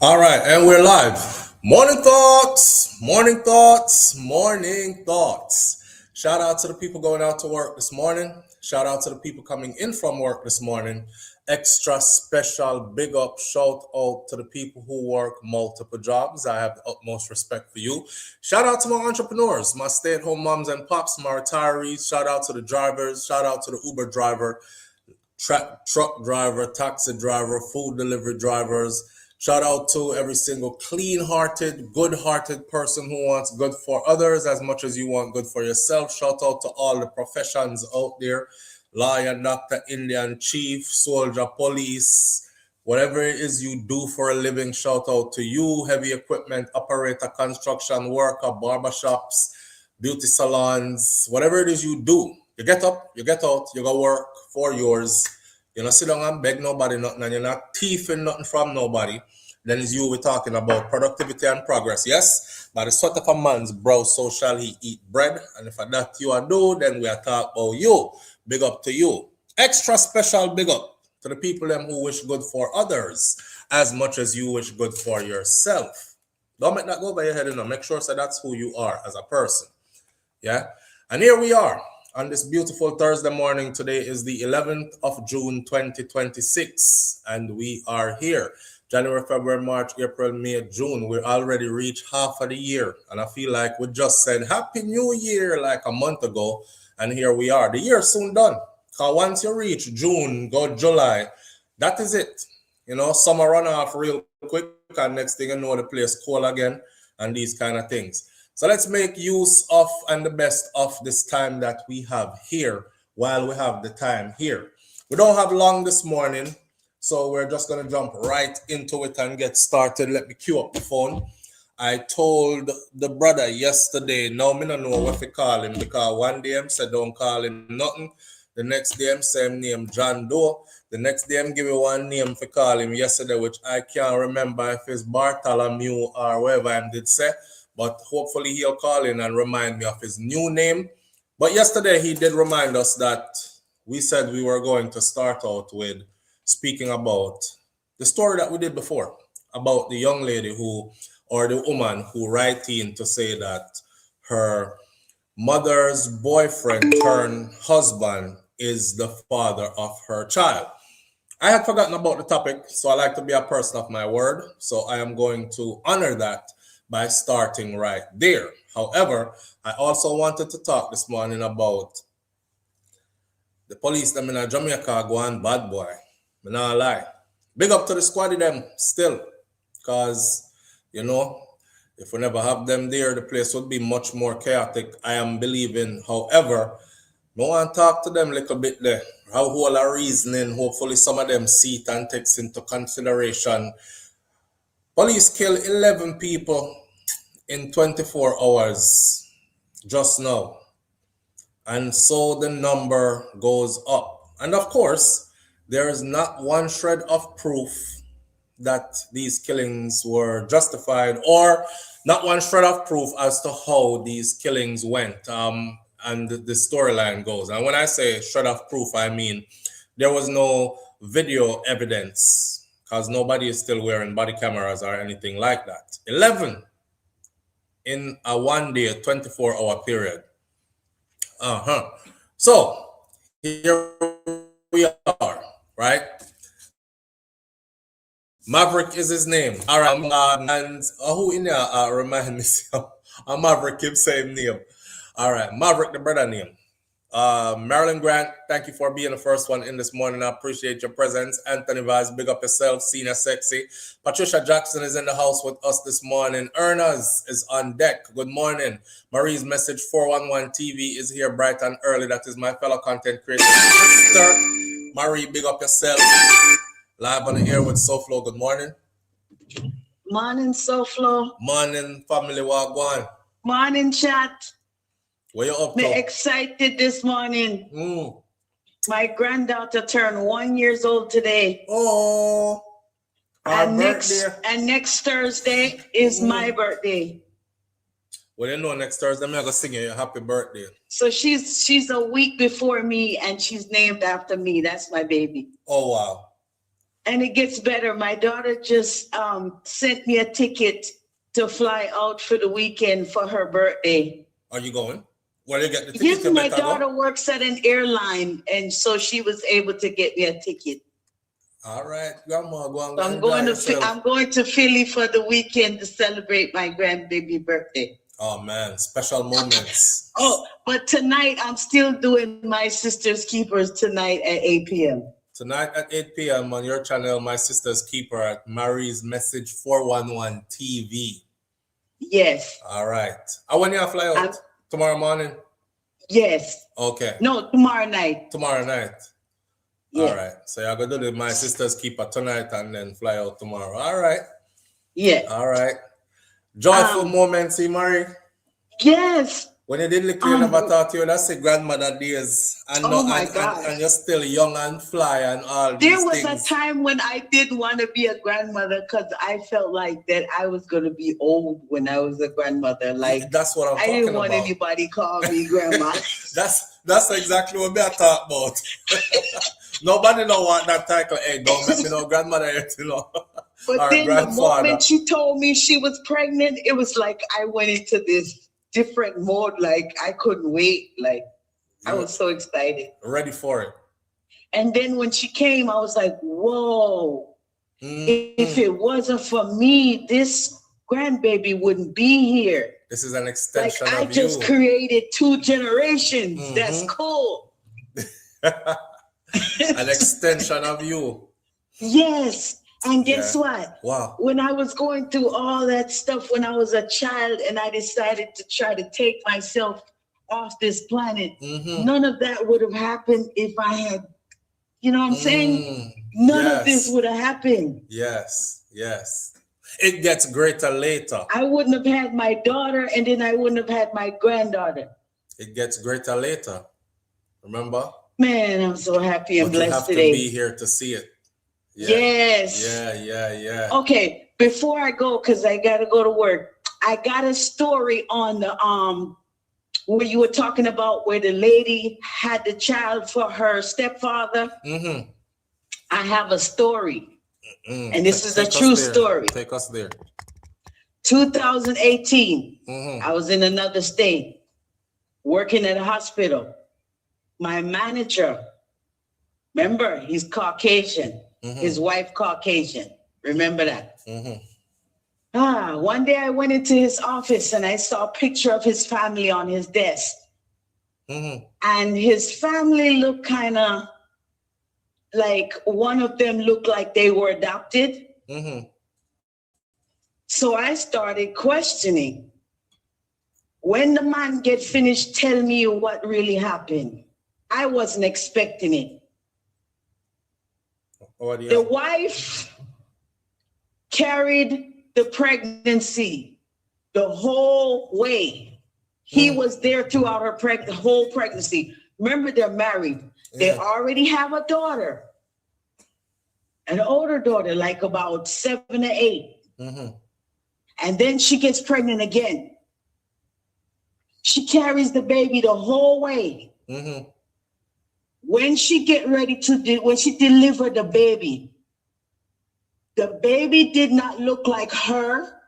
All right, and we're live. Morning thoughts, morning thoughts, morning thoughts. Shout out to the people going out to work this morning. Shout out to the people coming in from work this morning. Extra special big up shout out to the people who work multiple jobs. I have the utmost respect for you. Shout out to my entrepreneurs, my stay-at-home moms and pops, my retirees. Shout out to the drivers. Shout out to the Uber driver, truck driver, taxi driver, food delivery drivers. Shout out to every single clean-hearted, good-hearted person who wants good for others as much as you want good for yourself. Shout out to all the professions out there. Lawyer, doctor, Indian chief, soldier, police, whatever it is you do for a living, shout out to you. Heavy equipment operator, construction worker, barbershops, beauty salons, whatever it is you do. You get up, you get out, you go work for yours. You know, sit down and beg nobody nothing, and you're not thieving nothing from nobody. Then it's you we're talking about productivity and progress. Yes, by the sweat of a man's brow, so shall he eat bread. And if that you are do, then we are talking about you. Big up to you. Extra special big up to the people them who wish good for others as much as you wish good for yourself. Don't make that go by your head, you know. Make sure so that's who you are as a person. Yeah. And here we are on this beautiful Thursday morning. Today is the 11th of June, 2026. And we are here. January, February, March, April, May, June. We already reached half of the year. And I feel like we just said Happy New Year like a month ago. And here we are. The year's soon done. Because once you reach June, go July, that is it. You know, summer run off real quick. And next thing you know, the place cold again. And these kind of things. So let's make use of and the best of this time that we have here while we have the time here. We don't have long this morning. So we're just going to jump right into it and get started. Let me cue up the phone. I told the brother yesterday, now I don't know what to call him, because one day I said don't call him nothing. The next day I say him name John Doe. The next day I give you one name to call him yesterday, which I can't remember if it's Bartholomew or whatever I did say. But hopefully he'll call in and remind me of his new name. But yesterday he did remind us that we said we were going to start out with speaking about the story that we did before, about the young lady who, or the woman who write in to say that her mother's boyfriend turned husband is the father of her child. I had forgotten about the topic, so I like to be a person of my word. So I am going to honor that by starting right there. However, I also wanted to talk this morning about the police them in Jamaica going bad boy. I'm not lie. Big up to the squad them still. Because, you know, if we never have them there, the place would be much more chaotic. I am believing. However, I want to talk to them a little bit there. How whole are reasoning. Hopefully some of them see it and takes into consideration. Police kill 11 people in 24 hours just now. And so the number goes up. And of course, there is not one shred of proof that these killings were justified, or not one shred of proof as to how these killings went. And the storyline goes. And when I say shred of proof, I mean there was no video evidence, because nobody is still wearing body cameras or anything like that. 11 in a 1 day, 24-hour period. So here we are, right? Maverick is his name. All right, and who in there remind me? Maverick keeps saying name. All right, Maverick, the brother name. Marilyn Grant, thank you for being the first one in this morning. I appreciate your presence. Anthony Vaz, big up yourself. Senior Sexy. Patricia Jackson is in the house with us this morning. Ernest is on deck. Good morning. Marie's Message 411 TV is here bright and early. That is my fellow content creator, sister. Marie, big up yourself. Live on the air with SouFLo. Good morning. Morning, SouFLo. Morning, family. Wagwan. Morning, chat. Where you up to? I'm excited this morning. My granddaughter turned 1 year old today. Oh, and next Thursday is my birthday. Well, you know, next Thursday I'm gonna sing you a happy birthday. So she's a week before me, and she's named after me. That's my baby. Oh wow! And it gets better. My daughter just sent me a ticket to fly out for the weekend for her birthday. Are you going? Where you get the ticket? Yes, You my better go. daughter works at an airline, and so she was able to get me a ticket. All right, Grandma, go and So I'm going to Philly for the weekend to celebrate my grandbaby birthday. Oh man, special moments. Oh, but tonight I'm still doing My Sister's Keepers tonight at 8 p.m. Tonight at 8 p.m. on your channel, My Sister's Keeper at Marie's Message 411 TV. Yes. All right. When you fly out? Tomorrow morning? Yes. Okay. No, tomorrow night. Tomorrow night. Yeah. All right. So you're going to do the My Sister's Keeper tonight and then fly out tomorrow. All right. Yeah. All right. Joyful moments, Marie? Yes. When you did look, you never thought you would have said grandmother days. And, and you're still young and fly and all these There was things. a time when I didn't want to be a grandmother because I felt like that I was going to be old when I was a grandmother. Like, that's what I'm talking about. I didn't want anybody call me grandma. That's exactly what I talk about. Nobody don't want that title. Hey, don't let me know grandmother yet, you know. But then the moment she told me she was pregnant, it was like I went into this different mode. Like I couldn't wait. Like I was so excited. Ready for it. And then when she came, I was like, whoa. If it wasn't for me, this grandbaby wouldn't be here. This is an extension of you. I just created 2 generations. That's cool. An extension of you. Yes. And guess what? Wow. When I was going through all that stuff when I was a child and I decided to try to take myself off this planet, none of that would have happened if I had, you know what I'm saying? None of this would have happened. Yes, yes. It gets greater later. I wouldn't have had my daughter and then I wouldn't have had my granddaughter. It gets greater later. Remember? Man, I'm so happy and blessed today. You have to be here to see it. Yeah. Yes. Yeah. Okay, before I go, because I got to go to work, I got a story on the where you were talking about where the lady had the child for her stepfather. I have a story. And this is a true story. Take us there. 2018, I was in another state working at a hospital. My manager, remember, he's Caucasian. His wife Caucasian. Remember that? One day I went into his office and I saw a picture of his family on his desk. And his family looked kind of like one of them looked like they were adopted. So I started questioning. When the man get finished telling me what really happened, I wasn't expecting it. The wife carried the pregnancy the whole way. He was there throughout her whole pregnancy. Remember, they're married. They already have a daughter, an older daughter, like about 7 or 8. And then she gets pregnant again. She carries the baby the whole way. When she get ready to when she delivered the baby did not look like her.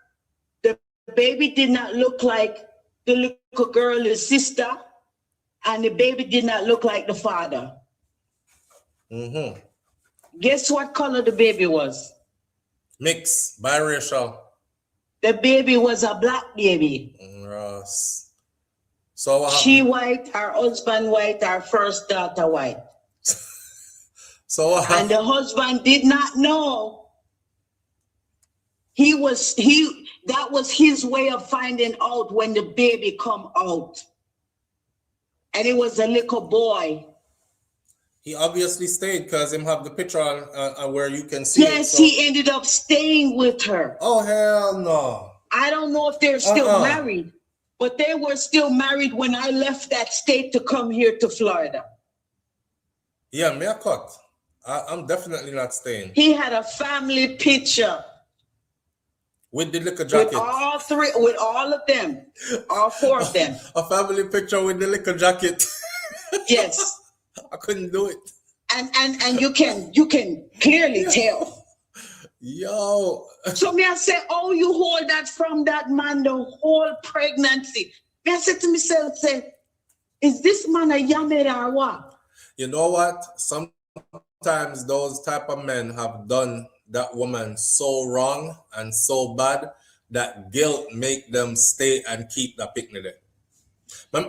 The baby did not look like the little girl, his sister, and the baby did not look like the father. Guess what color the baby was? Mixed, biracial. The baby was a black baby. Yes. So she white, her husband white, our first daughter white. And the husband did not know. That was his way of finding out when the baby come out. And it was a little boy. He obviously stayed because him have the picture on where you can see. Yes, he ended up staying with her. Oh, hell no. I don't know if they're still married. But they were still married when I left that state to come here to Florida. Yeah, me a cut. I'm definitely not staying. He had a family picture. With the liquor jacket. With all of them. All 4 of them. A family picture with the liquor jacket. Yes. I couldn't do it. And you can clearly tell. Yo. So me I say, oh, you hold that from that man the whole pregnancy. Me I said to myself, say, is this man a yammer or what? You know what? Sometimes those type of men have done that woman so wrong and so bad that guilt make them stay and keep the picnic there.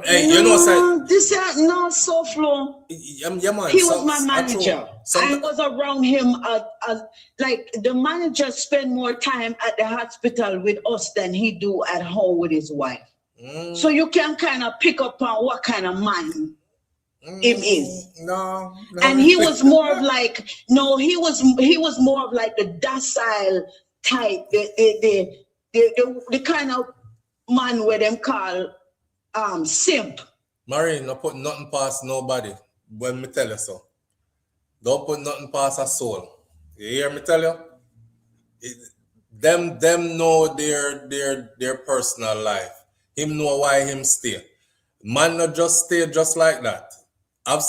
Hey, no, you know, say this is not SouFlo. yeah, man, He was my manager. I was around him. Like the manager spend more time at the hospital with us than he do at home with his wife. So you can kind of pick up on what kind of man him is. No. And he was more of like, no, he was more of like the docile type, the kind of man where them call simp. Marine, no put nothing past nobody. When me tell you so. Don't put nothing past a soul. You hear me tell you? Them know their personal life. Him know why him stay. Man not just stay just like that. I've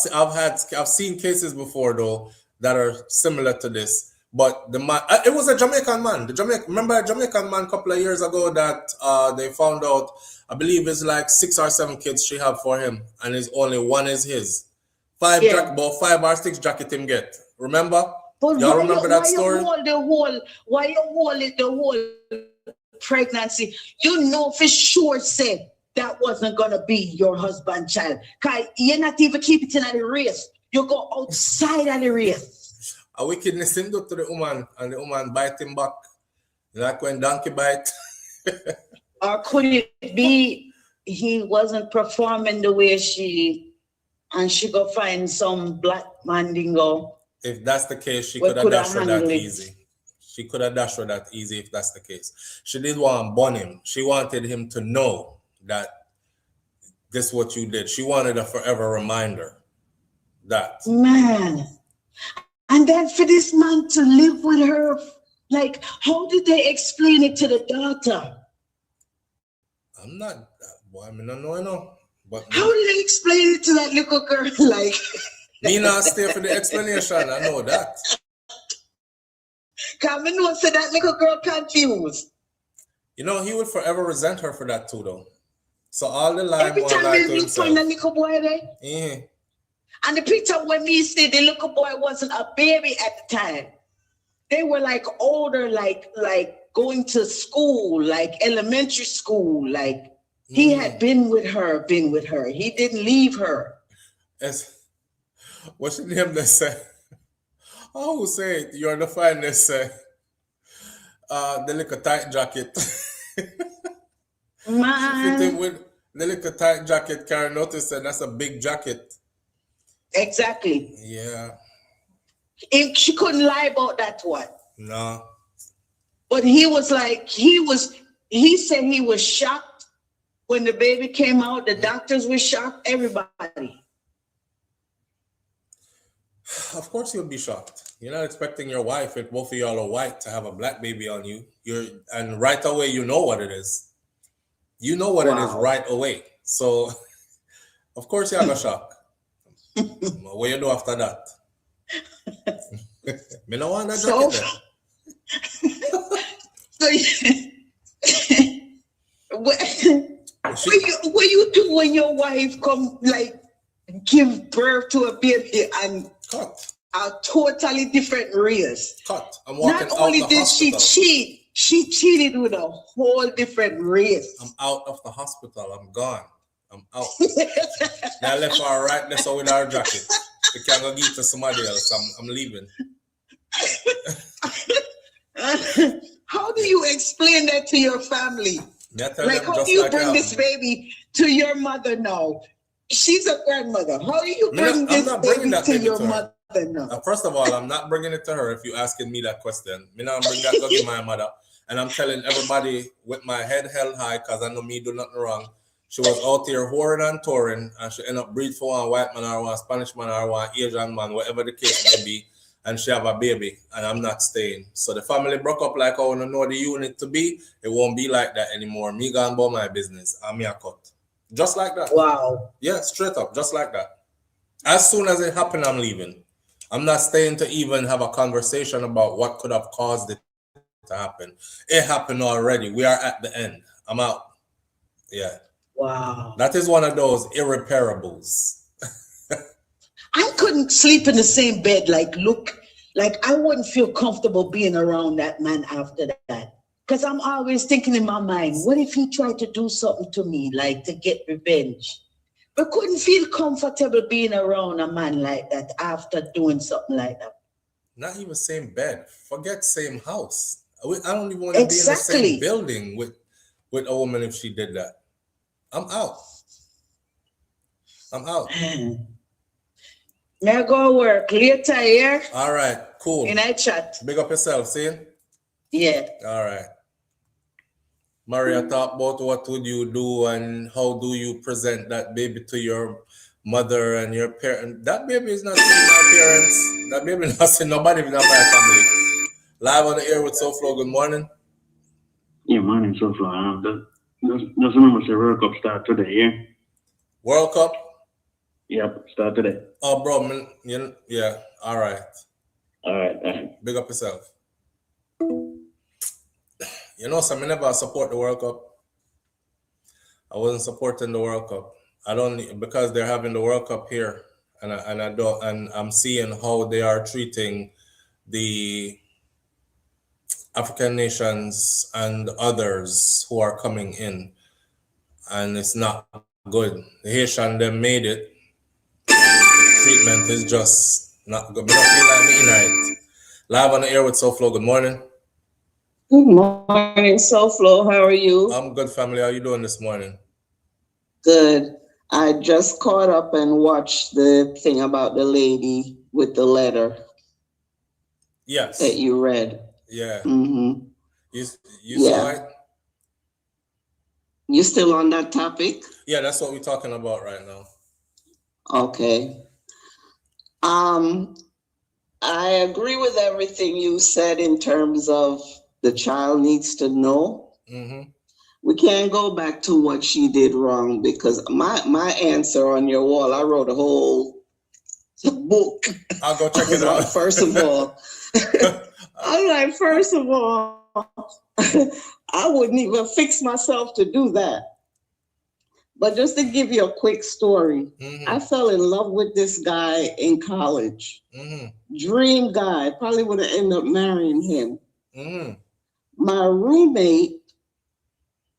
seen cases before though that are similar to this. But the man, it was a Jamaican man. Remember a Jamaican man a couple of years ago that they found out, I believe it's like 6 or 7 kids she had for him, and his only one is his. 5 or 6 jacket him get. Remember? But y'all remember that story? Why you hold it the whole pregnancy? You know for sure said that wasn't gonna be your husband child. Cause you're not even keep it in the race. You go outside of the race. A wickedness him do to the woman, and the woman bite him back. Like when donkey bite. Or could it be he wasn't performing the way she go find some black mandingo? If that's the case, she could have dashed her that easy. She could have dashed her that easy if that's the case. She didn't want to burn him. She wanted him to know that this is what you did. She wanted a forever reminder that. Man. And then for this man to live with her, like, how did they explain it to the daughter? I'm not, boy, I mean, I know. But how did they explain it to that little girl? Like, me not stay for the explanation. I know that. Come and know, so that little girl confused. You know, he would forever resent her for that too, though. So all the line every time we look for the little boy there. Yeah. And the picture when me see the little boy wasn't a baby at the time. They were like older, like going to school, like elementary school. Like he had been with her. He didn't leave her. What's your name? They say. I will say it. You're the finest. The little tight jacket. Man. With the little tight jacket, Karen noticed that that's a big jacket. Exactly. Yeah. She couldn't lie about that one. No. But he was like, he said he was shocked when the baby came out. The doctors were shocked, everybody. Of course you'll be shocked. You're not expecting your wife, if both of y'all are white, to have a black baby on you. And right away you know what it is. You know what it is right away. So of course you have a shock. What you do after that? Me no want that jacket what you do when your wife come like give birth to a baby and cut a totally different race? Cut. I'm walking Not only out the did hospital. she cheated with a whole different race. I'm out of the hospital. I'm gone. I'm out. I left her right there so with our jacket. We can go give it to somebody else. I'm leaving. How do you explain that to your family? Like how do you bring this baby to your mother now? She's a grandmother. How do you bring this baby to your mother now? First of all, I'm not bringing it to her if you're asking me that question. Me not bring that to my mother. And I'm telling everybody with my head held high because I know me do nothing wrong. She was out here whoring and touring, and she ended up breed for one white man or one Spanish man or one Asian man, whatever the case may be, and she have a baby, and I'm not staying. So the family broke up like I want to know the unit to be. It won't be like that anymore. Me gone about my business. I'm a cut. Just like that. Wow. Yeah, straight up, just like that. As soon as it happened, I'm leaving. I'm not staying to even have a conversation about what could have caused it to happen. It happened already. We are at the end. I'm out. Yeah. Wow. That is one of those irreparables. I couldn't sleep in the same bed. Like I wouldn't feel comfortable being around that man after that. Because I'm always thinking in my mind, what if he tried to do something to me, like to get revenge? But couldn't feel comfortable being around a man like that after doing something like that. Not even same bed. Forget same house. I don't even want to be in the Exactly. same building with a woman if she did that. I'm out. I'm out. May I go work later here? All right, cool. In I chat. Big up yourself, see? Yeah. All right. Maria, talk about what would you do and how do you present that baby to your mother and your parents. That baby is not seeing my parents. That baby is not seeing nobody, not my family. Live on the air with SouFlo. Good morning. Yeah, morning, SouFlo. Just remember, the World Cup start today, yeah? World Cup? Yep, start today. Oh, bro, man, yeah, all right. All right. Big up yourself. You know, so I never support the World Cup. I wasn't supporting the World Cup. I don't, because they're having the World Cup here, and I'm seeing how they are treating the African nations and others who are coming in, and it's not good. The Haitian them made it. The treatment is just not good. I don't feel like me tonight. Live on the air with SouFlo. Good morning. Good morning, SouFlo. How are you? I'm good, family. How are you doing this morning? Good. I just caught up and watched the thing about the lady with the letter. Yes. That you read. Yeah. Mm-hmm. You saw it? You still on that topic? Yeah, that's what we're talking about right now. Okay. I agree with everything you said in terms of the child needs to know. Mm-hmm. We can't go back to what she did wrong, because my answer on your wall, I wrote a whole book. I'll go check it out. Like, first of all, I wouldn't even fix myself to do that. But just to give you a quick story, I fell in love with this guy in college. Dream guy, probably would have ended up marrying him. My roommate,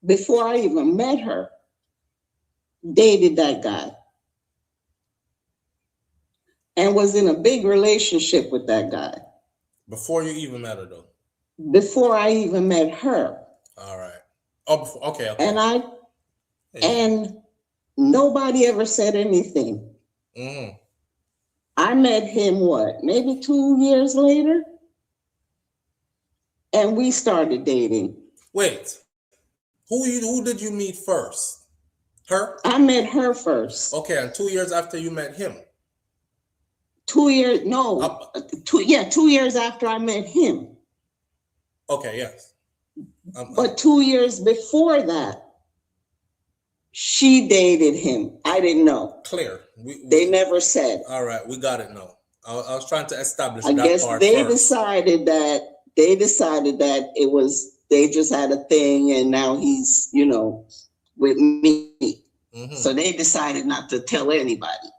before I even met her, dated that guy and was in a big relationship with that guy. Before you even met her, though? Before I even met her. All right. Oh, okay. And nobody ever said anything. I met him, maybe 2 years later? And we started dating. Wait. Who did you meet first? Her? I met her first. Okay, and 2 years after you met him? 2 years, no. 2 years after I met him. Okay, yes. But 2 years before that, she dated him. I didn't know. Clear. They never said. All right, we got it now. I was trying to establish I that guess part they first. decided that it was, they just had a thing, and now he's, with me. So they decided not to tell anybody.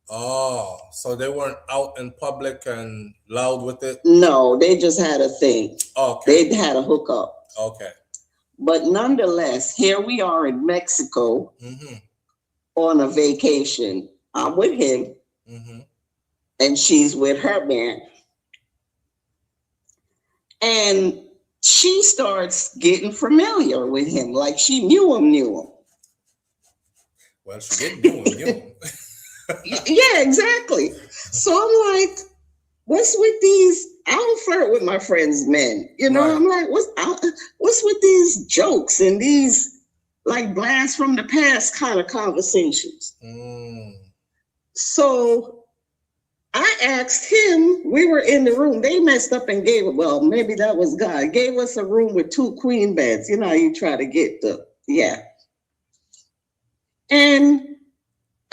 Oh, so they weren't out in public and loud with it? No, they just had a thing. Okay. They had a hookup. Okay. But nonetheless, here we are in Mexico on a vacation. I'm with him, and she's with her man. And she starts getting familiar with him, like she knew him. Well, she did knew him. Yeah, exactly. So I'm like, what's with these? I don't flirt with my friends' men. Right. I'm like, what's with these jokes and these like blasts from the past kind of conversations? So I asked him, we were in the room. They messed up and maybe that was God. Gave us a room with 2 queen beds. You know how you try to get and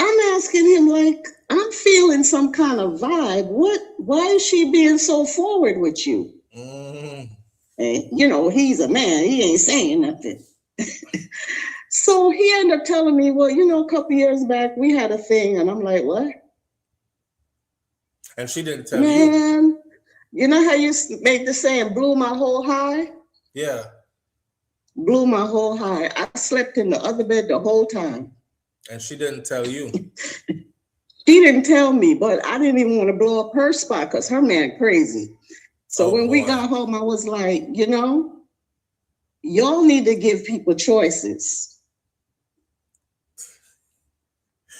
I'm asking him, like, I'm feeling some kind of vibe. Why is she being so forward with you? Mm. And, you know, he's a man. He ain't saying nothing. So he ended up telling me, well, you know, a couple years back, we had a thing. And I'm like, what? And she didn't tell you. Man, you know how you make the saying, blew my whole high? Yeah. Blew my whole high. I slept in the other bed the whole time. And she didn't tell you. She didn't tell me, but I didn't even want to blow up her spot because her man crazy. So when we got home, I was like, you know, y'all need to give people choices.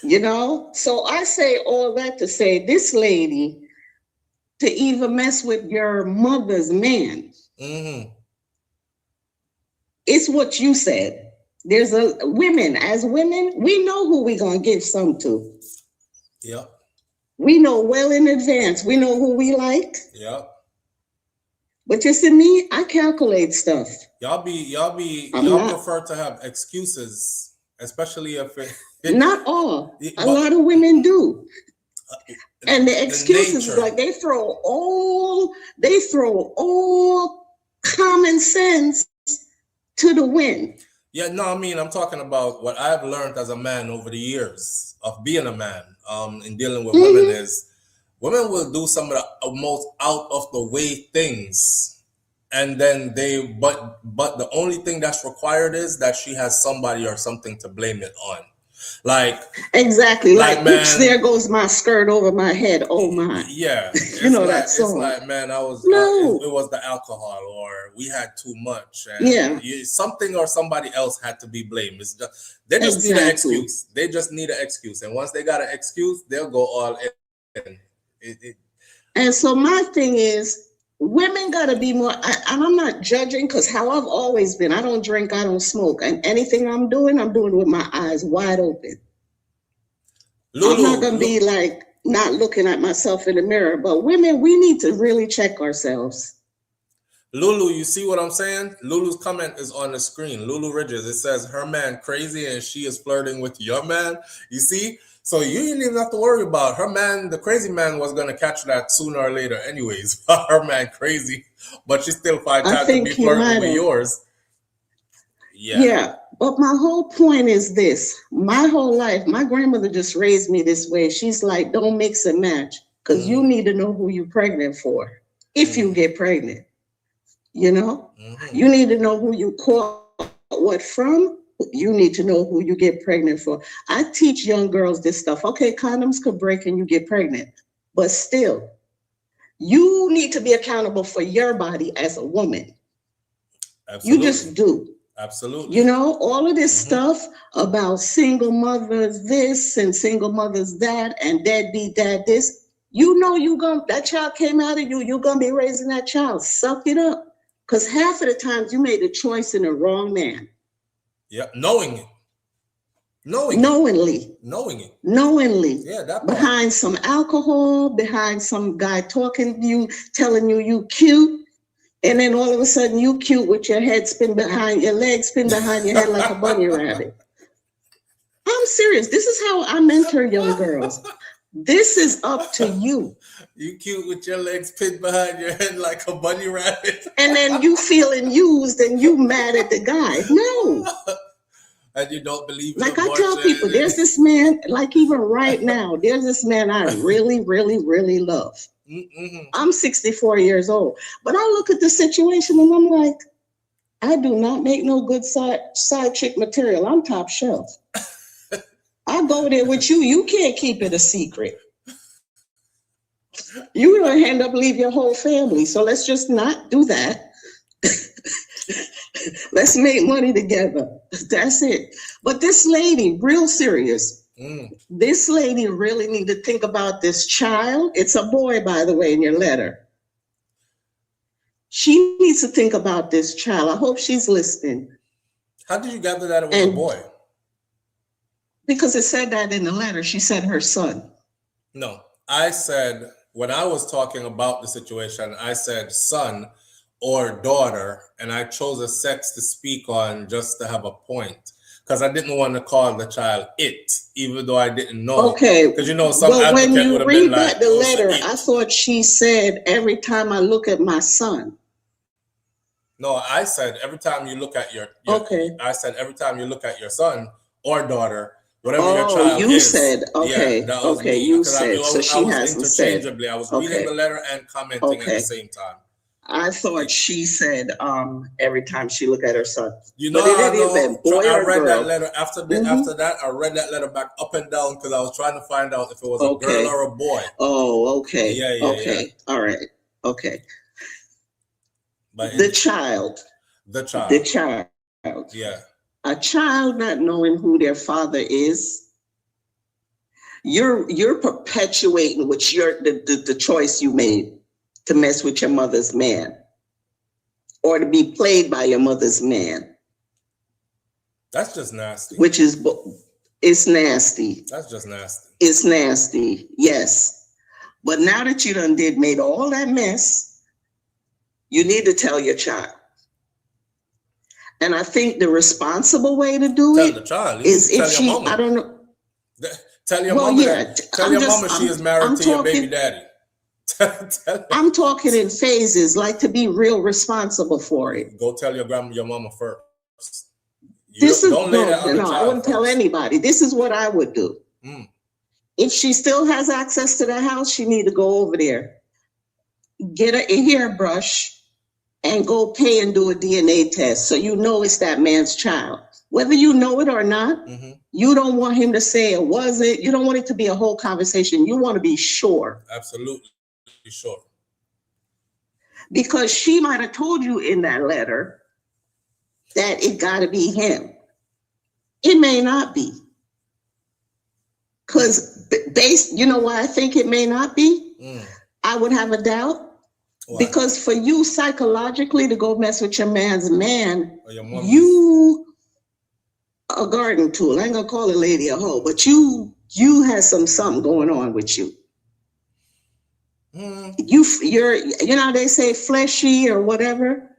You know? So I say all that to say this lady, to even mess with your mother's man, it's what you said. There's women, as women, we know who we're going to give some to. Yep. We know well in advance. We know who we like. Yep. But you see me, I calculate stuff. Y'all prefer to have excuses, especially if not all. A lot of women do. And the excuses is like they throw all common sense to the wind. Yeah, no, I mean, I'm talking about what I've learned as a man over the years of being a man, in dealing with women is women will do some of the most out of the way things. And then but the only thing that's required is that she has somebody or something to blame it on. Like exactly, like oops, there goes my skirt over my head. Oh my. Yeah. You know that song. It's like, man, it was the alcohol, or we had too much. And something or somebody else had to be blamed. It's just they just need an excuse. They just need an excuse. And once they got an excuse, they'll go all in. And so my thing is, women got to be more, and I'm not judging because how I've always been. I don't drink, I don't smoke. And anything I'm doing with my eyes wide open. Lulu, I'm not going to be like not looking at myself in the mirror. But women, we need to really check ourselves. Lulu, you see what I'm saying? Lulu's comment is on the screen. Lulu Ridges, it says her man crazy and she is flirting with your man. You see? So you didn't even have to worry about her man. The crazy man was going to catch that sooner or later anyways. Her man crazy, but she still finds time to be flirting with yours. Yeah. But my whole point is this. My whole life, my grandmother just raised me this way. She's like, don't mix and match because you need to know who you're pregnant for if you get pregnant. You know, you need to know who you caught what from. You need to know who you get pregnant for. I teach young girls this stuff. Okay, condoms could break and you get pregnant, but still, you need to be accountable for your body as a woman. Absolutely. You just do. Absolutely. You know, all of this stuff about single mothers this and single mothers that and deadbeat dad this. You know, that child came out of you. You're gonna be raising that child. Suck it up. Because half of the times you made a choice in the wrong man. Yeah, knowing it. Knowingly. Yeah, that part. Behind some alcohol, behind some guy talking to you, telling you cute. And then all of a sudden you cute with your head spin behind your legs, spin behind your head like a bunny rabbit. I'm serious. This is how I mentor young girls. This is up to you. You cute with your legs pinned behind your head like a bunny rabbit. And then you feeling used and you mad at the guy. No. And you don't believe like I tell people, there's this man, like even right now, there's this man I really, really, really love. I'm 64 years old. But I look at the situation and I'm like, I do not make no good side chick material. I'm top shelf. I go there with you. You can't keep it a secret. You're going to end up leave your whole family. So let's just not do that. Let's make money together. That's it. But this lady, real serious. This lady really need to think about this child. It's a boy, by the way, in your letter. She needs to think about this child. I hope she's listening. How did you gather that it was a boy? Because it said that in the letter. She said her son. No, I said, when I was talking about the situation, I said son or daughter, and I chose a sex to speak on just to have a point. because I didn't want to call the child it, even though I didn't know. Okay. Because you know, some Well, when advocate you would have read been like, back the "Oh, letter, it." I thought she said, every time I look at my son. No, I said every time you look at your Okay. I said every time you look at your son or daughter, whatever your Oh, child you is. said, Yeah, okay, that was okay, me. you Because said, so I she was hasn't said. interchangeably. I was Okay. reading the letter and commenting at the same time. I thought she said, every time she look at her son. You know, But in I any know. event, boy I or read that girl. letter after that. I read that letter back up and down because I was trying to find out if it was a girl or a boy. Oh, okay. Yeah. Okay. All right. Okay. But the child. Yeah. A child not knowing who their father is, you're perpetuating which the choice you made to mess with your mother's man or to be played by your mother's man. That's just nasty. Which is, it's nasty. That's just nasty. It's nasty, yes. But now that you done made all that mess, you need to tell your child. And I think the responsible way to do tell it the child. is if she, I don't know. Tell your mama. Tell your mama she is married to your baby daddy. I'm talking in phases, like to be real responsible for it. Go tell your mama first. I wouldn't tell anybody. This is what I would do. If she still has access to the house, she need to go over there, get a hairbrush, and go pay and do a DNA test so you know it's that man's child. Whether you know it or not, you don't want him to say it wasn't. You don't want it to be a whole conversation. You want to be sure. Absolutely sure. Because she might have told you in that letter that it got to be him. It may not be. Because you know why I think it may not be? I would have a doubt. Why? Because for you psychologically to go mess with your man's man, you a garden tool. I ain't gonna call a lady a hoe, but you had something going on with you. You're how they say fleshy or whatever.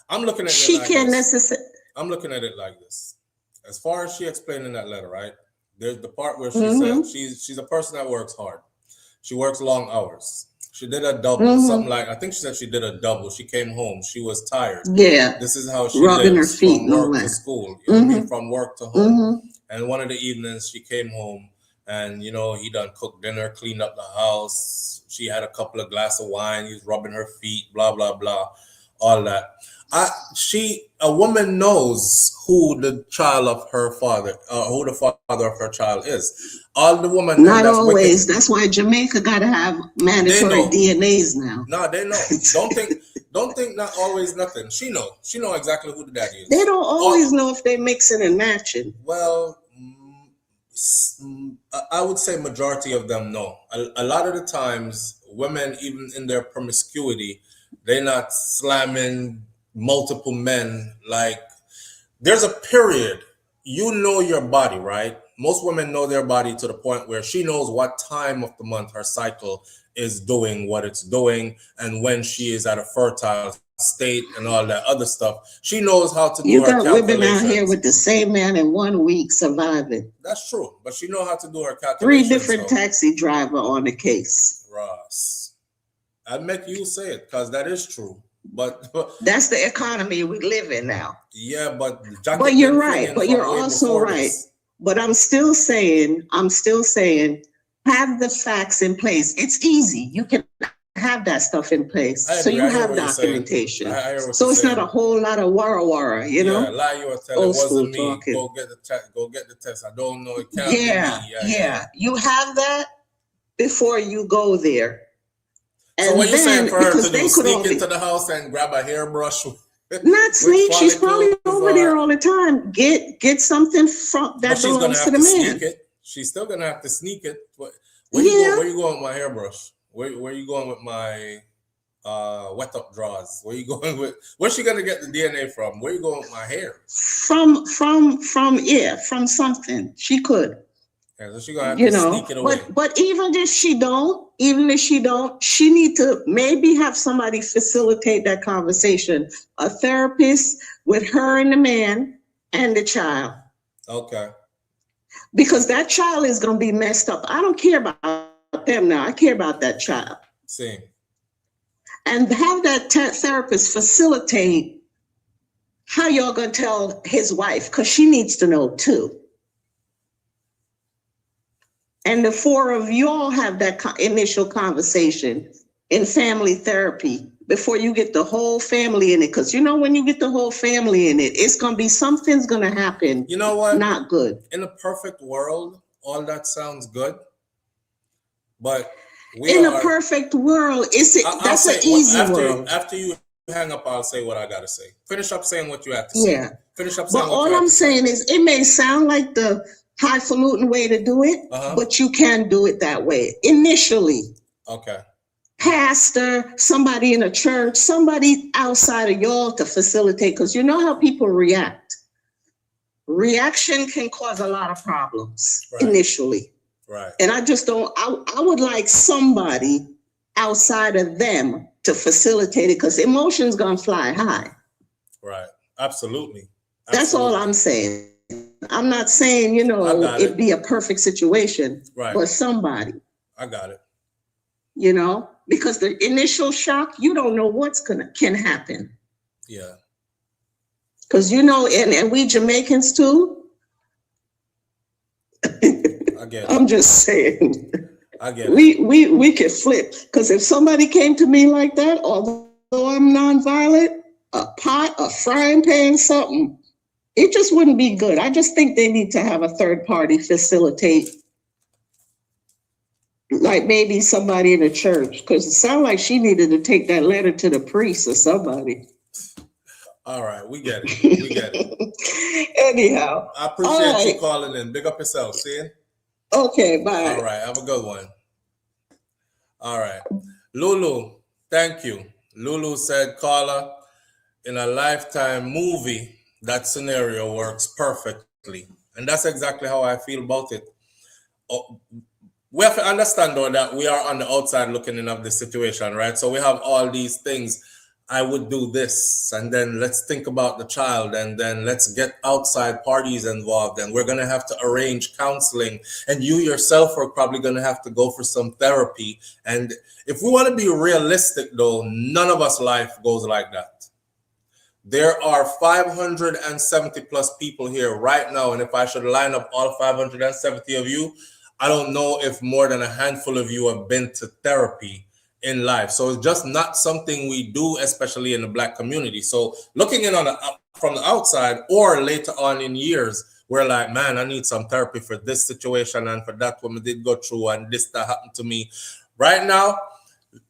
I'm looking at she can't necessarily. I'm looking at it like this. As far as she explained in that letter, right? There's the part where she said she's a person that works hard. She works long hours. She did a double, something like, I think she said she did a double. She came home. She was tired. Yeah. This is how she rubbing lives, her feet from work to school. You know what I mean? From work to home. And one of the evenings she came home and, you know, he done cooked dinner, cleaned up the house. She had a couple of glasses of wine. He was rubbing her feet, blah, blah, blah, all that. A woman knows who the child of her father, who the father of her child is. All the woman not always. That's why Jamaica got to have mandatory DNAs now. No, they know. Don't think not always nothing. She know exactly who the daddy is. They don't always know if they're mixing and matching. Well, I would say majority of them know. A lot of the times, women, even in their promiscuity, they're not slamming multiple men. Like, there's a period. You know your body, right? Most women know their body to the point where she knows what time of the month her cycle is doing what it's doing and when she is at a fertile state and all that other stuff. She knows how to do her calculations. You got women out here with the same man in 1 week surviving. That's true, but she knows how to do her calculations. 3 different taxi driver on the case. Ross, I'd make you say it because that is true. But that's the economy we live in now. Yeah, but you're right. But you're also right. But I'm still saying, have the facts in place. It's easy. You can have that stuff in place. So you have documentation. So it's not a whole lot of wara, you know? Yeah, lie you or tell it wasn't me. Talking. Go get the test. I don't know. It can't be me. Yeah. You have that before you go there. So what you saying for her to do? Sneak into the house and grab a hairbrush? Not sneak. She's probably over there all the time. Get something from that belongs to the man. She's still gonna have to sneak it. Where you going with my hairbrush? Where you going with my wet up drawers? Where you going with? Where's she gonna get the DNA from? Where you going with my hair? From something. She could. Yeah, so she gonna have to sneak it away. But even if she don't, she need to maybe have somebody facilitate that conversation. A therapist with her and the man and the child. Okay. Because that child is going to be messed up. I don't care about them now. I care about that child. Same. And have that therapist facilitate how y'all going to tell his wife, because she needs to know too. And the four of y'all have that initial conversation in family therapy before you get the whole family in it. Because you know, when you get the whole family in it, it's going to be, something's going to happen. You know what? Not good. In a perfect world, all that sounds good. But in a perfect world, that's an easy world. After you hang up, I'll say what I got to say. Finish up saying what you have to say. Yeah. Finish up saying but what all you have I'm to say. saying is, it may sound like the highfalutin way to do it, but you can do it that way initially. Okay. Pastor, somebody in a church, somebody outside of y'all to facilitate, because you know how people react. Reaction can cause a lot of problems initially. Right. And I just don't, I would like somebody outside of them to facilitate it, because emotions gonna fly high. Right. Absolutely. That's all I'm saying. I'm not saying, you know, it'd be a perfect situation, but somebody. I got it. You know, because the initial shock, you don't know what's can happen. Yeah. Because, you know, and we Jamaicans too. I get it. I'm just saying. I get it. We could flip. Because if somebody came to me like that, although I'm nonviolent, a pot, a frying pan, something, it just wouldn't be good. I just think they need to have a third party facilitate. Like maybe somebody in the church, because it sounded like she needed to take that letter to the priest or somebody. All right, we get it. We get it. Anyhow. I appreciate you calling in. Big up yourself, see? Okay, bye. All right, have a good one. All right. Lulu, thank you. Lulu said, Carla, in a Lifetime movie, that scenario works perfectly. And that's exactly how I feel about it. We have to understand, though, that we are on the outside looking in of the situation, right? So we have all these things. I would do this, and then let's think about the child, and then let's get outside parties involved, and we're going to have to arrange counseling, and you yourself are probably going to have to go for some therapy. And if we want to be realistic, though, none of us life goes like that. There are 570 plus people here right now, and if I should line up all 570 of you, I don't know if more than a handful of you have been to therapy in life. So it's just not something we do, especially in the Black community. So looking in from the outside, or later on in years, we're like, man, I need some therapy for this situation and for that one I did go through, and this that happened to me. Right now,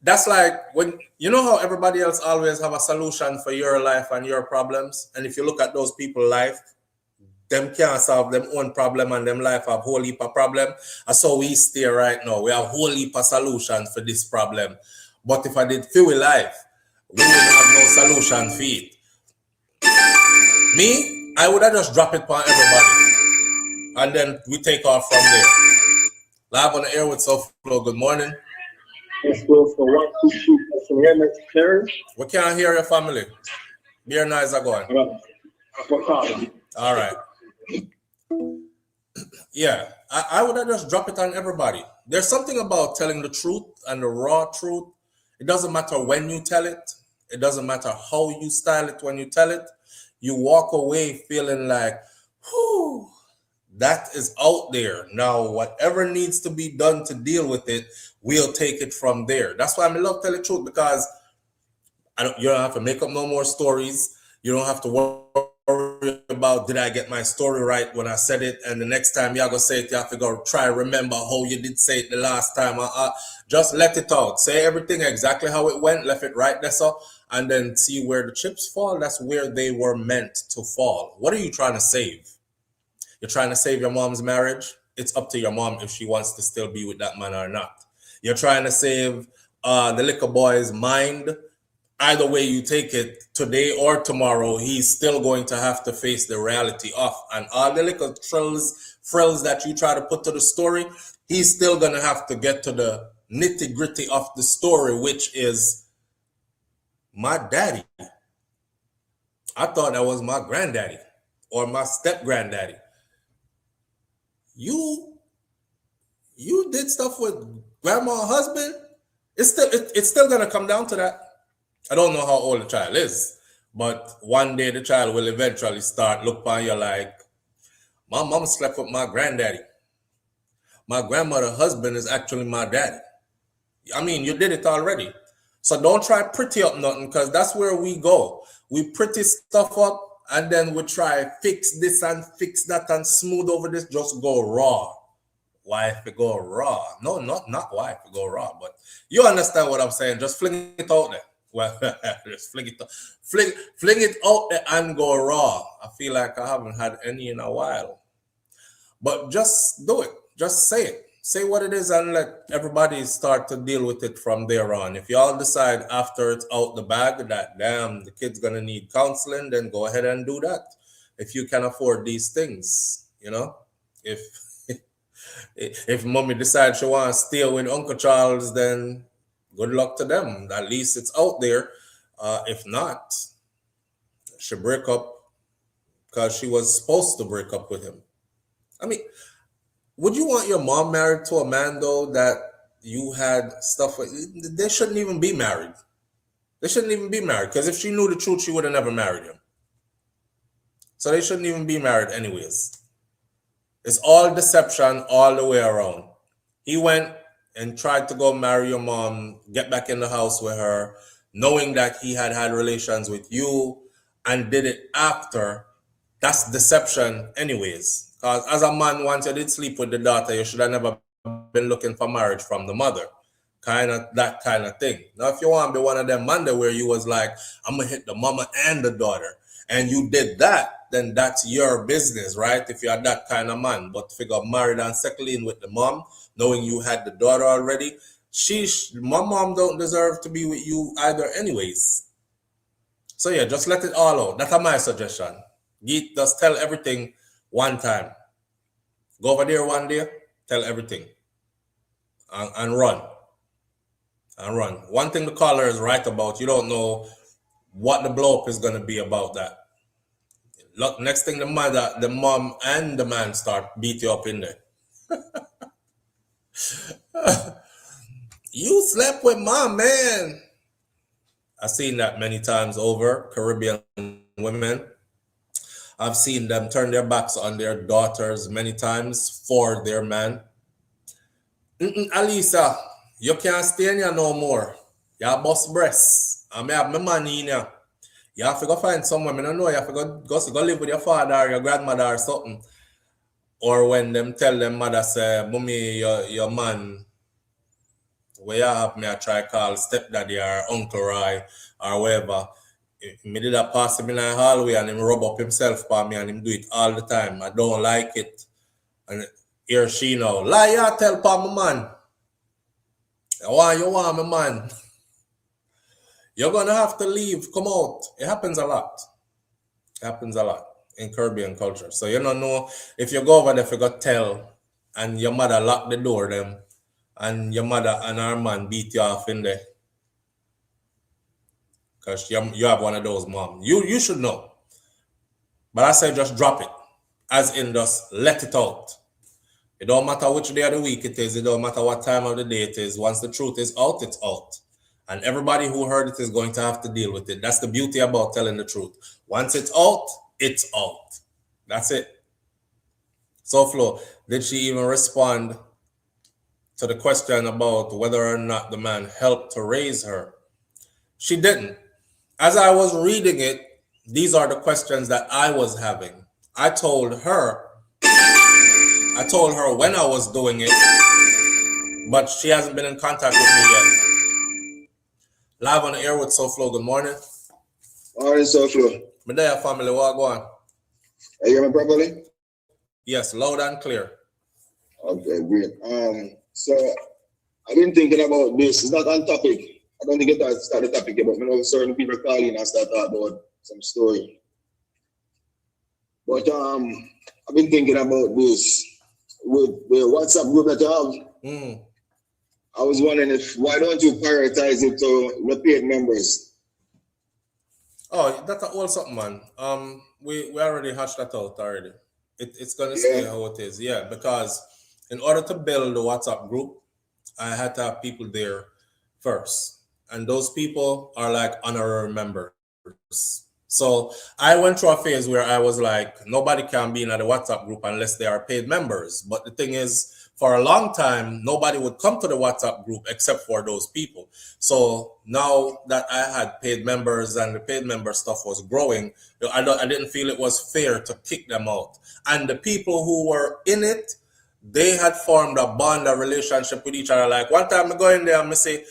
that's like when, you know how everybody else always have a solution for your life and your problems. And if you look at those people's life, them can't solve them own problem, and them life have whole heap of problem. And so we stay right now. We have whole heap of solutions for this problem. But if I did feel life, we wouldn't have no solution for it. Me, I would have just drop it on everybody. And then we take off from there. Live on the air with SouFLo. Good morning. Let's go for 1, 2, 3. Can you hear me clear? We can't hear your family. Your noise are going. All right. Yeah, I would have just drop it on everybody. There's something about telling the truth and the raw truth. It doesn't matter when you tell it. It doesn't matter how you style it when you tell it. You walk away feeling like, whew, that is out there. Now, whatever needs to be done to deal with it, we'll take it from there. That's why I love telling the truth, because you don't have to make up no more stories. You don't have to worry about, did I get my story right when I said it? And the next time you're going to say it, you have to go try remember how you did say it the last time. Just let it out. Say everything exactly how it went, left it right there, so, and then see where the chips fall. That's where they were meant to fall. What are you trying to save? You're trying to save your mom's marriage? It's up to your mom if she wants to still be with that man or not. You're trying to save the liquor boy's mind? Either way you take it, today or tomorrow, he's still going to have to face the reality of, and all the little frills that you try to put to the story, he's still going to have to get to the nitty gritty of the story, which is my daddy. I thought that was my granddaddy or my step granddaddy. You did stuff with grandma and husband. It's still gonna come down to that. I don't know how old the child is, but one day the child will eventually start look upon you like, my mom slept with my granddaddy. My grandmother's husband is actually my daddy. I mean, you did it already. So don't try pretty up nothing, because that's where we go. We pretty stuff up and then we try fix this and fix that and smooth over this, just go raw. Why if it go raw? No, not why if it go raw, but you understand what I'm saying. Just fling it out there. Well, just fling it out there and go raw. I feel like I haven't had any in a while. But just do it. Just say it. Say what it is and let everybody start to deal with it from there on. If y'all decide after it's out the bag that, damn, the kid's going to need counseling, then go ahead and do that. If you can afford these things, you know, if mommy decides she wants to stay with Uncle Charles, then good luck to them. At least it's out there. If not, she break up because she was supposed to break up with him. I mean, would you want your mom married to a man, though, that you had stuff with? They shouldn't even be married. They shouldn't even be married, because if she knew the truth, she would have never married him. So they shouldn't even be married anyways. It's all deception all the way around. He went and tried to go marry your mom, get back in the house with her, knowing that he had had relations with you, and did it after. That's deception anyways. Because as a man, once you did sleep with the daughter, you should have never been looking for marriage from the mother. That kind of thing. Now, if you want to be one of them Monday where you was like, I'm going to hit the mama and the daughter, and you did that, then that's your business, right? If you're that kind of man. But if you got married and settled in with the mom, knowing you had the daughter already, my mom don't deserve to be with you either anyways. So yeah, just let it all out. That's my suggestion. Just tell everything one time. Go over there one day, tell everything. And run. And run. One thing the caller is right about, you don't know what the blow up is going to be about that. Look, next thing the mom and the man start beat you up in there. You slept with my man. I've seen that many times over. Caribbean women. I've seen them turn their backs on their daughters many times for their man. Alisa, you can't stay in here no more. You bust breasts. I may have my money in here. You have to go find someone. I don't know. You have to go live with your father or your grandmother or something. Or when them tell them mother say, mommy, your man, where you have me, I try call stepdaddy or Uncle Roy or whatever. Me did that pass him in the hallway and him rub up himself for me and him do it all the time. I don't like it. And here she now, lie, you tell pa my man. You want my man. You're gonna have to leave. Come out. It happens a lot. It happens a lot in Caribbean culture. So you don't know if you go over there, if you got tell and your mother lock the door them and your mother and her man beat you off in there. Because you have one of those mom. You should know. But I say just drop it. As in just let it out. It don't matter which day of the week it is. It don't matter what time of the day it is. Once the truth is out, it's out. And everybody who heard it is going to have to deal with it. That's the beauty about telling the truth. Once it's out, it's out. That's it. SouFlo, did she even respond to the question about whether or not the man helped to raise her? She didn't. As I was reading it, these are the questions that I was having. I told her when I was doing it, but she hasn't been in contact with me yet. Live on the air with SouFlo. Good morning. Morning, SouFlo. My day, family. What go on? Are you hearing me properly? Yes, loud and clear. Okay, great. So I've been thinking about this. It's not on topic. I don't think it's start the topic, but I know certain people call in and start talking about some story. But I've been thinking about this with the WhatsApp group that you have. I was wondering why don't you prioritize it to repeat members? Oh, that's all something, man. We already hashed that out already. It's gonna stay how it is. Yeah, because in order to build a WhatsApp group, I had to have people there first. And those people are like honorary members. So I went through a phase where I was like, nobody can be in the WhatsApp group unless they are paid members. But the thing is, for a long time, nobody would come to the WhatsApp group except for those people. So now that I had paid members and the paid member stuff was growing, I didn't feel it was fair to kick them out. And the people who were in it, they had formed a bond, a relationship with each other. Like one time I go in there and I say,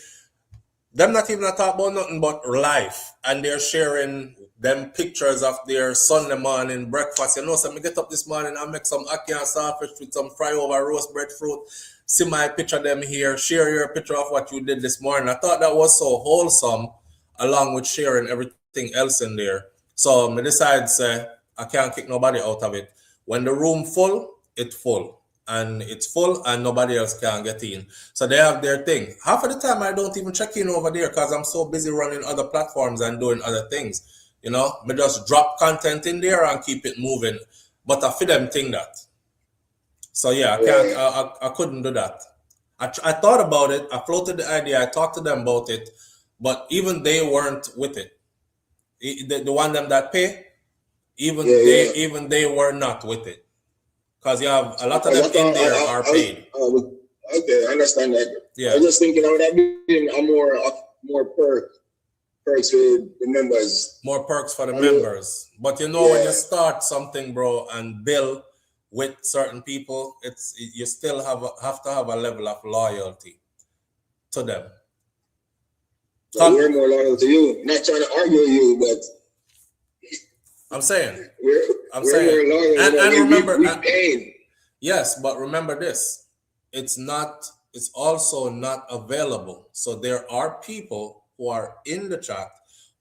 them not even talk about nothing but life, and they're sharing them pictures of their Sunday morning breakfast. You know, so I get up this morning, I make some ackee and sausage with some fry over roast breadfruit. See my picture them here, share your picture of what you did this morning. I thought that was so wholesome, along with sharing everything else in there. So I decided, say, I can't kick nobody out of it. When the room full, it's full. And it's full and nobody else can get in. So they have their thing. Half of the time I don't even check in over there because I'm so busy running other platforms and doing other things. You know, I just drop content in there and keep it moving. But I feel them think that. So yeah, I can't. I couldn't do that. I thought about it. I floated the idea. I talked to them about it, but even they weren't with it. The one them that pay, even they were not with it. Because you have a lot of them in there are paid. Okay, I understand that. Yeah. I was just thinking of that being a more perks for the members. More perks for the members. But you know, when you start something, bro, and build with certain people, you still have to have a level of loyalty to them. So we're more loyal to you. Not trying to argue with you, but I'm saying. We're more loyal. And remember, we paid. Yes, but remember this. It's also not available. So there are people who are in the chat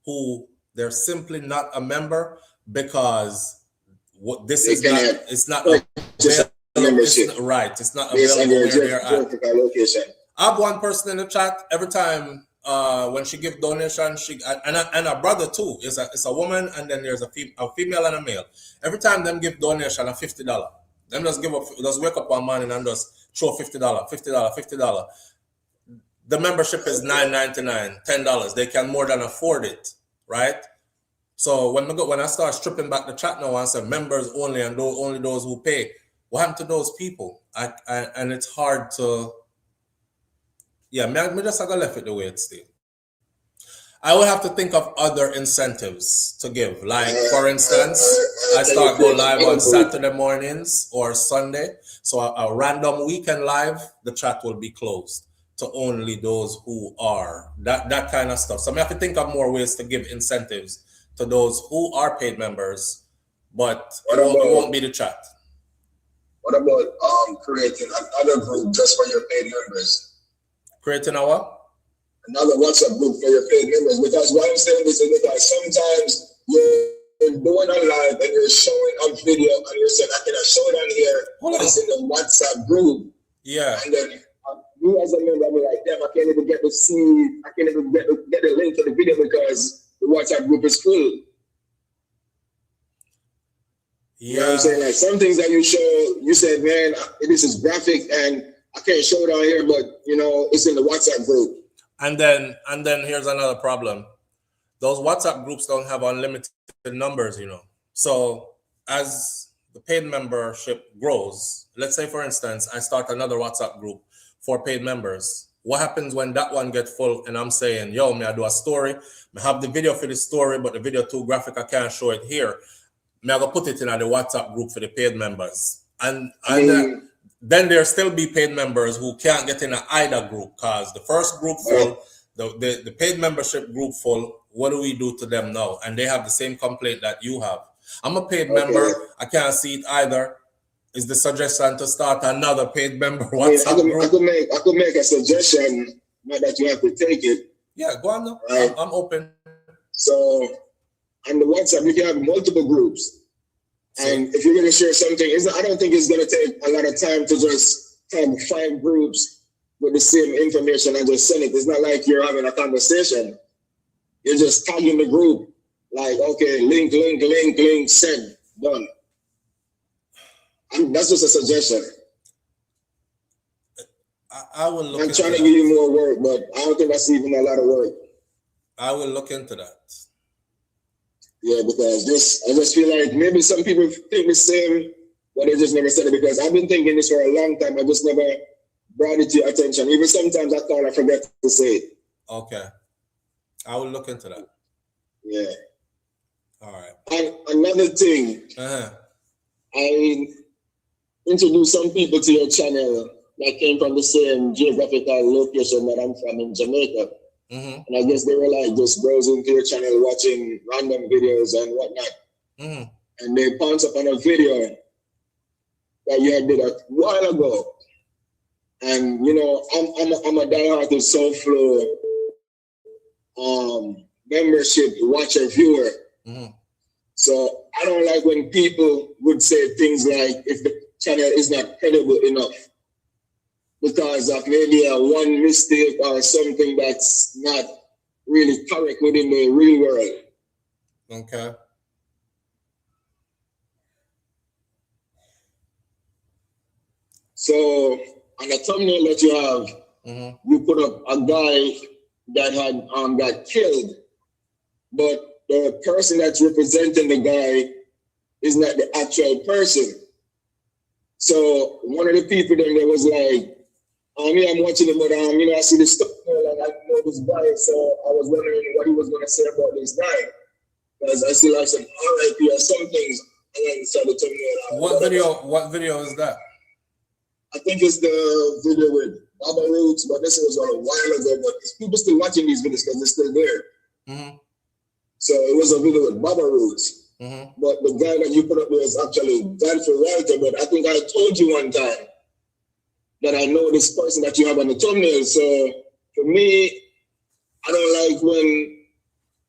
who they're simply not a member because it's not membership. Right. It's not available where they're at. Location. I have one person in the chat every time when she give donation, and a brother too. It's a woman, and then there's a female and a male. Every time them give donation of $50, them just wake up one morning and just throw $50. The membership is $9.99, $10. They can more than afford it, right? So when I start stripping back the chat now and say members only and only those who pay, what happened to those people? And it's hard to. Yeah, me just have to left it the way it's still. I will have to think of other incentives to give. Like, for instance, I start go live on Saturday mornings or Sunday. So a random weekend live, the chat will be closed to only those who are. That kind of stuff. So I have to think of more ways to give incentives to those who are paid members, but it won't be the chat. What about creating another group just for your paid members? Creating another WhatsApp group for your paid members. Because why I'm saying this is because sometimes you're going on live and you're showing a video and you're saying, I cannot show it on here, but it's in the WhatsApp group. Yeah. And then me as a member, I'm like, damn, I can't even get the link to the video because the WhatsApp group is full. Yeah. You know what I'm saying? Like some things that you show, you said, man, this is graphic and I can't show it on here, but you know, it's in the WhatsApp group. And then here's another problem. Those WhatsApp groups don't have unlimited numbers, you know. So as the paid membership grows, let's say for instance, I start another WhatsApp group for paid members. What happens when that one gets full and I'm saying, yo, may I do a story? I have the video for the story, but the video too graphic, I can't show it here. May I go put it in the WhatsApp group for the paid members. And then there still be paid members who can't get in either group because the first group full, the paid membership group full, what do we do to them now? And they have the same complaint that you have. I'm a paid member. I can't see it either. Is the suggestion to start another paid member WhatsApp group? I could make a suggestion, not that you have to take it. Yeah, go on now. Right. I'm open. So on the WhatsApp, you can have multiple groups. And if you're going to share something, I don't think it's going to take a lot of time to just have 5 groups with the same information and just send it. It's not like you're having a conversation. You're just tagging the group. Like, okay, link, send, done. That's just a suggestion. I will look I'm into trying to that. give you more work, but I don't think that's even a lot of work. I will look into that. Yeah, because I just feel like maybe some people think the same, but they just never said it. Because I've been thinking this for a long time. I just never brought it to your attention. Even sometimes I thought I forget to say it. Okay. I will look into that. Yeah. All right. And another thing, I introduced some people to your channel that came from the same geographical location that I'm from in Jamaica. And I guess they were like just browsing through your channel, watching random videos and whatnot. And they pounced up on a video that you had did a while ago. And you know, I'm a diehard SouFlo membership watcher viewer. So I don't like when people would say things like if the channel is not credible enough because of maybe a one mistake or something that's not really correct within the real world. Okay. So on the thumbnail that you have, you put up a guy that had got killed, but the person that's representing the guy is not the actual person. So one of the people then there was like, yeah, I'm watching it, but you know, I see this stuff and I know this guy, so I was wondering what he was gonna say about this guy. Because I see like some RIP or some things, and then started telling me What video is that? I think it's the video with Baba Roots, but this was a while ago, but people still watching these videos because they're still there. So it was a video with Baba Roots. But the guy that you put up there is actually Godfrey Walter. But I think I told you one time that I know this person that you have on the thumbnail. So for me, I don't like when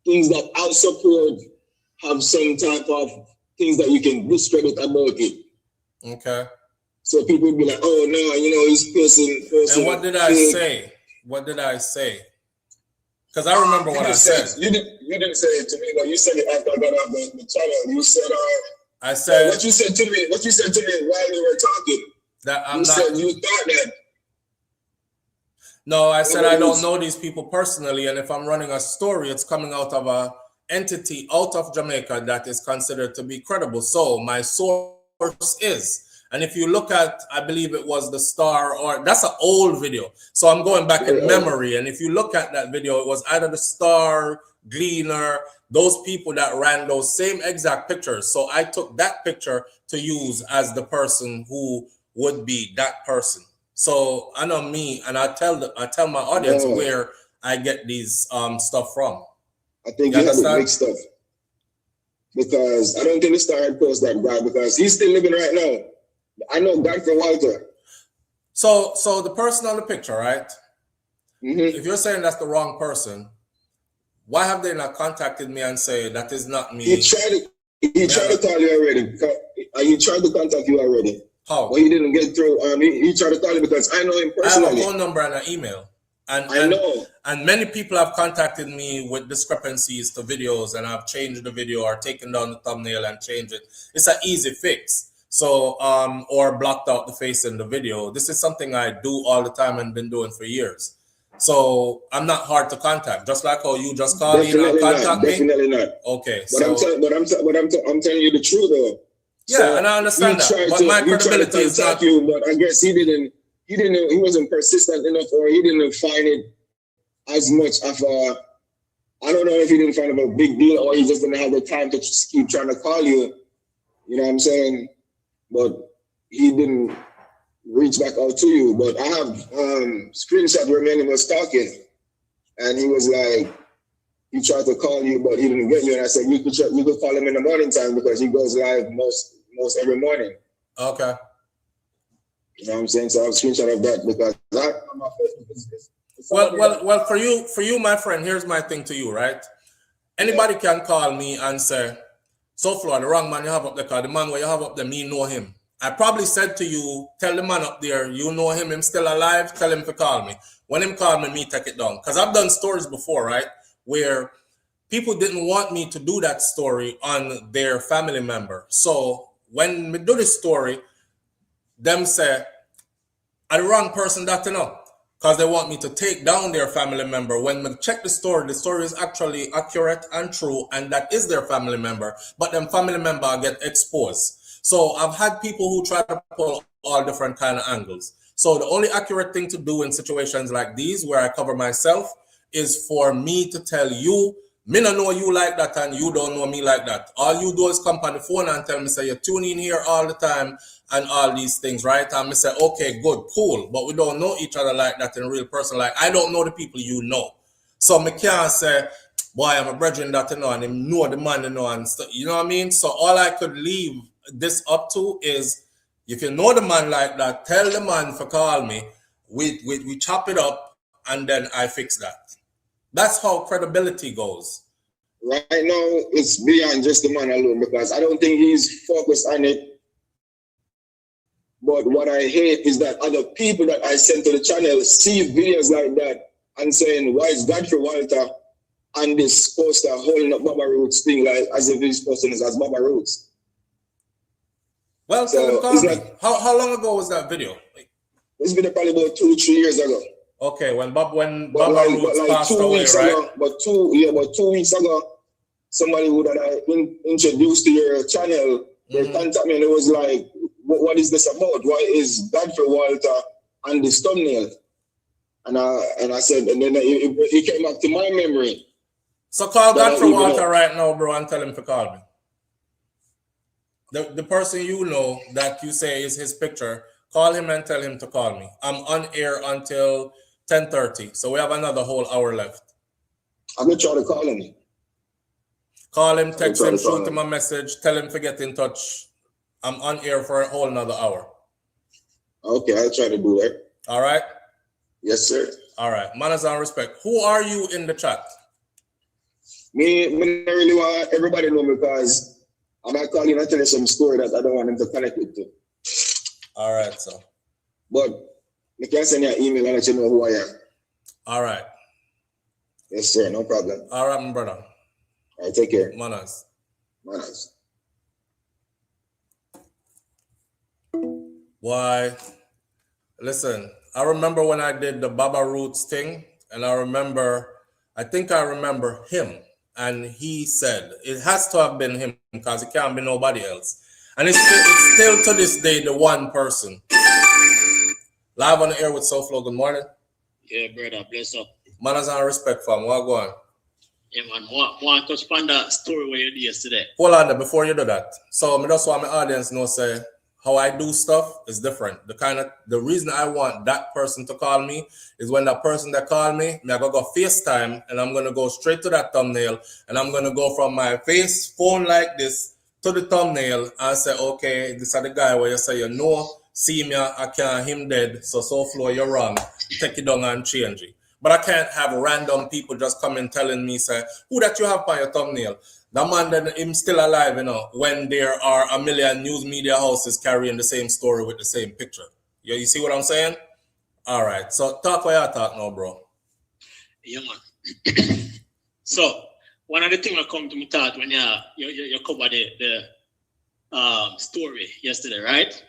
things that I support have some type of things that you can discredit about it. Okay. So people be like, oh no, you know, this person. And what did I say? What did I say? Because I remember what I said. You didn't say it to me, but you said it after I got off the channel. You said, I said what you said to me while we were talking. That you said you thought that. No, I said I don't know these people personally, and if I'm running a story, it's coming out of a entity out of Jamaica that is considered to be credible. So my source is. And if you look at, I believe it was the Star, or that's an old video. So I'm going back in memory. And if you look at that video, it was either the Star, Gleaner, those people that ran those same exact pictures. So I took that picture to use as the person who would be that person. So I know me, and I tell my audience where I get these stuff from. I think you have it mixed up. Because I don't think the Star had posted that guy because he's still living right now. I know Dr. Walter. So the person on the picture, right? If you're saying that's the wrong person, why have they not contacted me and say that is not me? He tried to call you already. He tried to contact you already. How? Well, he didn't get through. He tried to call you because I know him personally. I have a phone number and an email. I know. And many people have contacted me with discrepancies to videos, and I've changed the video or taken down the thumbnail and changed it. It's an easy fix. So, or blocked out the face in the video. This is something I do all the time and been doing for years. So I'm not hard to contact. Just like how you just called me and contact me. Definitely not. Okay. But I'm telling you the truth though. Yeah, so and I understand that. But my credibility is not. You, but I guess he wasn't persistent enough, or he didn't find it as much of a. I don't know if he didn't find it a big deal, or he just didn't have the time to just keep trying to call you. You know what I'm saying? But he didn't reach back out to you. But I have screenshot where Manny was talking, and he was like, he tried to call you, but he didn't get you. And I said, you could call him in the morning time because he goes live most every morning. Okay. You know what I'm saying? So I have a screenshot of that because on my Facebook. Well, for you, my friend, here's my thing to you, right? Anybody can call me and say, SouFlo, the wrong man you have up there, because the man where you have up there, me know him. I probably said to you, tell the man up there, you know him still alive, tell him to call me. When him call me take it down. Because I've done stories before, right? Where people didn't want me to do that story on their family member. So when we do this story, them say, I'm the wrong person that to know. Because they want me to take down their family member. When we check the story is actually accurate and true, and that is their family member. But them family member get exposed. So I've had people who try to pull all different kind of angles. So the only accurate thing to do in situations like these, where I cover myself, is for me to tell you, me don't know you like that and you don't know me like that. All you do is come on the phone and tell me, say, you tune in here all the time and all these things, right? And I say, okay, good, cool. But we don't know each other like that in real person. Like, I don't know the people you know. So me can't say, boy, I'm a brethren that you know, and him know the man you know, and stuff. You know what I mean? So all I could leave this up to is, if you know the man like that, tell the man to call me. We chop it up, and then I fix that. That's how credibility goes. Right now, it's beyond just the man alone, because I don't think he's focused on it. But what I hate is that other people that I send to the channel see videos like that and saying, why is Godfrey Walter on this poster holding up Baba Roots thing, like as if he's posting this as Baba Roots? Well, so how long ago was that video? It's been probably about 2-3 years ago. Okay, when Baba Roots passed away, right? But 2 weeks ago, somebody who that I introduced to your channel, they contacted me and it was like, what is this about? Why is Godfrey Walter on this thumbnail? And I said, and then he came back to my memory. So call Godfrey Walter right now, bro, and tell him to call me. The person you know that you say is his picture, call him and tell him to call me. I'm on air until 10:30, so we have another whole hour left. I'm going to try to call him. Call him, text him, shoot him a message, tell him to get in touch. I'm on air for a whole another hour. Okay, I'll try to do that. All right? Yes, sir. All right. Manners and respect. Who are you in the chat? Me don't really want everybody to know, because I might call you and tell you some story that I don't want them to connect with you. All right, so. But you can send you an email and let you know who I am. All right. Yes, sir. No problem. All right, my brother. All right, take care. Manners. Manners. Why? Listen, I remember when I did the Baba Roots thing, and I think I remember him, and he said, it has to have been him, because it can't be nobody else. And it's still to this day the one person. Live on the air with SouFLo, good morning. Yeah, brother, bless up. Manners and respect, fam. What go on? Yeah, man. Want to touch upon that story where you did yesterday. Hold on there before you do that. So I just want my audience know, say, how I do stuff is different. The reason I want that person to call me is when that person that call me, I'm gonna go FaceTime, and I'm gonna go straight to that thumbnail, and I'm gonna go from my phone like this to the thumbnail and say, okay, this is the guy where you say, you know, see me, I can't, him dead, so SouFLo, you're wrong. Take it down and change it. But I can't have random people just coming telling me, say, who that you have on your thumbnail? The man that him still alive, you know, when there are a million news media houses carrying the same story with the same picture. You see what I'm saying? All right. So talk what you talk now, bro. Yeah, man. So one of the things that come to me thought when you covered the story yesterday, right?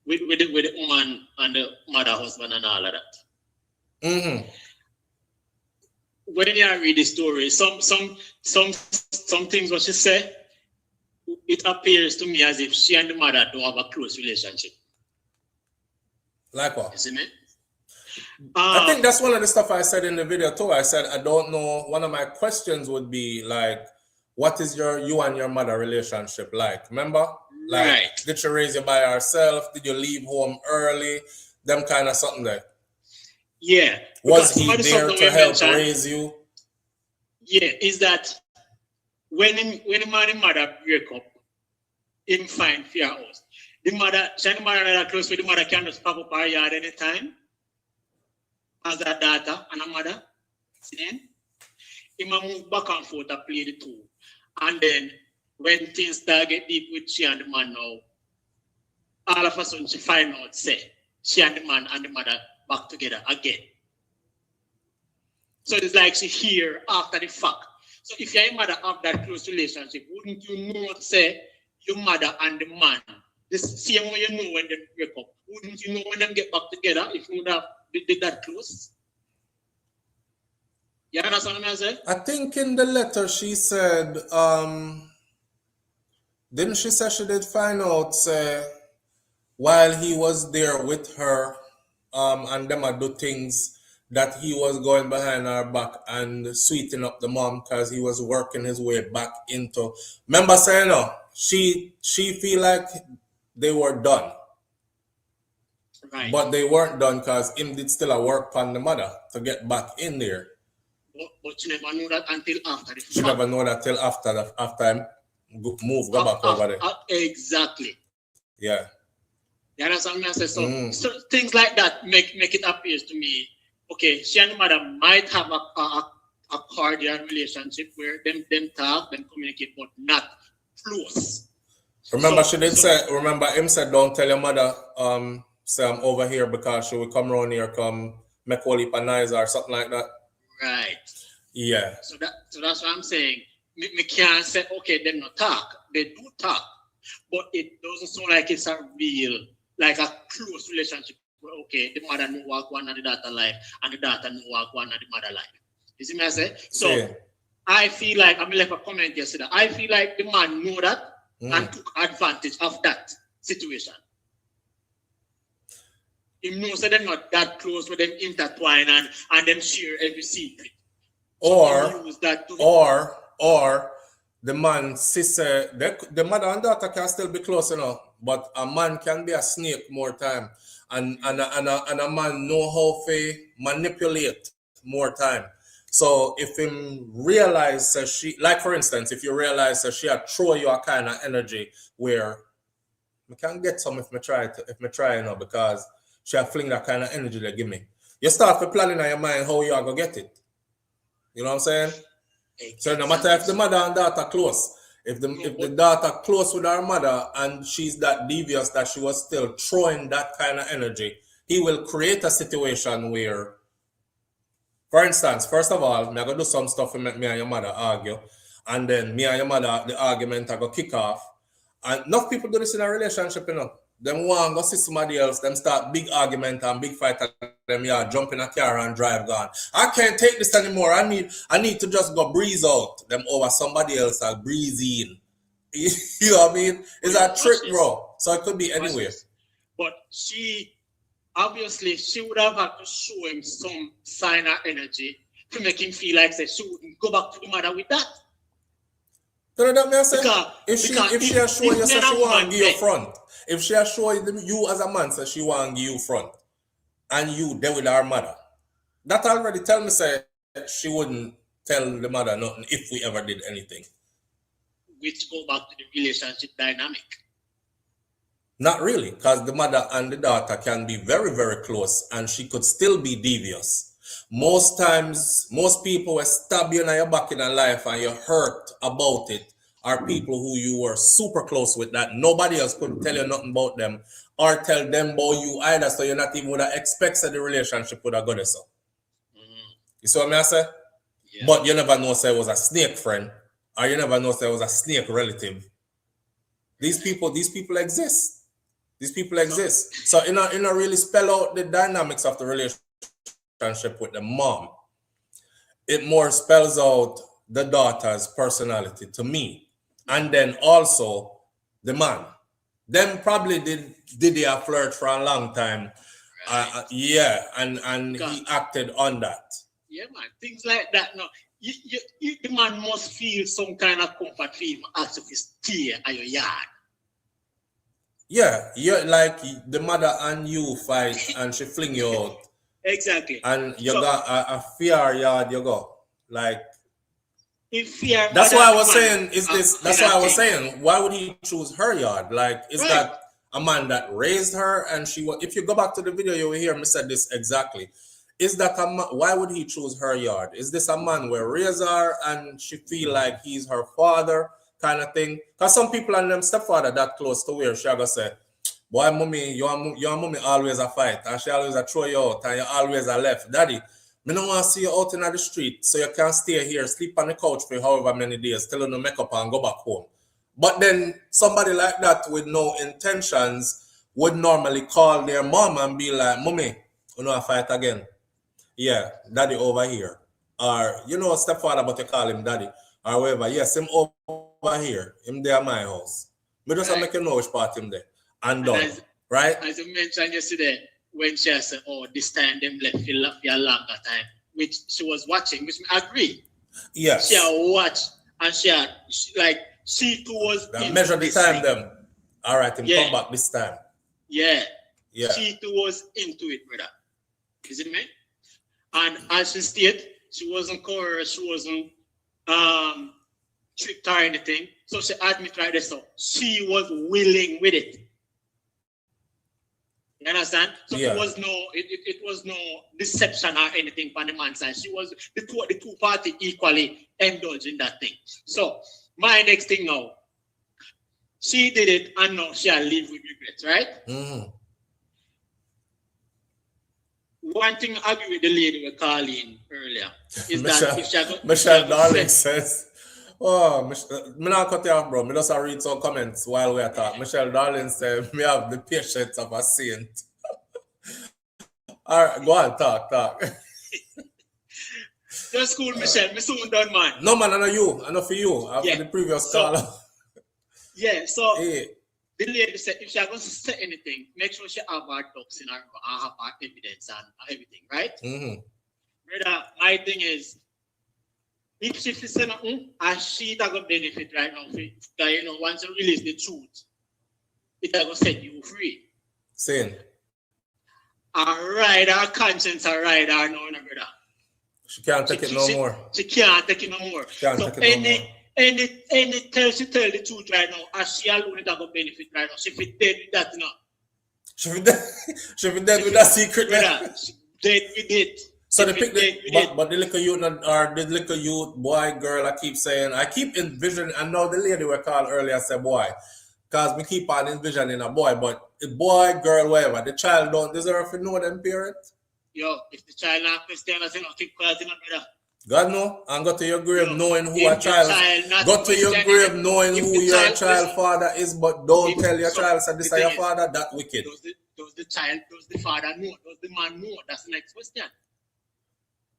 With the woman and the mother, husband, and all of that. Mm-hmm. When you read the story, some things what she said, it appears to me as if she and the mother don't have a close relationship. Like what? You see me? I think that's one of the stuff I said in the video too. I said, I don't know. One of my questions would be like, what is you and your mother relationship like? Remember? Like, right. Did she raise you by herself? Did you leave home early? Them kind of something there. Yeah. Was he there to help raise you? Yeah, is that when the man and mother break up, him find for your house. The mother that close with the mother can just pop up her yard anytime. As a daughter and a mother. See? Him move back and forth to play the two. And then when things start get deep with she and the man now, all of a sudden she find out, say, she and the man and the mother back together again. So it's like she here after the fact. So if your mother have that close relationship, wouldn't you know, say, your mother and the man the same way you know when they break up. Wouldn't you know when them get back together if you would have did that close? You understand what I'm saying? I think in the letter she said, didn't she say she did find out, while he was there with her, and them do things that he was going behind her back and sweetening up the mom because he was working his way back into. Remember saying, no, she feel like they were done. Right. But they weren't done because him did still a work on the mother to get back in there. But you never know that until after the She never know that till after him go back over there. Exactly. Yeah. You understand what I'm saying? So things like that make it appear to me, okay, she and the mother might have a cordial relationship where them talk, them communicate, but not close. Remember him said, don't tell your mother, say I'm over here because she will come around here, come make all heap of noise or something like that. Right. Yeah. So that's what I'm saying. Me can't say, okay, they not talk. They do talk. But it doesn't sound like it's a real, like a close relationship. Okay, the mother know what one and the daughter life, and the daughter know what one and the mother life. You see me I say? So yeah. I feel like, I left a comment yesterday. I feel like the man know that and took advantage of that situation. He knows that they're not that close with them intertwine and them share every secret. So or the man, sister, the mother and daughter can still be close enough, but a man can be a snake more time, and a man know how to manipulate more time. So if him realize she, like for instance, if you realize that she had throw you a kind of energy where I can get some if me try, you know, because she had fling that kind of energy they give me. You start to planning in your mind how you are gonna get it. You know what I'm saying? So no matter if the mother and daughter close, if the daughter close with her mother and she's that devious that she was still throwing that kind of energy, he will create a situation where, for instance, first of all, I'm gonna do some stuff to make me and your mother argue, and then me and your mother, the argument I go kick off. And enough people do this in a relationship, you know. Them want go see somebody else, them start big argument and big fight, and them jump in a car and drive gone. I can't take this anymore. I need to just go breeze out. Them over somebody else and breeze in. You know what I mean? It's a trick, bro. So it could be anywhere. But she obviously she would have had to show him some sign of energy to make him feel like she wouldn't go back to the mother with that. You know what I'm saying? If she assure you that she want to give you front, if she assure you as a man that she want to give you front, and you there with her mother, that already tell me say she wouldn't tell the mother nothing if we ever did anything. Which go back to the relationship dynamic. Not really, because the mother and the daughter can be very, very close and she could still be devious. Most times, most people will stab you in your back in life and you're hurt about it are people who you were super close with that nobody else could tell you nothing about them or tell them about you either, so you're not even would have expected the relationship would have gone so. You see what I say? Yeah. But you never know say it was a snake friend or you never know say it was a snake relative. These people exist. These people exist. So in a really spell out the dynamics of the relationship with the mom. It more spells out the daughter's personality to me. And then also the man. Them probably did their flirt for a long time. Right. And he acted on that. Yeah, man. Things like that. No, the man must feel some kind of comfort for him as if he's stay at your yard. Yeah, you're like the mother and you fight and she fling you out. Exactly. And you got a fear yard, you go. Like, fear. That's why I was saying, that's why I was saying, why would he choose her yard? Like, is that a man that raised her and she was, if you go back to the video, you will hear me say this exactly. Is that a man, why would he choose her yard? Is this a man where raised her and she feel like he's her father kind of thing? Because some people and them stepfather that close to where she gonna say, boy, mommy, your mommy always a fight and she always a throw you out and you always a left. Daddy, me don't want to see you out in the street so you can stay here, sleep on the couch for however many days, till you no make up and go back home. But then somebody like that with no intentions would normally call their mom and be like, Mommy, you know, I fight again. Yeah, daddy over here. Or, you know, stepfather, but you call him daddy. Or whatever. Yes, him over here. Him there at my house. Me just Right. make you know which part him there. And And done. Right? as you mentioned yesterday, when she said, "Oh, this time them left for a longer time," which she was watching, which I agree. Yes. She had watched and she too was That into measure the this time thing. them. All right, him Yeah. come back this time. Yeah. Yeah. She too was into it, brother. Is it me? And as she stated, she wasn't coerced, she wasn't tricked or anything. So she admit right there, so she was willing with it. You understand? So Yeah. it was no deception or anything from the man's side. She was the two party equally indulged in that thing. So my next thing now, she did it and now she'll live with regrets, right? Mm-hmm. One thing I agree with the lady we called in earlier is that if she got Michelle Darling says, oh, me not cut you off, bro. Me just read some comments while we are talking. Michelle Darling said, me have the patience of a saint. All right, go on, talk. Just cool, Michelle. Me soon done, man. No, man, I know you. I know for you. After the previous caller. Yeah, so Hey. the lady said if she going to say anything, make sure she have her ducks in her, have her evidence and everything, right? Mm-hmm. Brother, my thing is, if she say nothing, and she not going to benefit right now, you know, once you release the truth, it going to set you free. Saying. Her conscience, no, brother. She can't take it no more. She can't take it no more. Can't So take it no more. any tell she tell the truth right now, as she alone is going to benefit right now. She be dead with that, you know. She be dead with that secret. Brother, she dead with it. So She they pick be dead with it. but the little youth or the little youth, boy, girl, I keep envisioning, I know the lady we called earlier said boy, because we keep on envisioning a boy, but the boy, girl, whatever, the child don't deserve to know them parent. Yo, if the child not Christian, I say no, keep quiet, you know, brother. God know, and go to your grave Yo, knowing who if a the child, not go to your Christian, grave knowing if who the your child listen, father is, but don't if- tell your so, child, say this the is your thing is, father, that wicked. does the father know? Does the man know? That's the next question.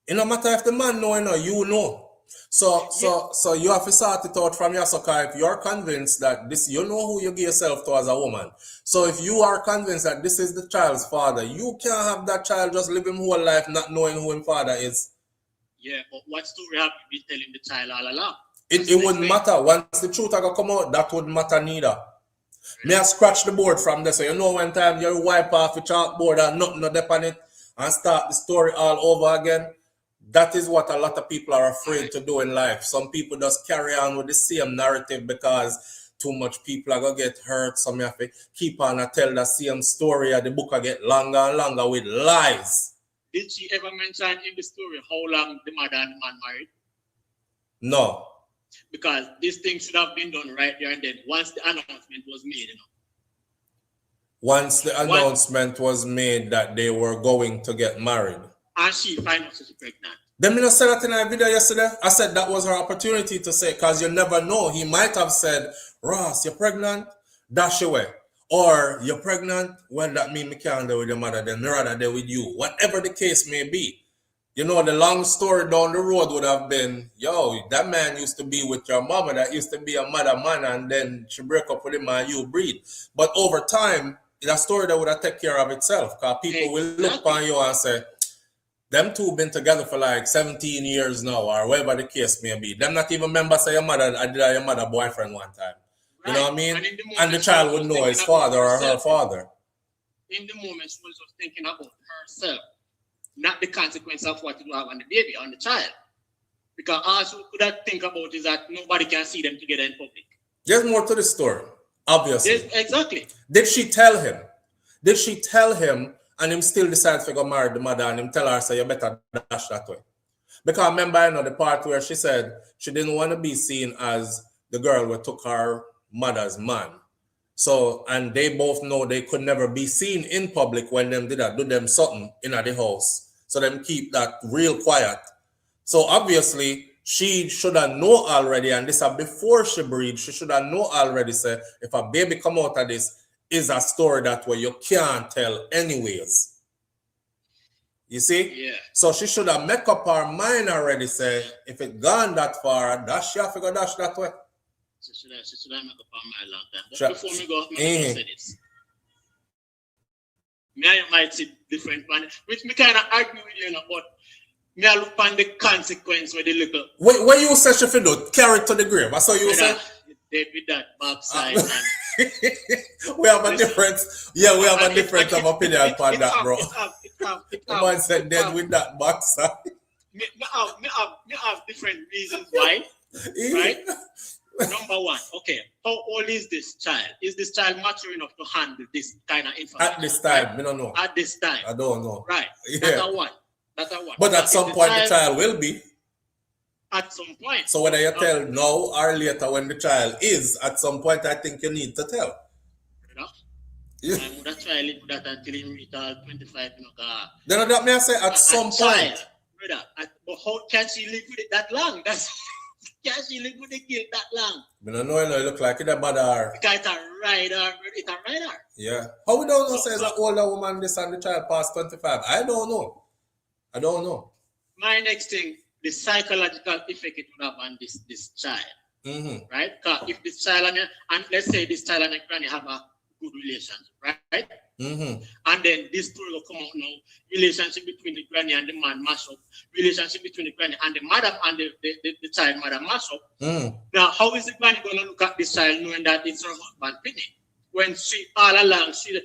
It no matter if the man know or not, you know. So you have to sort it out from your sucker. If you're convinced that this, you know who you give yourself to as a woman. So if you are convinced that this is the child's father, you can't have that child just living whole life not knowing who his father is. Yeah, but what story have you been telling the child all along? It wouldn't matter. Once the truth are gonna come out, that wouldn't matter neither. Me I scratch the board from there, so you know when time you wipe off the chalkboard and nothing no dep on it and start the story all over again. That is what a lot of people are afraid to do in life. Some people just carry on with the same narrative because too much people are gonna get hurt. Some have to keep on and tell the same story, and the book will get longer and longer with lies. Did she ever mention in the story how long the mother and the man married? No. Because this thing should have been done right there and then once the announcement was made, you know. Once the announcement was made that they were going to get married. And she find out she's pregnant. Then me not said that in a video yesterday. I said that was her opportunity to say, because you never know. He might have said, Ross, you're pregnant? Dash away. Or you're pregnant? Well, that means me can't do with your mother, then me rather do with you. Whatever the case may be. You know, the long story down the road would have been, yo, that man used to be with your mama, that used to be a mother man, and then she break up with him and you breed. But over time, it's a story that would have take care of itself, because people will look on you and say, them two been together for like 17 years now, or whatever the case may be. Them not even members of your mother, I did your mother boyfriend one time. You know what I mean? And the child would know his father or her father. In the moment, she was just thinking about herself, not the consequence of what you have on the baby, on the child. Because all she could think about is that nobody can see them together in public. There's more to the story, obviously. Yes, exactly. Did she tell him? Did she tell him and him still decide to go marry the mother and him tell her, say, you better dash that way? Because remember, you know, the part where she said she didn't want to be seen as the girl who took her mother's man. So, and they both know they could never be seen in public when them did that, do them something in the house. So them keep that real quiet. So obviously, she should have know already, and this is before she breed, she should have know already, say, if a baby come out of this, is a story that way you can't tell anyways. You see? Yeah. So she should have make up her mind already, say, if it gone that far, dash you have to go dash that way. She should have make up her mind long time. But Sure. before me go, me say this. Me I might see different one, which me kind of argue with you, but me I look on the consequence with the little. When you say she should do, carry it to the grave. That's what you say? Dead with that backside. And we have a difference. Yeah, we have a difference of opinion on that, bro. It The man said dead with that backside. Me have different reasons why, right? Number one, okay, how old is this child? Is this child mature enough to handle this kind of information? At this time, we don't know. At this time. I don't know. Right. Yeah. That's a one. But at some point, the child will be. At some point. So whether you tell now or later when the child is, at some point, I think you need to tell. You know? Yeah. I would have tried live with that until he reached 25, you know. Then that may I say at some point. Brother, but how can she live with it that long? Can she live with the guilt that long? I don't know, it look like it's a bad her. Because it's a rider. It's a rider. Yeah. How we don't know, says an older woman this and the child past 25? I don't know. My next thing, the psychological effect it would have on this child. Mm-hmm. Right? Because if this child and let's say this child and the granny have a good relationship, right? Mm-hmm. And then this story will come out now. Relationship between the granny and the man mash up. Relationship between the granny and the mother and the child mother mash up. Mm. Now, how is the granny going to look at this child knowing that it's her husband Penny? When she all along she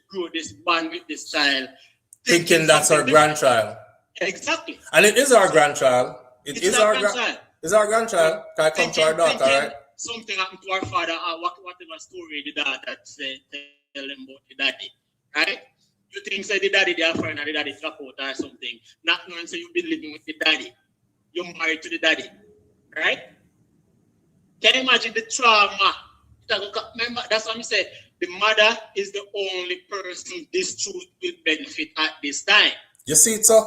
grew this bond with this child, Thinking that's her grandchild. Exactly. And it is our grandchild. It's our grandchild. It's our grandchild. Can I come to our daughter, right? Something happened to our father or whatever story the daughter say. Tell them about the daddy, right? You think say the daddy their friend and the daddy drop out or something, not knowing say you've been living with the daddy, you're married to the daddy, right? Can you imagine the trauma? Remember, that's what I said. The mother is the only person this truth will benefit at this time. You see it, sir?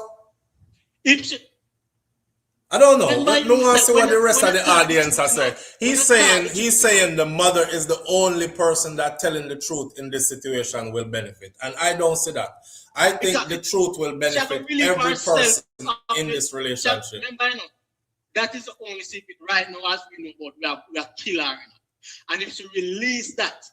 I don't know. I don't want to see what the rest of the audience are saying. He's saying the mother is the only person that telling the truth in this situation will benefit. And I don't see that. I think the truth will benefit every person in this relationship. That is the only secret right now, as we know about. We are killer. And if she release that,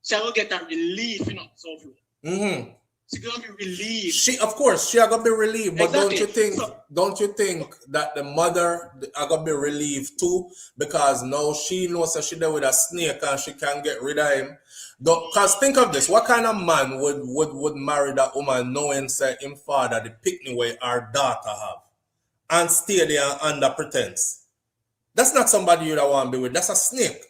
she will get a relief, SouFlo. Mm-hmm. She's gonna be relieved. She gonna be relieved, but exactly. Don't you think that the mother are gonna be relieved too? Because now she knows that she there with a snake and she can get rid of him. Because think of this: what kind of man would marry that woman knowing say him father the picnic way our daughter have and stay there under pretense? That's not somebody you don't want to be with. That's a snake.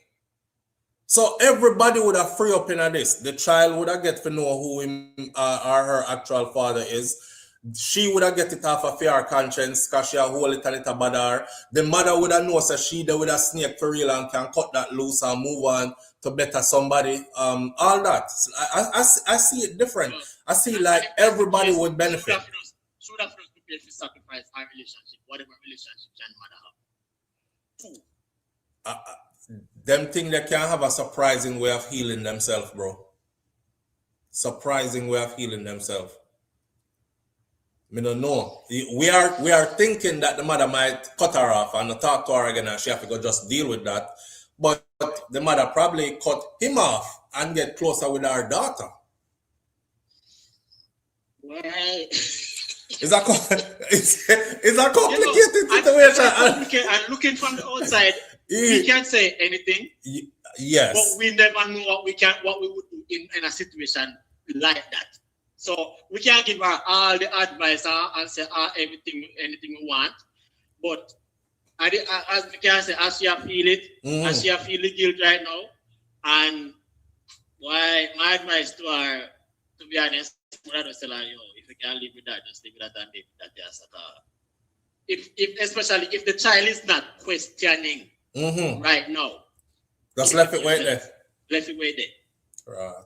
So everybody would have free up in this. The child would have get to know who him or her actual father is. She would have get it off of her conscience because she hold it and it about her. The mother would have known that she there with a snake for real and can cut that loose and move on to better somebody. All that. I see it different. I see like everybody would benefit. Should have prepared to sacrifice our relationship, whatever relationship can mother have. Them think they can have a surprising way of healing themselves, bro. Surprising way of healing themselves. I don't know. We are thinking that the mother might cut her off and not talk to her again and she have to go just deal with that. But the mother probably cut him off and get closer with her daughter. Well, Is that complicated situation? And looking from the outside, we can't say anything. Yes. But we never know what we would do in a situation like that. So we can't give her all the advice and say anything we want. But as we can say, as she feel it, as she feel the guilt right now, and my advice to her, to be honest, I just tell her, if you can't live with that, just live with that and live with that. If especially if the child is not questioning right now. Just left it right there. Left it right there. Right.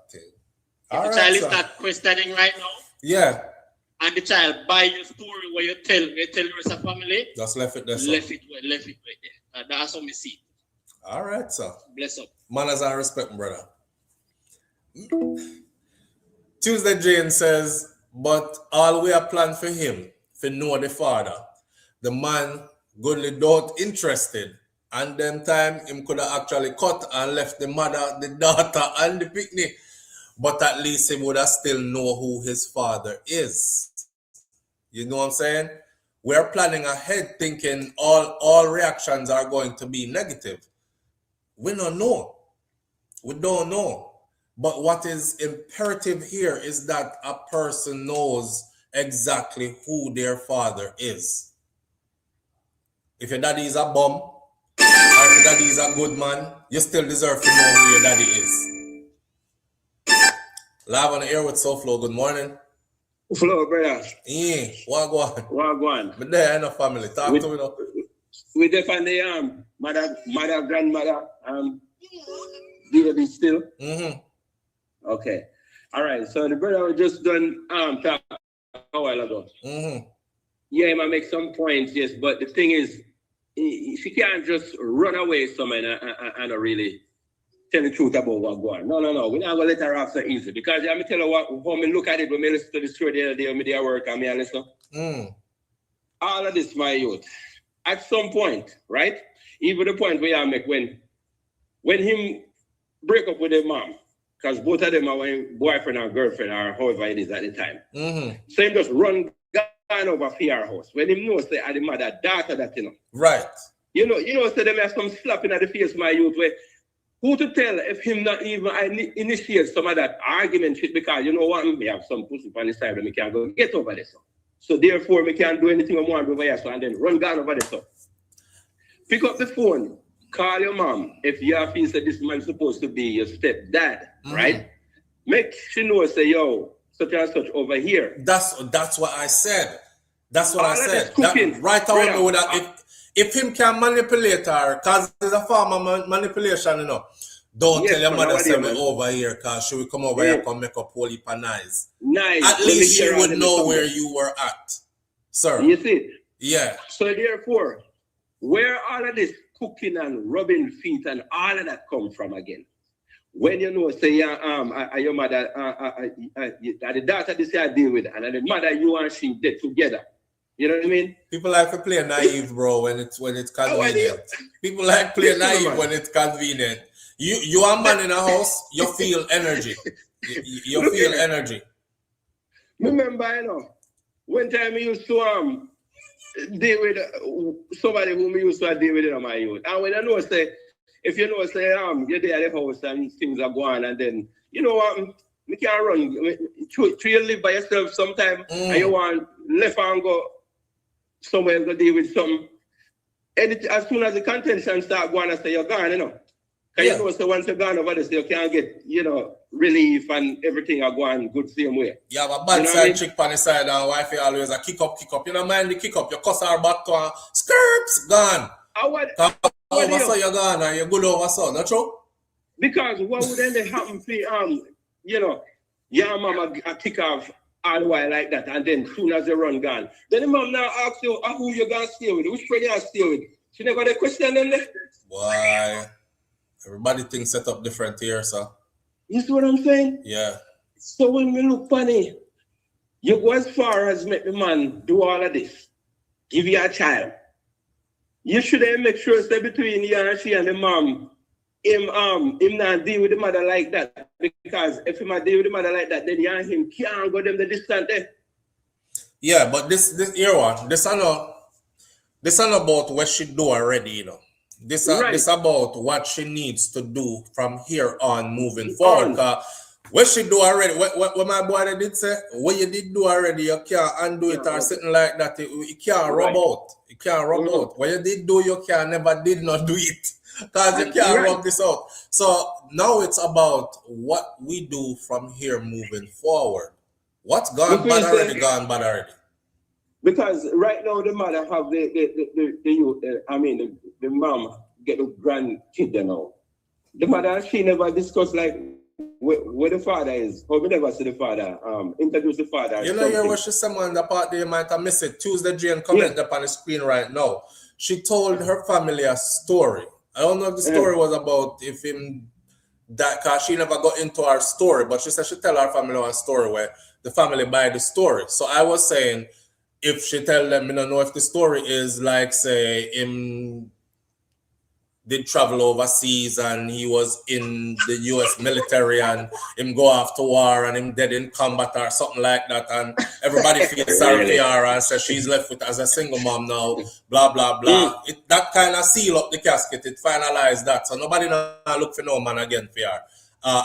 If the child is not questioning right now, yeah, and the child buy your story where you tell the rest of the family. Just left it there. Sir. Left it right there. That's how me see it. All right, sir. Bless up. Manners and respect, brother. Tuesday Jane says, but all we are planned for him, for know the father. The man goodly don't interested. And them time him could have actually cut and left the mother, the daughter, and the picnic. But at least he would have still know who his father is. You know what I'm saying? We're planning ahead thinking all reactions are going to be negative. We don't know. We don't know. But what is imperative here is that a person knows exactly who their father is. If your daddy is a bum, or if your daddy is a good man, you still deserve to know who your daddy is. Live on the air with SouFlo. Good morning. Flow, brother. Yeah, what go on? But there ain't no family. Talk to me now. We defend the mother, grandmother, baby still. Mm-hmm. Okay. All right. So the brother was just done talk a while ago. Mm-hmm. Yeah, he might make some points, yes, but the thing is, she can't just run away somewhere and really tell the truth about what's going on. No. We're not going to let her off so easy. Because I'm tell you how me look at it when I listen to the story the other day when I did work and I listen. All of this, my youth, at some point, right? Even the point where I make when him break up with his mom, because both of them are boyfriend or girlfriend or however it is at the time. Mm-hmm. So him just run over for our house. When him knows say the mother, daughter that you know. Right. You know, so them have some slapping at the face, my youth, where who to tell if him not even initiate some of that argument shit because you know what, me have some pussy on the side and me can't go get over this. So therefore me can't do anything I want over here, so and then run down over this. Pick up the phone, call your mom if you feel that this man supposed to be your stepdad, right? Make she know say, yo, such and such over here. That's what I said. That's what I said. Right away with that. If him can manipulate her, because it's a form of manipulation, you know. Don't tell your mother say me over here, because she will come over here and make up whole heap of nice. At least she would know where you were at, sir. You see? Yeah. So therefore, where all of this cooking and rubbing feet and all of that come from again? When you know, say, your mother, the daughter this year deal with, and the mother, you and she did together. You know what I mean? People like to play naive, bro, when it's convenient. People like play naive when it's convenient. You are a man in a house, you feel energy. You feel energy. Remember, you know, one time we used to deal with somebody whom we used to deal with in my youth. And when I know, say, if you know, say, you're there at the house and things are going, and then, you know what, we can't run. You live by yourself sometime, and you want left and go somewhere to deal with something. And as soon as the contention start going, I say, you're gone, you know. Because you know, so once you're gone over this, you can't get, you know, relief and everything are going good same way. You have a bad side chick on the side and wife always a kick up. You don't mind the kick up. You cuss her back to her, skirts, gone. Over so you're gone and you're good over so, not true? Because what would then happen for, you know, your mama kick off all the while like that, and then soon as you run gone. Then the mom now asks you who you're going to stay with, which friend you going to stay with. She never got a question then there. Why? Everybody thinks set up different here, sir. You see what I'm saying? Yeah. So when we look funny, you go as far as make the man do all of this. Give you a child. You should make sure that between you and she and the mom, him not deal with the mother like that. Because if him not deal with the mother like that, then you and him can't go them the distance there. Yeah, but this era, this is not about what she do already, you know. This about what she needs to do from here on moving forward. What she do already, what my boy did say, what you did do already, you can't undo it or something like that. You can't rub out. You can't rub out. What you did do, you never did not do it. Because you can't rub this out. So now it's about what we do from here moving forward. What's gone bad already, gone bad already. Because right now the mother have the mom get the grandkid now. The mother, she never discussed like where the father is. How we never see the father. Introduce the father. You know, you watch someone the part there, you might have missed it. Tuesday Jane comment up on the screen right now. She told her family a story. I don't know if the story was about if him that, because she never got into her story, but she said she tell her family one story where the family buy the story. So I was saying, if she tell them, you don't know if the story is like, say, him did travel overseas and he was in the US military and him go off to war and him dead in combat or something like that, and everybody feels sorry for her and says she's left with as a single mom now, blah blah blah. It, that kind of seal up the casket, it finalized that, so nobody now look for no man again for her,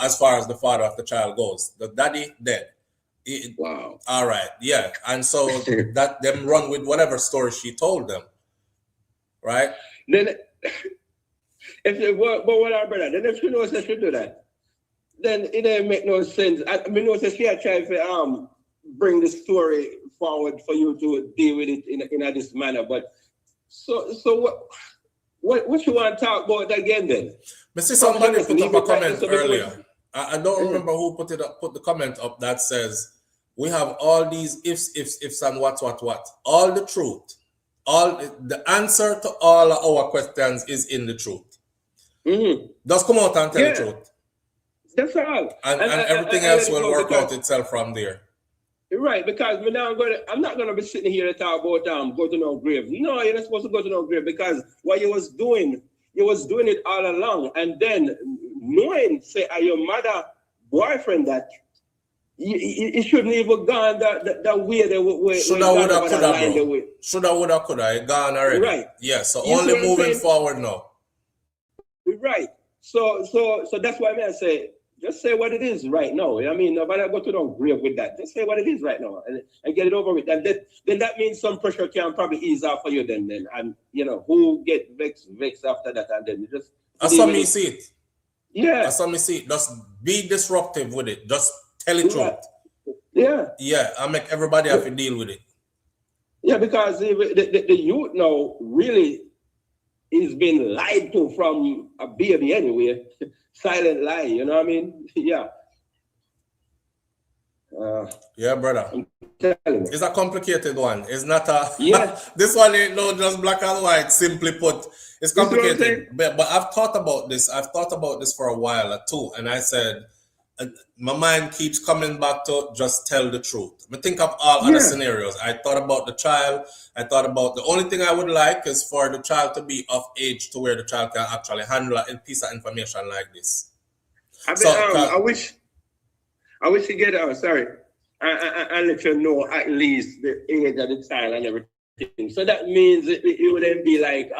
as far as the father of the child goes. The daddy dead. Wow. All right, yeah, and so that them run with whatever story she told them, right? Then but what our brother, then if she knows that she do that, then it don't make no sense. I mean, know that she are trying to bring the story forward for you to deal with it in this manner. But so what you want to talk about again then? I see somebody put up a comment earlier. I don't remember who put the comment up that says we have all these ifs and what. All the truth, all the answer to all our questions is in the truth. Just come out and tell the truth. That's all. And everything else will work out itself from there. Right, because I'm not gonna be sitting here and talk about go to no grave. No, you're not supposed to go to no grave, because what you was doing it all along, and then knowing, say, your mother boyfriend that you shouldn't even gone that way. Shoulda, woulda, coulda, bro. Shoulda, woulda, coulda. It gone already. Right. Yeah. So only moving forward now. Right. So that's why I say, just say what it is right now. I mean, nobody go to no grave with that. Just say what it is right now and get it over with. And then that means some pressure can probably ease off for you then. And who get vexed after that, and then you just. That's how me see it. Yeah. That's how me see it. Just be disruptive with it. Just tell the truth. Yeah. Yeah. I make everybody have to deal with it. Yeah, because the youth now really is being lied to from a baby anyway. Silent lie, you know what I mean? Yeah. Yeah, brother. It's a complicated one. It's not a. Yeah. This one ain't no just black and white. Simply put, it's complicated. But I've thought about this. I've thought about this for a while too, and I said, my mind keeps coming back to just tell the truth. I think of all other scenarios. I thought about the child. I thought about the only thing I would like is for the child to be of age to where the child can actually handle a piece of information like this. I wish you get sorry. I let you know at least the age of the child and everything. So that means it wouldn't be like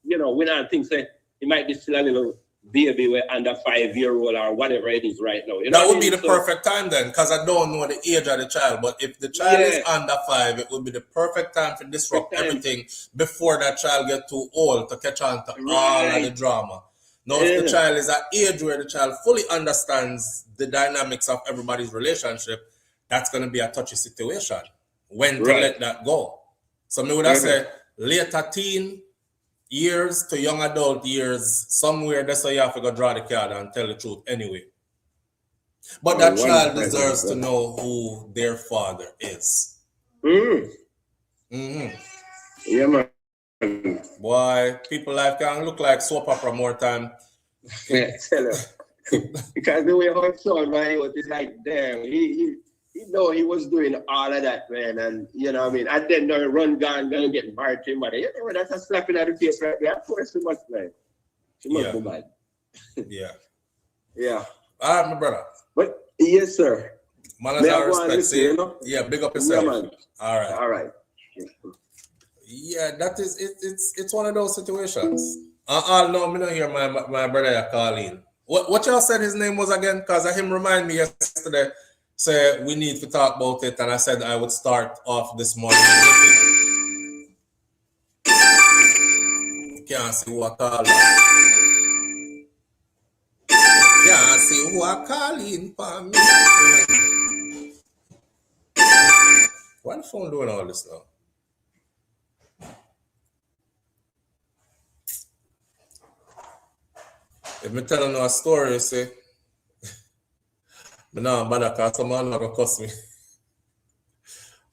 we not think that it might be still a little baby with under 5-year-old or whatever it is right now. That would be the perfect time then, because I don't know the age of the child. But if the child is under 5, it would be the perfect time to disrupt everything before that child gets too old to catch on to all of the drama. Now, if the child is at age where the child fully understands the dynamics of everybody's relationship, that's going to be a touchy situation. When to let that go. So me would have said later teen years to young adult years, somewhere that's why you have to go draw the card and tell the truth anyway. But that child deserves to know who their father is. Yeah, man. Boy, people life can look like soap opera more time. Yeah, tell him. Because the way how son, man, it was like, damn, he know he was doing all of that, man, and you know what I mean. And then the run gun gonna get married to him, but that's a slap in the face right there. Of course, she must be. She must be mad. Yeah. Yeah. All right, my brother. But yes, sir. Man, I respect you. Yeah, big up yourself. Yeah, man. All right. Yeah, that is it's one of those situations. No, me not hear my brother calling. What y'all said his name was again? Because him remind me yesterday. Say we need to talk about it, and I said I would start off this morning with it. Can't see who I call. Can't see who I calling for me. Why the phone doing all this now? If me telling you a story, you see. No, but because someone not gonna cuss me.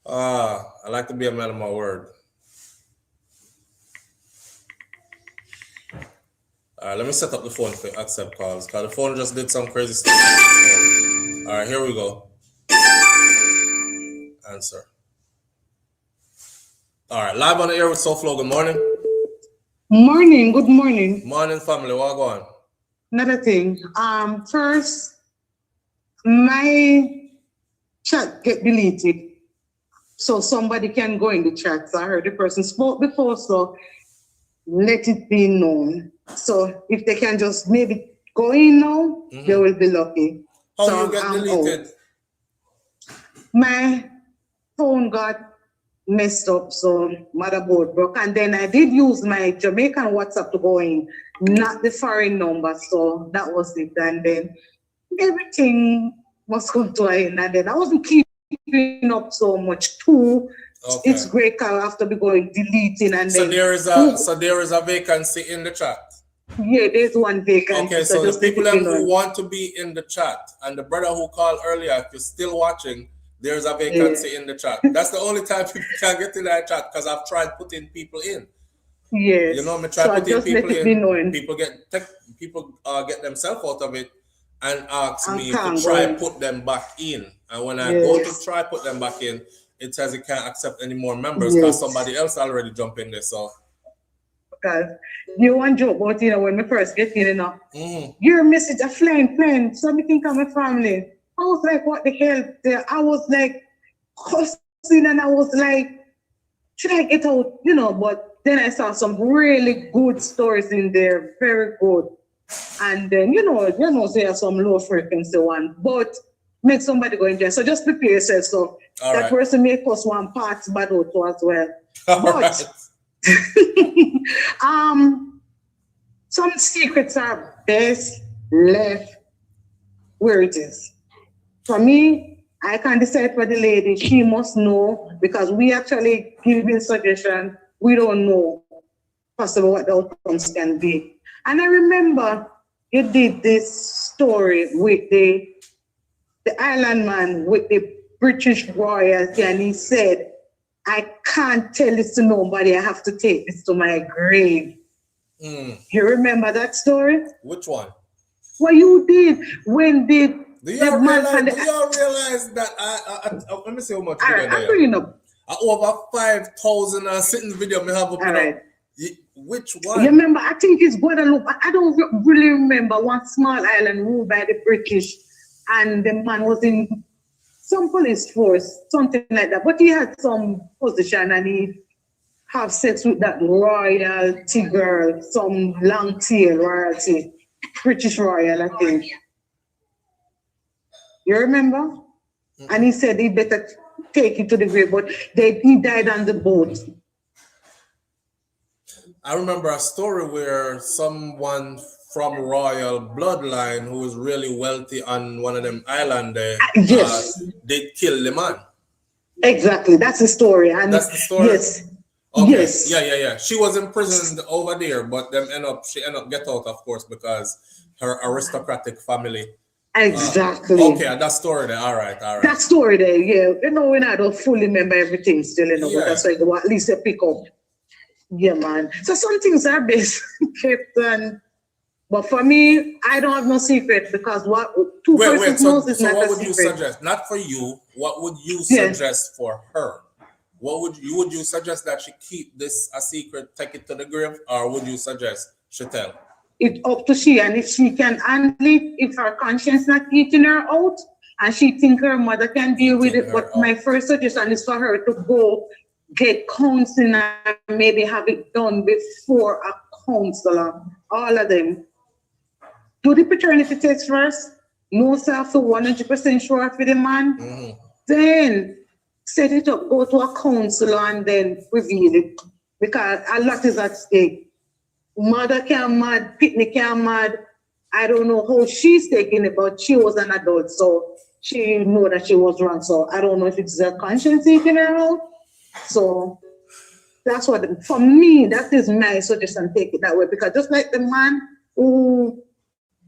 I like to be a man of my word. All right, let me set up the phone for accept calls because the phone just did some crazy stuff. All right, here we go. Answer. All right, live on the air with SouFLo. Good morning. Morning, good morning. Morning, family. What going? Another thing. First, my chat get deleted, so somebody can go in the chat. So I heard the person spoke before, so let it be known. So if they can just maybe go in now, they will be lucky. How so you get deleted? My phone got messed up, so motherboard broke, and then I did use my Jamaican WhatsApp to go in, not the foreign number, so that was it. And then everything was going to end, and then I wasn't keeping up so much too. Okay. It's great car after be going deleting, and So then there is a vacancy in the chat. Yeah, there's one vacancy. Okay, so just the people let it be who known. want to be in the chat, and the brother who called earlier, if you're still watching, there's a vacancy in the chat. That's the only time people can get in that chat because I've tried putting people in. Yes. You know, me try putting just people let it be known. People get themselves out of it and ask me to can't try go in. put them back in. And when I go to try put them back in, it says it can't accept any more members because somebody else already jumped in there. So because you want joke about, when we first get in, your message a flying, so me think of my family. I was like, what the hell? I was like cussing, and I was like, should I get out? But then I saw some really good stories in there, very good. And then, so there's some low frequency one, but make somebody go in there. So just prepare yourself. So all that right. person may cause one part bad out as well. But some secrets are best left where it is. For me, I can't decide for the lady. She must know, because we actually giving suggestion. We don't know possibly what the outcomes can be. And I remember you did this story with the island man with the British royalty, and he said, I can't tell this to nobody. I have to take this to my grave. You remember that story? Which one? What you did when Do y'all realize that let me see how much video I'm bringing up. over 5,000 sitting video me have up. Right. Which one? You remember, I think it's Guadeloupe. I don't really remember, one small island ruled by the British, and the man was in some police force, something like that. But he had some position, and he have sex with that royalty girl, some long tail royalty, British royal, I think. You remember? And he said he better take it to the grave, but he died on the boat. I remember a story where someone from royal bloodline who was really wealthy on one of them islands there, they killed the man. Exactly, that's the story. And that's the story? Yes. Okay. Yes. Yeah. She was imprisoned over there, but she ended up get out, of course, because her aristocratic family. Exactly. Okay, that story there. All right. That story there, yeah. We don't fully remember everything still, but that's why at least they pick up. Yeah, man. So some things are best kept on. But for me, I don't have no secret, because what two persons knows is not a secret. So what would you suggest? Not for you. What would you suggest for her? Would you suggest that she keep this a secret, take it to the grave, or would you suggest she tell? It's up to she, and if she can handle it, if her conscience not eating her out, and she think her mother can deal with it. But my first suggestion is for her to go get counseling and maybe have it done before a counselor. All of them. Do the paternity test first. Know yourself to 100% sure for the man. Then set it up, go to a counselor, and then reveal it. Because a lot is at stake. Mother can mad, Pitney can mad. I don't know how she's taking it, but she was an adult, so she know that she was wrong. So I don't know if it's her conscience taking her out. So that's what, for me, that is my suggestion, take it that way. Because just like the man who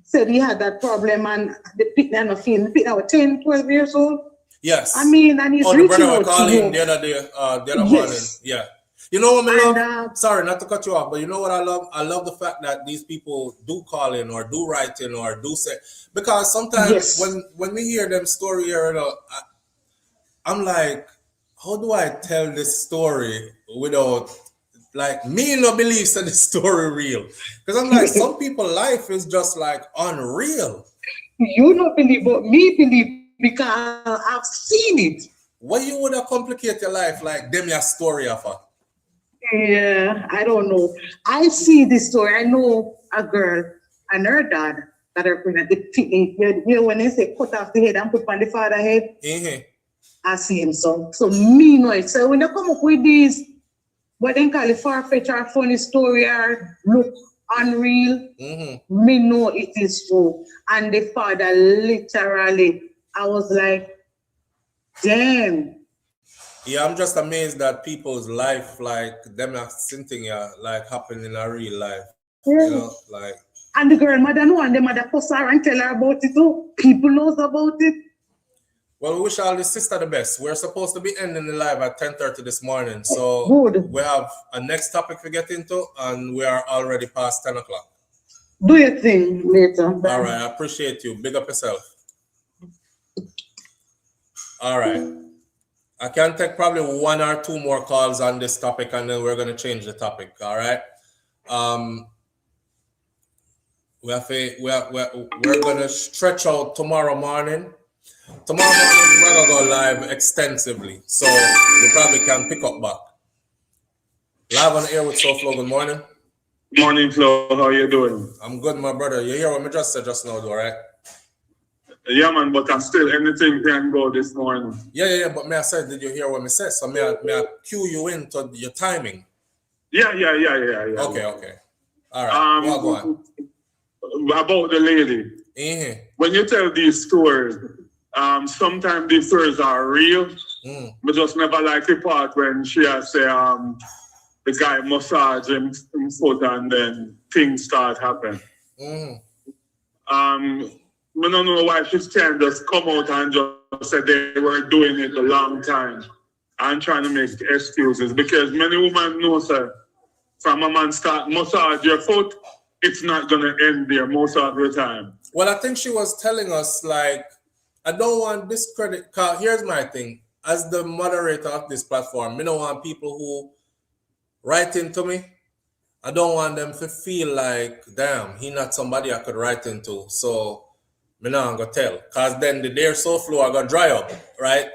said he had that problem and the pit and the pit was 10, 12 years old. Yes. I mean, and he's the reaching brother out was to calling you. the other day, the other morning. Yes. Yeah. You know what I love? And, Sorry, not to cut you off, but you know what I love? I love the fact that these people do call in or do write in or do say, because sometimes Yes. when we hear them story here, you know, I'm like, how do I tell this story without, like, me no believes in the story real? Because I'm like, some people life is just like unreal. You don't believe, but me believe because I've seen it. What you would have complicate your life like them your story of her? Yeah, I don't know. I see this story. I know a girl and her dad that are pregnant. You know, when they say cut off the head and put on the father's head, I see him. So me know it. So when they come up with these, what they call it, far-fetched or funny story or look unreal, me know it is true. And the father literally, I was like, damn. Yeah, I'm just amazed that people's life, like them are something like happen in a real life. Yeah. You know, like. And the girl mother know and the mother post her and tell her about it too. People knows about it. Well, we wish all the sister the best. We're supposed to be ending the live at 10:30 this morning. So good. We have a next topic to get into and we are already past 10 o'clock. Do your thing later. All right, I appreciate you. Big up yourself. All right. I can take probably one or two more calls on this topic and then we're going to change the topic. All right. We're going to stretch out tomorrow morning. Tomorrow morning, we're going to go live extensively. So we probably can pick up back. Live on the air with SouFLo. Good morning. Morning, Flo. How are you doing? I'm good, my brother. You hear what I just said just now, though, right? Yeah, man, but I'm still, anything can go this morning. Yeah. But me I said, did you hear what I said? So me I cue you into your timing. Yeah. Okay. All right. Go on. About the lady. When you tell these stories, sometimes these stories are real. But just never like the part when she has say the guy massage him foot and then things start happening. I don't know why she can't just come out and just say they were doing it a long time and trying to make excuses, because many women know, sir, from a man start massage your foot, it's not going to end there most of the time. Well, I think she was telling us, like, I don't want discredit, because here's my thing. As the moderator of this platform, I don't want people who write into me, I don't want them to feel like, damn, he not somebody I could write into. So I'm not going to tell, because then the day SouFLo are going to dry up, right?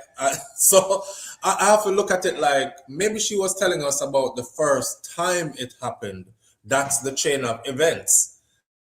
So I have to look at it like, maybe she was telling us about the first time it happened. That's the chain of events.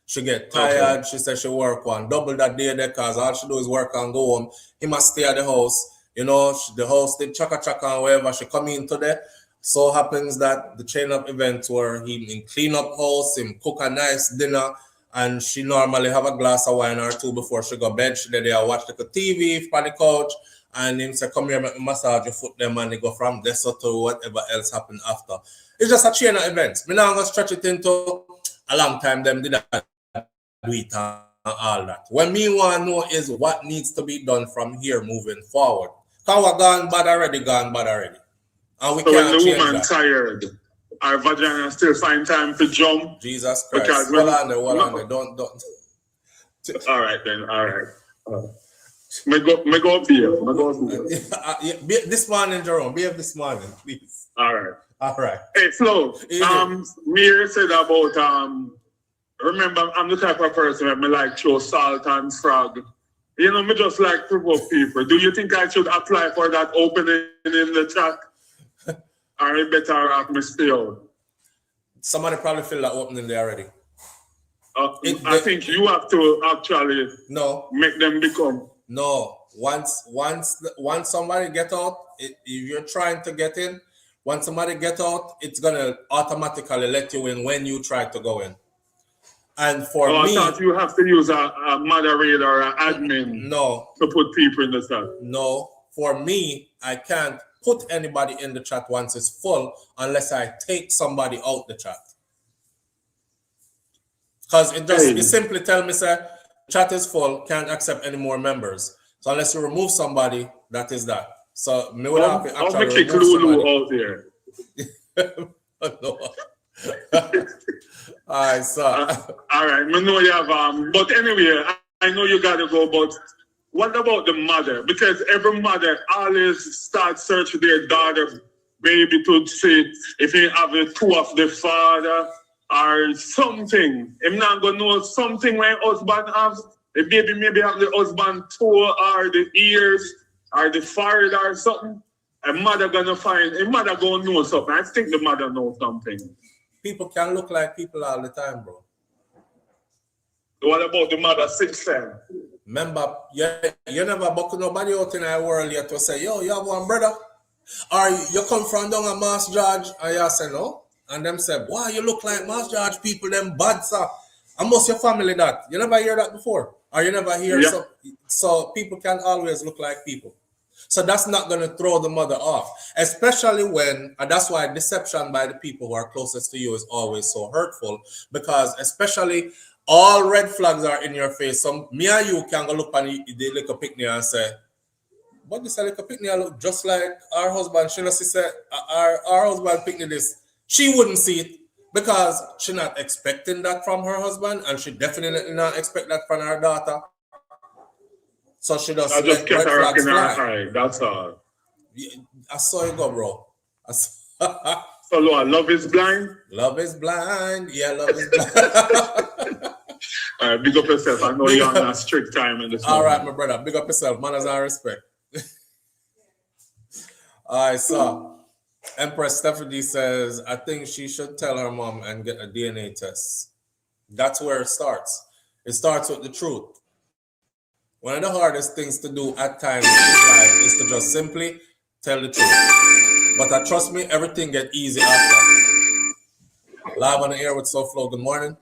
She get tired. Okay. She said she work on double that day there, because all she do is work and go home. He must stay at the house. You know, the house did chaka and wherever she come into there. So happens that the chain of events where he clean up house, him cook a nice dinner, and she normally have a glass of wine or two before she go bed. She there watch the TV on the couch, and him say, come here, make me massage your foot them, and they go from there to whatever else happened after. It's just a chain of events. Me now gonna stretch it into a long time them did that, do it and all that. What me want to know is what needs to be done from here moving forward. Because we're gone bad already. And we so can't when the change woman that. Tired, our vagina still find time to jump. Jesus Christ. Hold on there. Don't. All right then. All right. Me go up here. This morning, Jerome. Behave this morning, please. All right. Hey, Flo. Mir said about remember, I'm the type of person that me like throw salt and frog. You know, me just like provoke people. Do you think I should apply for that opening in the chat? Or it better have me stay out? Somebody probably filled that opening there already. I think you have to actually make them become. No. Once somebody get out, if you're trying to get in, once somebody get out, it's gonna automatically let you in when you try to go in. And for me, I thought you have to use a moderator or an admin to put people in the chat. No, for me, I can't put anybody in the chat once it's full unless I take somebody out the chat. Because it simply tell me, sir, chat is full, can't accept any more members. So unless you remove somebody, that is that. So me would have to I'll actually make it remove Lulu somebody. out there. No. All right, so All right, we know you have but anyway, I know you gotta go, but what about the mother? Because every mother always starts searching their daughter baby to see if he have a two of the father or something. I'm not gonna know something when husband has the baby maybe have the husband toe or the ears or the forehead or something. A mother gonna know something. I think the mother knows something. people can look like people all the time, bro. What about the mother since then? Remember, you never buck nobody out in our world yet to say, yo, you have one brother. Or you come from down a Mass George and you say no. And them say, wow, you look like Mass George people, them bad, sir. And most your family that. You never hear that before. Or you never hear so people can always look like people. So that's not going to throw the mother off. Especially when, and that's why deception by the people who are closest to you is always so hurtful. Because especially all red flags are in your face. So me and you can go look on the little picnic and say, but this little picnic look just like our husband. She not say our husband picnic this. She wouldn't see it because she's not expecting that from her husband, and she definitely not expect that from her daughter. So she does I just kept red her flags in her fly. eye. That's all. I saw you go, bro. So love is blind. Love is blind. Yeah, love is blind. All right, big up yourself. I know you're on a strict time in this. All right, my brother. Big up yourself. Manners and respect. All right, so Empress Stephanie says, I think she should tell her mom and get a DNA test. That's where it starts. It starts with the truth. One of the hardest things to do at times in life is to just simply tell the truth. But trust me, everything gets easy after. Live on the air with SouFLo. Good morning.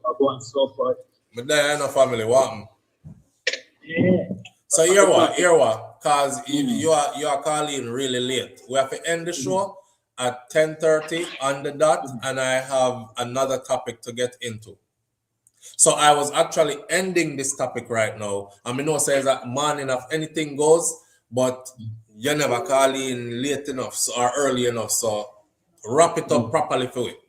I'm going so far. But there ain't no family. What? Yeah. So here what? Because you are calling really late. We have to end the show at 10:30 on the dot, and I have another topic to get into. So I was actually ending this topic right now. I mean, no says that morning of anything goes, but you never call in late enough or early enough. So wrap it up properly for it.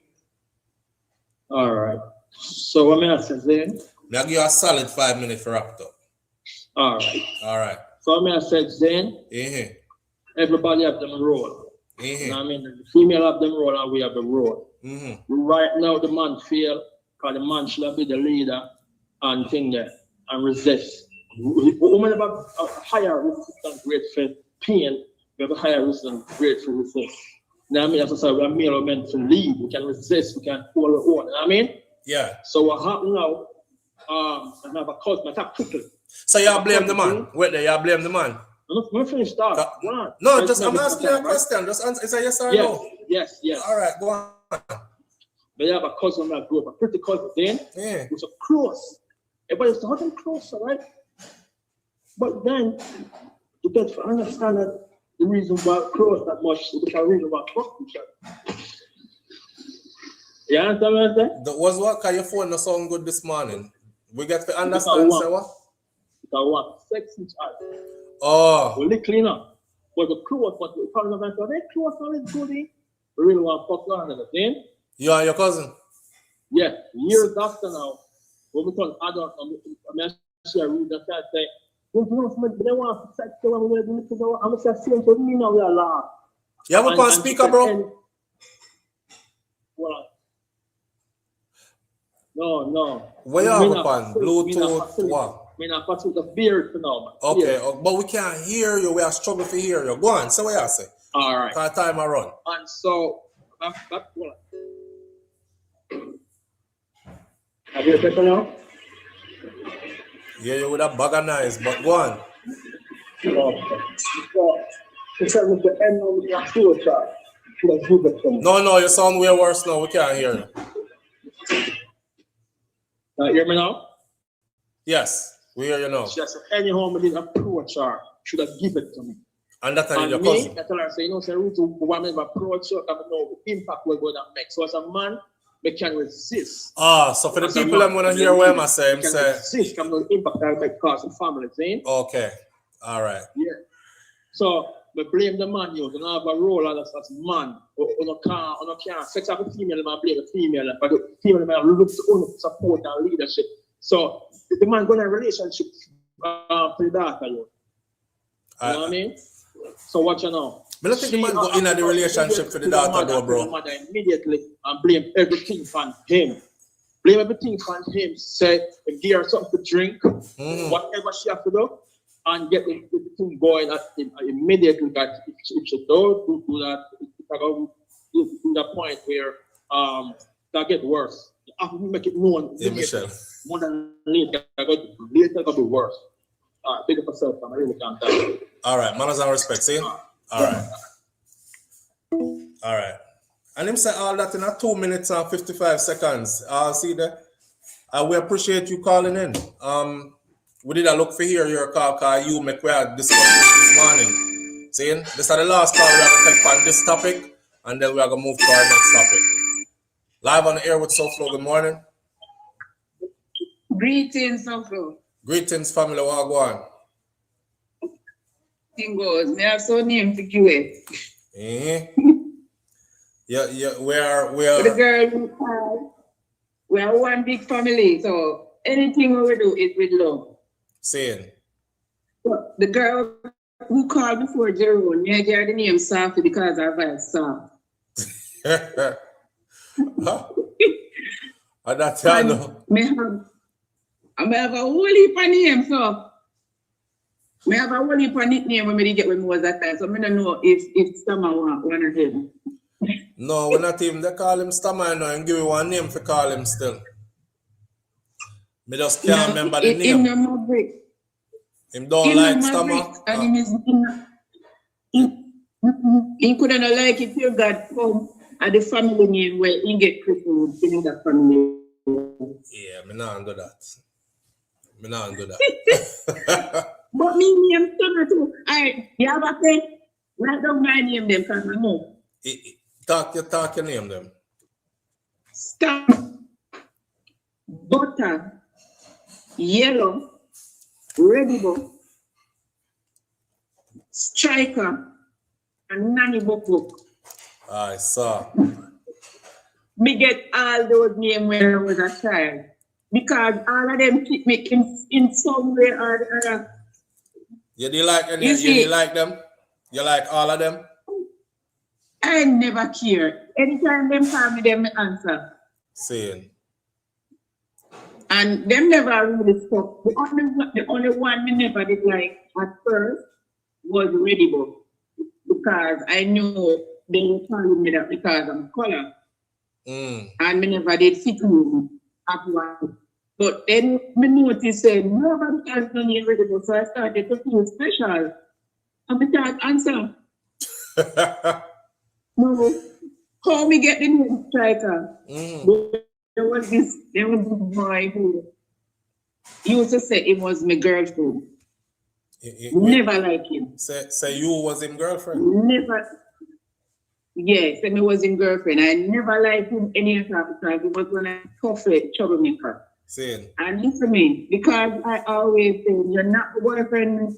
All right. So what I say then? I'll give you a solid 5 minutes to wrap it up. All right. All right. So what I said then, everybody have them role. You know what I mean? The female have them role and we have the role. Right now the man feel, because the man should be the leader and thing there and resist. Women have a higher resistance rate for pain, we have a higher resistance rate for resist. You know what I mean? As I said, we're male meant to lead, we can resist, we can hold our own. You know what I mean? Yeah. So what happened now, I have a cousin, I talk quickly. So you blame the man? Wait there, you blame the man? I'm not finished that. No, just I'm asking you a question. Just answer. Is it yes or no? Yes. All right, go on. But I have a cousin that grew up, a pretty cousin then. Yeah. Who's a close. Everybody used to hold him closer, right? But then you get to understand that the reason why close that much is because the reason why fuck each other. You understand what I'm saying? That was what? Because your phone not sound good this morning. We get to understand, say what? Because what? Sex each other. Oh. We're clean up. But the close, but the problem is that they close on it good. We really want to fuck on it, then. You and your cousin? Yeah, years after now, when we turn adult, I'm actually read that I say, they want to sex the one we're going to go. I'm going to say, so me now we are laugh. You have a speaker, bro? What? No. Where you have upon? Bluetooth, what? I not put the beard for now. Okay, but we can't hear you. We are struggling to hear you. Go on, say what you say. All right. Because time I run. And so, have you taken now? Yeah, you with a bag of nice, but go on. No, you sound way worse now. We can't hear you. Hear me now? Yes, we hear you now. She said, any home did approach her, should have given it to me. And that's your cousin. I tell her, say, you know, say, root to woman approach her, I know the impact we're going to make. So as a man, they can resist. So for the people that want to hear what I'm saying, say resist from the impact that may cause the family, see? Okay. All right. Yeah. So we blame the man, you don't have a role as man. On can't sex up a female, man blame the female, but the female man look to support and leadership. So the man going to relationship for the daughter, you know what I mean? So what you know? But I think the man go in the relationship for the daughter, though, bro. The mother immediately and blame everything on him. Blame everything on him. Say, give her something to drink, whatever she have to do, and get the thing going immediately. That if she don't do that, it's going to the point where that get worse. You have to make it known. Yeah, Michelle. More than later, later going to be worse. Big up yourself, I really can't tell you. All right, manners and respect, see? All right. All right. And him say all that in 2 minutes and 55 seconds. See that? We appreciate you calling in. We did a look for here your call because you make we had discussed this morning. See? This is the last call we have to take on this topic, and then we are going to move to our next topic. Live on the air with SouFLo, good morning. Greetings, SouFLo. Greetings, family. What go on? Thing goes, me have so name for QA. Yeah, we are. The girl, we are one big family, so anything we do is with love. Saying. So the girl who called before Jerome, me gave her the name Sophie because her voice soft. Huh? And that's how I know. I have a whole heap of names, so I have a whole heap of nickname when I get when I was that time, so I don't know if Stammer want one of them. No, we're not even, they call him Stammer now and give you one name for call him still. Me just can't remember the name. Him don't like Stammer. He couldn't like if you got come at the family name where he get Christmas in that family. Yeah, me not do that. Me not do that. But me name Stammer too. Alright, you have a friend? Write down my name them because I know. Talk your name them. Star, Butter, Yellow, Redibo, Striker, and Nanny Book. I saw. Me get all those names when I was a child. Because all of them keep me in some way or the other. You do like any, you like them? You like all of them? I never care. Anytime them call me, them answer. Saying. And them never really spoke. The only one me never did like at first was Redibo. Because I knew they were calling me that because I'm color. And me never did fit me at one. But then me noticed that nobody has done it Redibo, so I started to feel special. And I started answer. No, how me get the name Striker? There was this boy who used to say it was my girlfriend. Never like him. Say you was him girlfriend? Never. Yes, and it was him girlfriend. I never liked him any time because he was one of the troublemaker. Saying. And listen to me, because I always say you're not the boyfriend.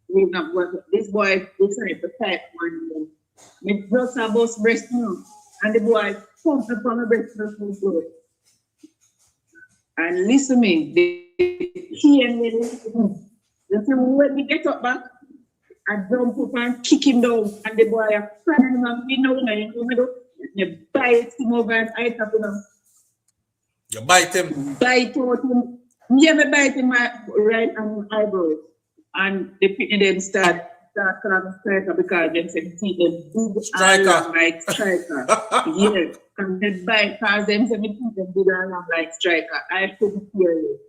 We're not boyfriend. This boy is trying to type one. Me just a bust breast now, and the boy pumped up on the breast and floor. And listen to me, he and me, they say, when we get up back, I jump up and kick him down, and the boy is crying, and we know, you bite him over and I tap him. You bite him? Bite out him. Yeah, me bite him my right and eyebrows, and the people them start calling Striker because they said see them big Striker like Striker. Yes, and they bite because them say me see them big and like Striker. I couldn't hear you.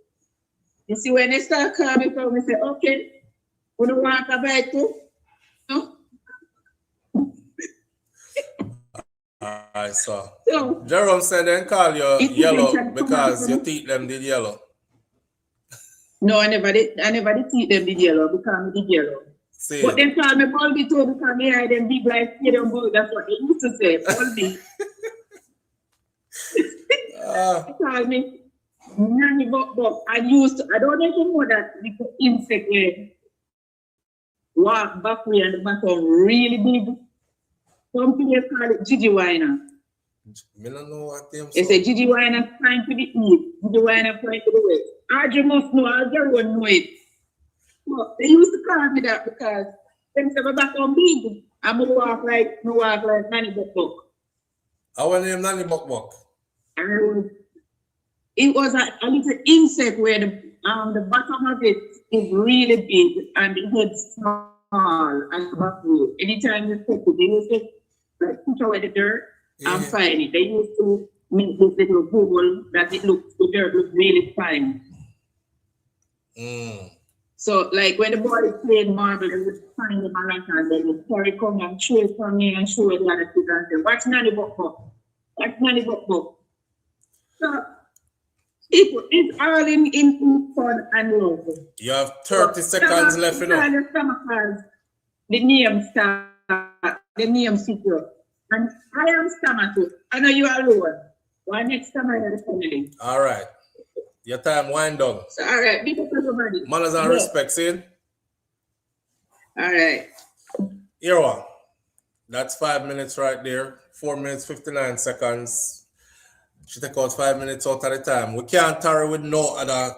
You see when they start calling me, say, okay, we don't want to bite too. No? I saw. So, Jerome said then call you yellow because your teeth them did yellow. No, I never did teeth them did yellow because I did yellow. See. But they call me Baldy too because I had them big like them bull. That's what they used to say, Baldy. They call me Nanny Buck. I don't know if you know that little insect walk back way and the back of really big. Some people call it Gigi Winer. I don't know what them They say Gigi Winer flying to the east, Gigi Winer flying to the west. Audrey must know, everyone know it. So they used to call me that because them say my back on big. I'm walk like Nanny Buck. Our name Nanny Buck. And it was a little insect where the bottom of it is really big and the head small and the back way. Anytime you take it, they used to like push away the dirt and find it. They used to make this little bubble that the dirt looks really fine. So like when the boy is playing marble, they would find them around and they would carry come and show it for me and show it the other people and say, "What's Nanny Buck? What's Nanny Buck?" So it's all in fun and love. You have 30 seconds left, you know. The name secret. And I am Stammer too. I know you are alone. Why next Stammer in the family? All right. Your time wind down. So, all right, big up everybody. Manners and respect, see? All right. Here one. That's 5 minutes right there. 4 minutes, 59 seconds. She take out 5 minutes out at a time. We can't tarry with no other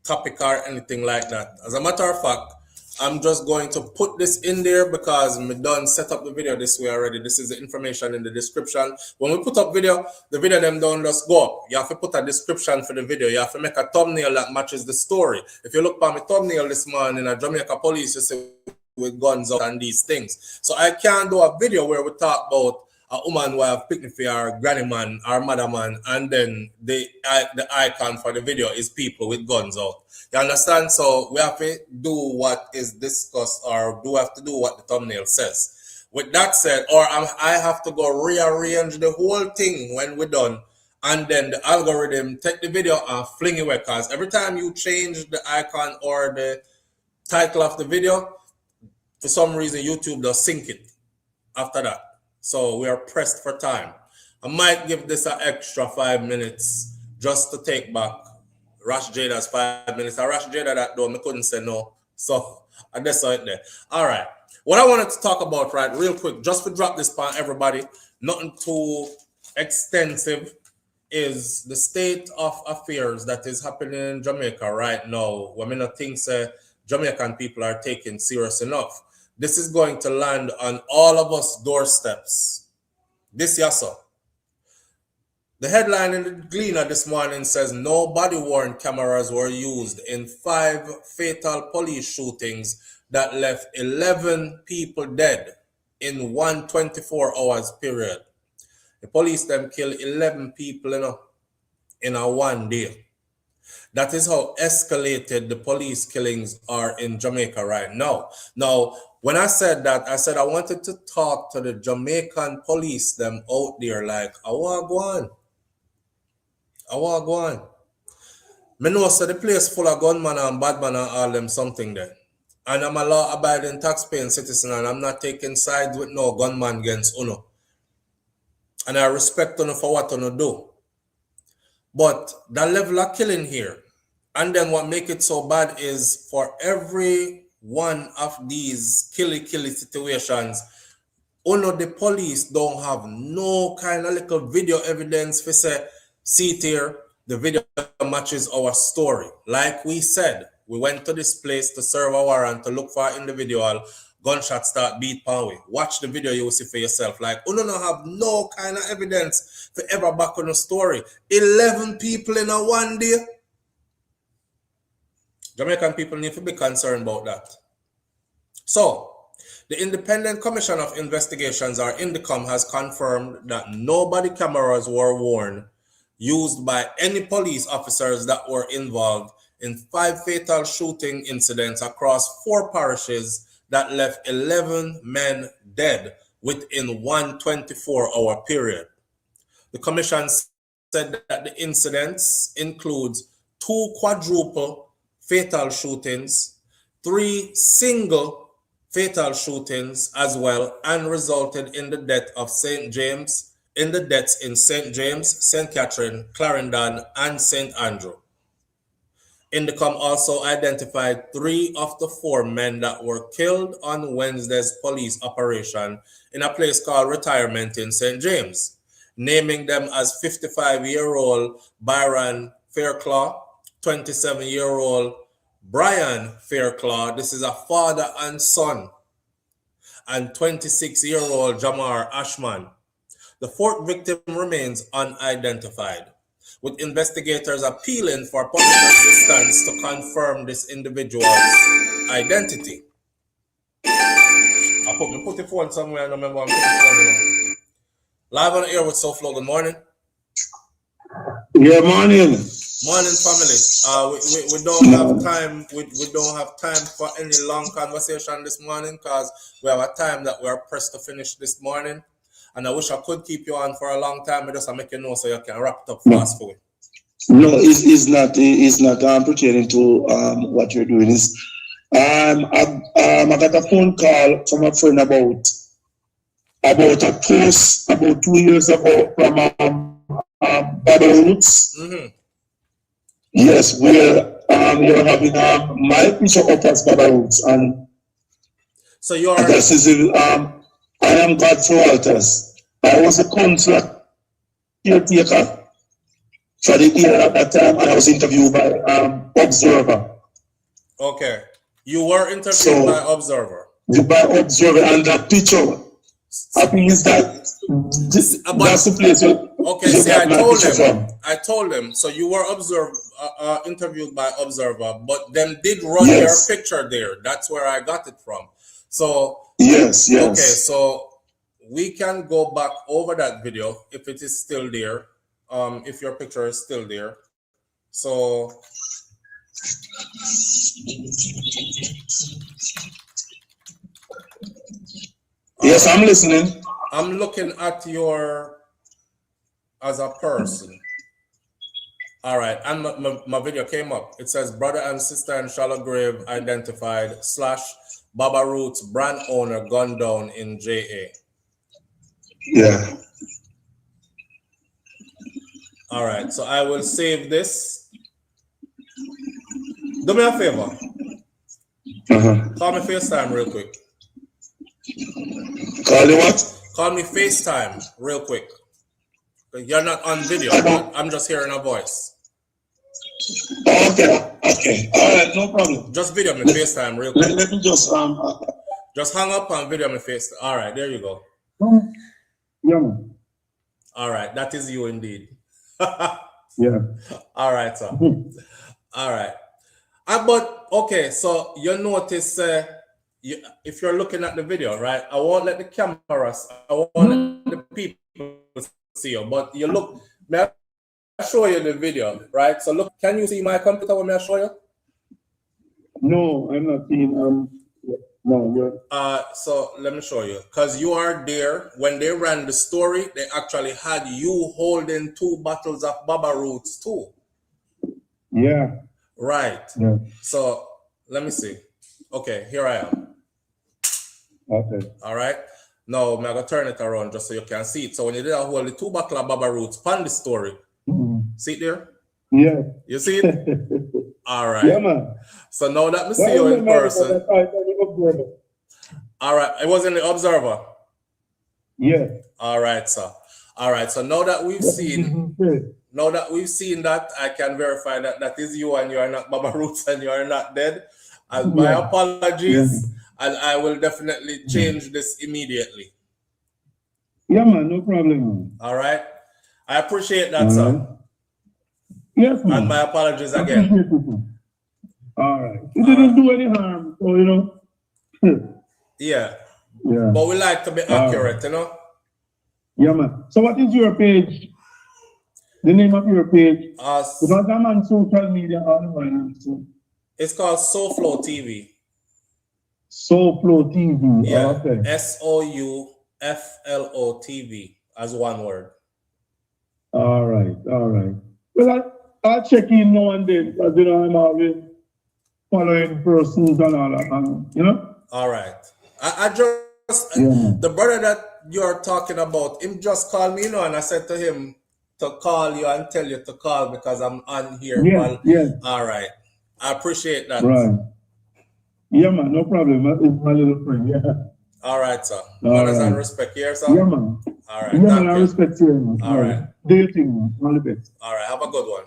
topic or anything like that. As a matter of fact, I'm just going to put this in there because we done set up the video this way already. This is the information in the description. When we put up video, the video them don't just go up. You have to put a description for the video. You have to make a thumbnail that matches the story. If you look at my thumbnail this morning, a Jamaica police, you see with guns out and these things. So I can't do a video where we talk about a woman who have picnic for our granny man, our mother man, and then the icon for the video is people with guns out. You understand? So we have to do what is discussed, or do have to do what the thumbnail says. With that said, I have to go rearrange the whole thing when we're done, and then the algorithm take the video and fling it away. Because every time you change the icon or the title of the video, for some reason YouTube does sync it after that. So we are pressed for time. I might give this an extra 5 minutes just to take back Rash Jada's 5 minutes. I Rash Jada that though, I couldn't say no. So I just saw it there. All right. What I wanted to talk about, right, real quick, just to drop this on everybody, nothing too extensive, is the state of affairs that is happening in Jamaica right now. When I not think Jamaican people are taken serious enough. This is going to land on all of us doorsteps. This yes, sir. The headline in the Gleaner this morning says no body-worn cameras were used in 5 fatal police shootings that left 11 people dead in one 24 hours period. The police them killed 11 people in a one day. That is how escalated the police killings are in Jamaica right now. Now, when I said that, I said I wanted to talk to the Jamaican police them out there like, I want to go on. I know so the place full of gunman and badman and all them something there. And I'm a law-abiding taxpaying citizen and I'm not taking sides with no gunman against Uno. And I respect Uno for what Uno do. But that level of killing here, and then what make it so bad is for every one of these killy situations, the police don't have no kind of little video evidence for say, see it here, the video matches our story. Like we said, we went to this place to serve a warrant to look for an individual, gunshot start beat power. Watch the video, you will see for yourself. Like, don't have no kind of evidence for ever back on the story. 11 people in a one day. Jamaican people need to be concerned about that. So, the Independent Commission of Investigations, or INDECOM, has confirmed that no body cameras were worn used by any police officers that were involved in 5 fatal shooting incidents across 4 parishes that left 11 men dead within one 24-hour period. The commission said that the incidents includes 2 quadruple fatal shootings, 3 single fatal shootings as well, and resulted in the death of St. James, in the deaths in St. James, St. Catherine, Clarendon, and St. Andrew. Indicom also identified 3 of the 4 men that were killed on Wednesday's police operation in a place called Retirement in St. James, naming them as 55-year-old Byron Fairclough, 27-year-old Brian Fairclough, this is a father and son, and 26-year-old Jamar Ashman. The 4th victim remains unidentified, with investigators appealing for public assistance to confirm this individual's identity. I put the phone somewhere, I don't remember I'm putting the phone. Live on the air with SouFLo, good morning. Yeah, morning. Morning, family. We don't have time. We don't have time for any long conversation this morning because we have a time that we are pressed to finish this morning. And I wish I could keep you on for a long time. I just make you know so you can wrap it up fast for me. No, it's not pertaining to what you're doing. I got a phone call from a friend about a post about 2 years ago from Baba Roots. Mm-hmm. Yes, where you're having my picture up as Baba Roots, and so you're this is I am Godfrey Walters. I was a councillor caretaker for the year at that time, and I was interviewed by Observer. Okay, you were interviewed by Observer. By Observer, and that picture. I think is that that's the place. Okay, see, I told them. So you were interviewed by Observer, but them did run your picture there. That's where I got it from. So yes. Okay, so we can go back over that video if it is still there. If your picture is still there. So yes, I'm listening. I'm looking at your as a person. All right, and my video came up. It says brother and sister in shallow grave identified / Baba Roots brand owner gunned down in JA. Yeah. All right, so I will save this. Do me a favor. Call me FaceTime real quick. Call you what? Call me FaceTime real quick. You're not on video. I'm just hearing a voice. Okay. All right, no problem. Just video me FaceTime real quick. Let me just Just hang up and video me FaceTime. All right, there you go. Yeah. All right, that is you indeed. Yeah. All right, sir. All right. But okay, so you notice if you're looking at the video, right? I won't let the cameras, I won't let the people see you, but you look, may I show you the video, right? So look, can you see my computer when I show you? No, I'm not seeing no. So let me show you, because you are there. When they ran the story, they actually had you holding 2 bottles of Baba Roots too. Yeah. Right. Yeah. So let me see. Okay, here I am. Okay. All right. Now I'm gonna turn it around just so you can see it. So when you did hold the 2 bottles of Baba Roots, pan the story. See it there? Yeah. You see it? All right. Yeah, man. So now that me see you in person. All right. It was in the Observer. Yeah. All right, sir. All right. So now that we've seen, that, I can verify that that is you and you are not Baba Roots and you are not dead. And my apologies, and I will definitely change this immediately. Yeah, man. No problem. All right. I appreciate that, sir. Yes, man. And my apologies again. All right. It didn't do any harm, so you know. Yeah. But we like to be accurate, you know. Yeah, man. So what is your page? The name of your page? Because I'm on social media online. It's called SouFLoTV. SouFLoTV. Yeah. Okay. SouFLoTV as one word. All right. Well, I'll check in now and then because you know I'm always following persons and all that, you know. All right. I just the brother you're talking about, him just called me, and I said to him to call you and tell you to call because I'm on here. Yes, yes. All right. I appreciate that. Right. Yeah, man, no problem. It's my little friend, yeah. All right, sir. Manners and respect here, sir. Yeah, man. All right. Yeah, man, I respect you, man. All right. Do your thing, man. All the best. All right. Have a good one.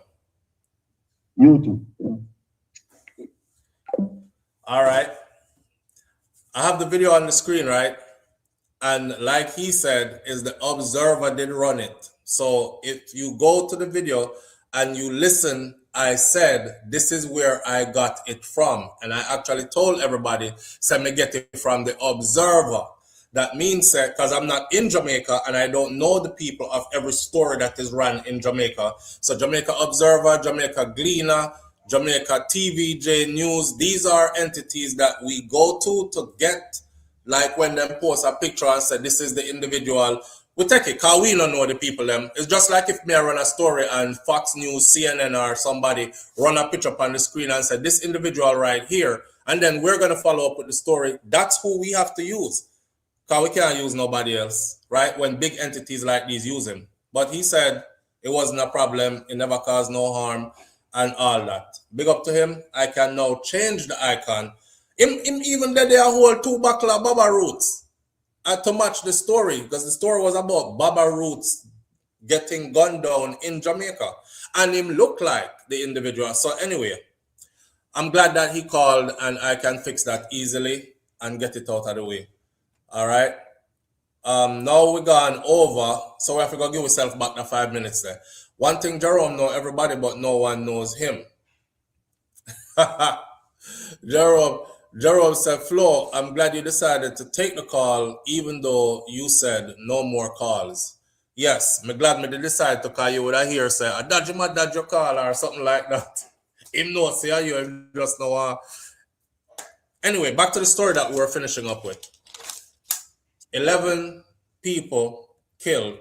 You too. Yeah. All right. I have the video on the screen, right? And like he said, is the observer did run it. So if you go to the video and you listen, I said, this is where I got it from. And I actually told everybody, send me get it from the observer. That means that because I'm not in Jamaica and I don't know the people of every story that is run in Jamaica. So Jamaica Observer, Jamaica Gleaner, Jamaica TVJ News, these are entities that we go to get, like when them post a picture and say, this is the individual. We take it because we don't know the people them. It's just like if me run a story and Fox News, CNN or somebody run a picture up on the screen and say, this individual right here, and then we're going to follow up with the story. That's who we have to use. Because we can't use nobody else, right? When big entities like these use him. But he said it wasn't a problem. It never caused no harm and all that. Big up to him. I can now change the icon. Him even that they hold 2 buckler of Baba Roots to match the story. Because the story was about Baba Roots getting gunned down in Jamaica. And him look like the individual. So anyway, I'm glad that he called and I can fix that easily and get it out of the way. All right. Now we're gone over, so we have to go give ourselves back the 5 minutes there. One thing Jerome know everybody, but no one knows him. Jerome said, Flo, I'm glad you decided to take the call, even though you said no more calls. Yes, I'm glad me decide to call you with a hear say, I dodge your call or something like that. Him know, say you him just know. Anyway, back to the story that we're finishing up with. 11 people killed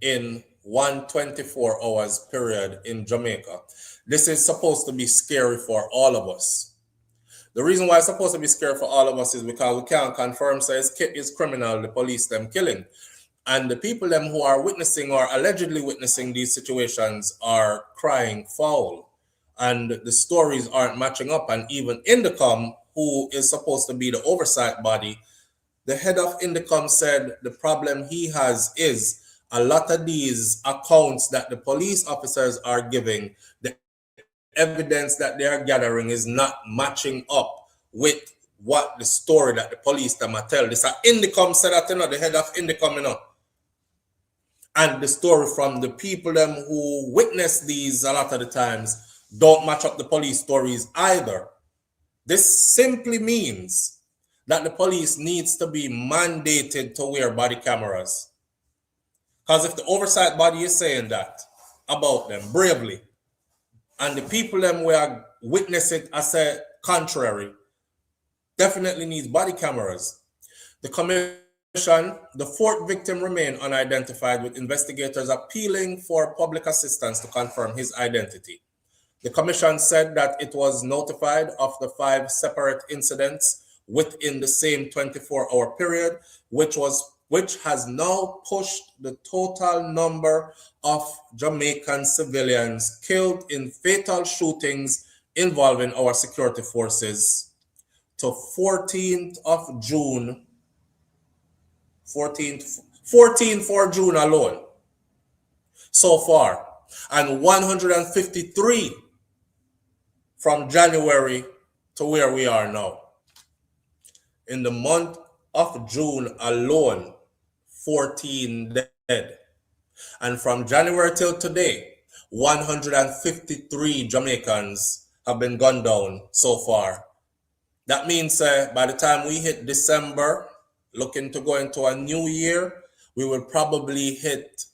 in 124 hours period in Jamaica. This is supposed to be scary for all of us. The reason why it's supposed to be scary for all of us is because we can't confirm say it's criminal, the police them killing. And the people them who are witnessing or allegedly witnessing these situations are crying foul. And the stories aren't matching up. And even Indicom, who is supposed to be the oversight body, the head of Indicom said the problem he has is a lot of these accounts that the police officers are giving, the evidence that they are gathering is not matching up with what the story that the police them are telling. This Indicom said that, the head of Indicom, And the story from the people them who witness these a lot of the times don't match up the police stories either. This simply means that the police needs to be mandated to wear body cameras. Because if the oversight body is saying that about them bravely, and the people them who are witness it as a contrary, definitely needs body cameras. The commission, the 4th victim remained unidentified, with investigators appealing for public assistance to confirm his identity. The commission said that it was notified of the 5 separate incidents within the same 24-hour period, which has now pushed the total number of Jamaican civilians killed in fatal shootings involving our security forces to 14th of June, 14 for June alone so far, and 153 from January to where we are now. In the month of June alone, 14 dead. And from January till today, 153 Jamaicans have been gunned down so far. That means by the time we hit December, looking to go into a new year, we will probably hit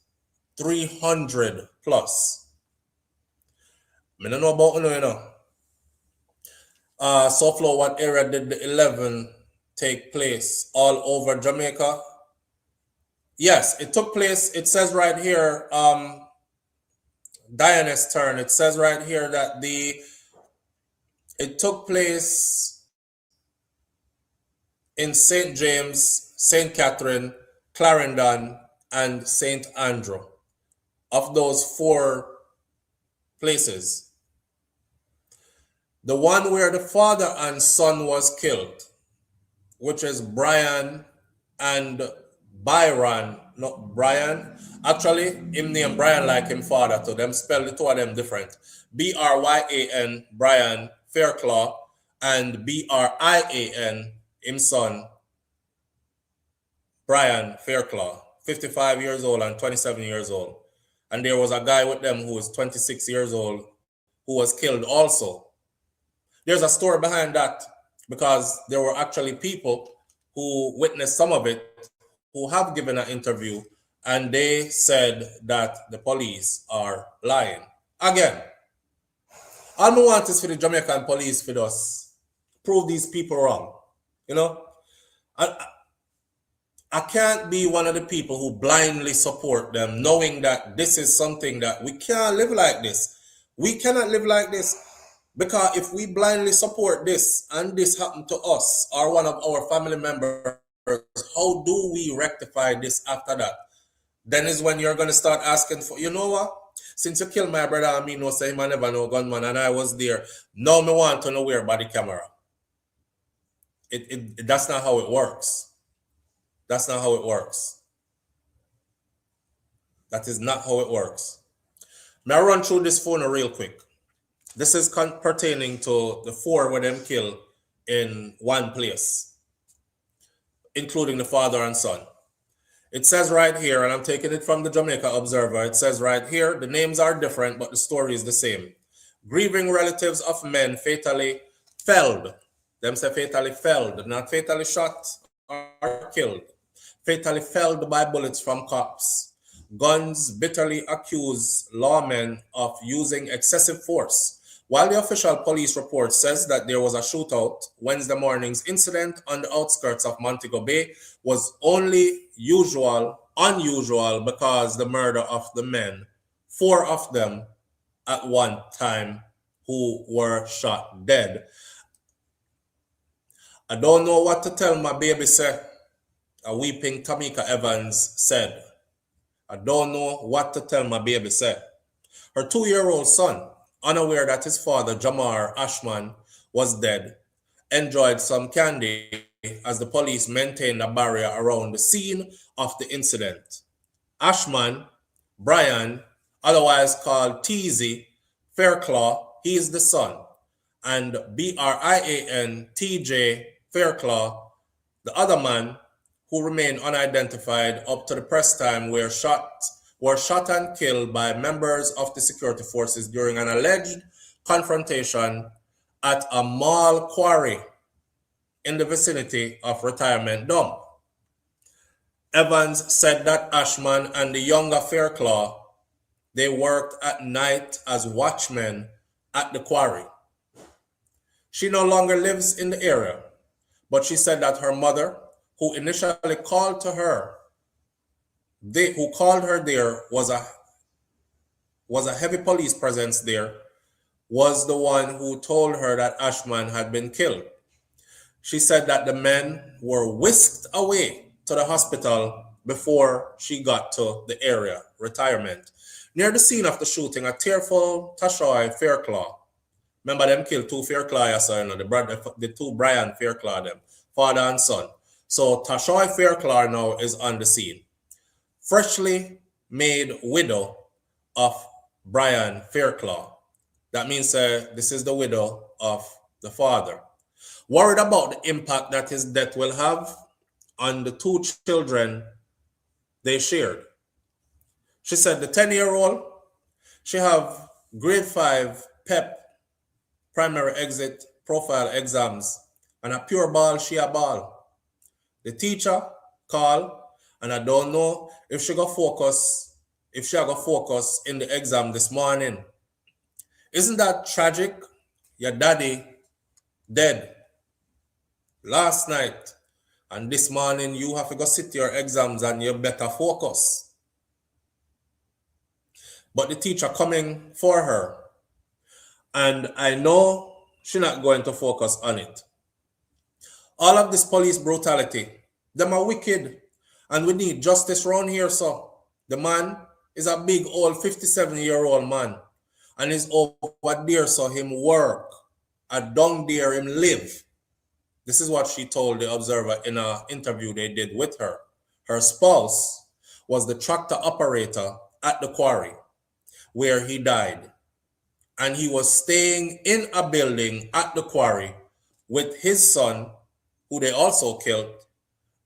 300 plus. I don't know about SouFLo, what area did the 11 take place? All over Jamaica? Yes, it took place. It says right here, Diana's turn. It says right here that it took place in St. James, St. Catherine, Clarendon, and St. Andrew. Of those 4 places, the one where the father and son was killed, which is Brian and Byron, not Brian. Actually, him name Brian like him father to them, spell the 2 of them different. Bryan, Brian Fairclough, and Brian, him son, Brian Fairclough, 55 years old and 27 years old. And there was a guy with them who was 26 years old who was killed also. There's a story behind that because there were actually people who witnessed some of it who have given an interview, and they said that the police are lying. Again, all we want is for the Jamaican police for us prove these people wrong. You know, I can't be one of the people who blindly support them, knowing that this is something that we can't live like this. We cannot live like this, because if we blindly support this and this happened to us or one of our family members, how do we rectify this after that? Then is when you're going to start asking for, you know what? Since you killed my brother and me no say him I never know gunman and I was there, now me want to know where by the camera. That's not how it works. That's not how it works. That is not how it works. May I run through this phone real quick. This is pertaining to the 4 with them killed in one place, including the father and son. It says right here, and I'm taking it from the Jamaica Observer, it says right here, the names are different, but the story is the same. Grieving relatives of men fatally felled. Them say fatally felled, not fatally shot or killed. Fatally felled by bullets from cops. Guns bitterly accuse lawmen of using excessive force. While the official police report says that there was a shootout, Wednesday morning's incident on the outskirts of Montego Bay was only unusual because the murder of the men, 4 of them at one time, who were shot dead. I don't know what to tell my baby, sir. A weeping Tamika Evans said. I don't know what to tell my baby, sir. Her 2-year-old son, unaware that his father, Jamar Ashman, was dead, enjoyed some candy as the police maintained a barrier around the scene of the incident. Ashman, Brian, otherwise called TZ Fairclough, he is the son, and Brian TJ Fairclough, the other man, who remained unidentified up to the press time, were shot and killed by members of the security forces during an alleged confrontation at a mall quarry in the vicinity of Retirement Dump. Evans said that Ashman and the younger Fairclough, they worked at night as watchmen at the quarry. She no longer lives in the area, but she said that her mother, who initially called her there, was a heavy police presence there, was the one who told her that Ashman had been killed. She said that the men were whisked away to the hospital before she got to the area, Retirement. Near the scene of the shooting, a tearful Tashoy Fairclough, remember them killed 2 Fairclough, the 2 Brian Fairclough, them, father and son. So Tashoy Fairclough now is on the scene. Freshly made widow of Brian Fairclough. That means this is the widow of the father. Worried about the impact that his death will have on the 2 children they shared. She said the 10-year-old, she have grade 5 PEP, primary exit profile exams, and a pure ball, she a ball. The teacher called, and I don't know if she got focus in the exam this morning. Isn't that tragic? Your daddy dead last night, and this morning you have to go sit your exams and you better focus. But the teacher coming for her, and I know she's not going to focus on it. All of this police brutality, them are wicked. And we need justice around here, so. The man is a big old 57-year-old man. And he's over there, so him work. And down there him live. This is what she told the Observer in an interview they did with her. Her spouse was the tractor operator at the quarry where he died. And he was staying in a building at the quarry with his son, who they also killed,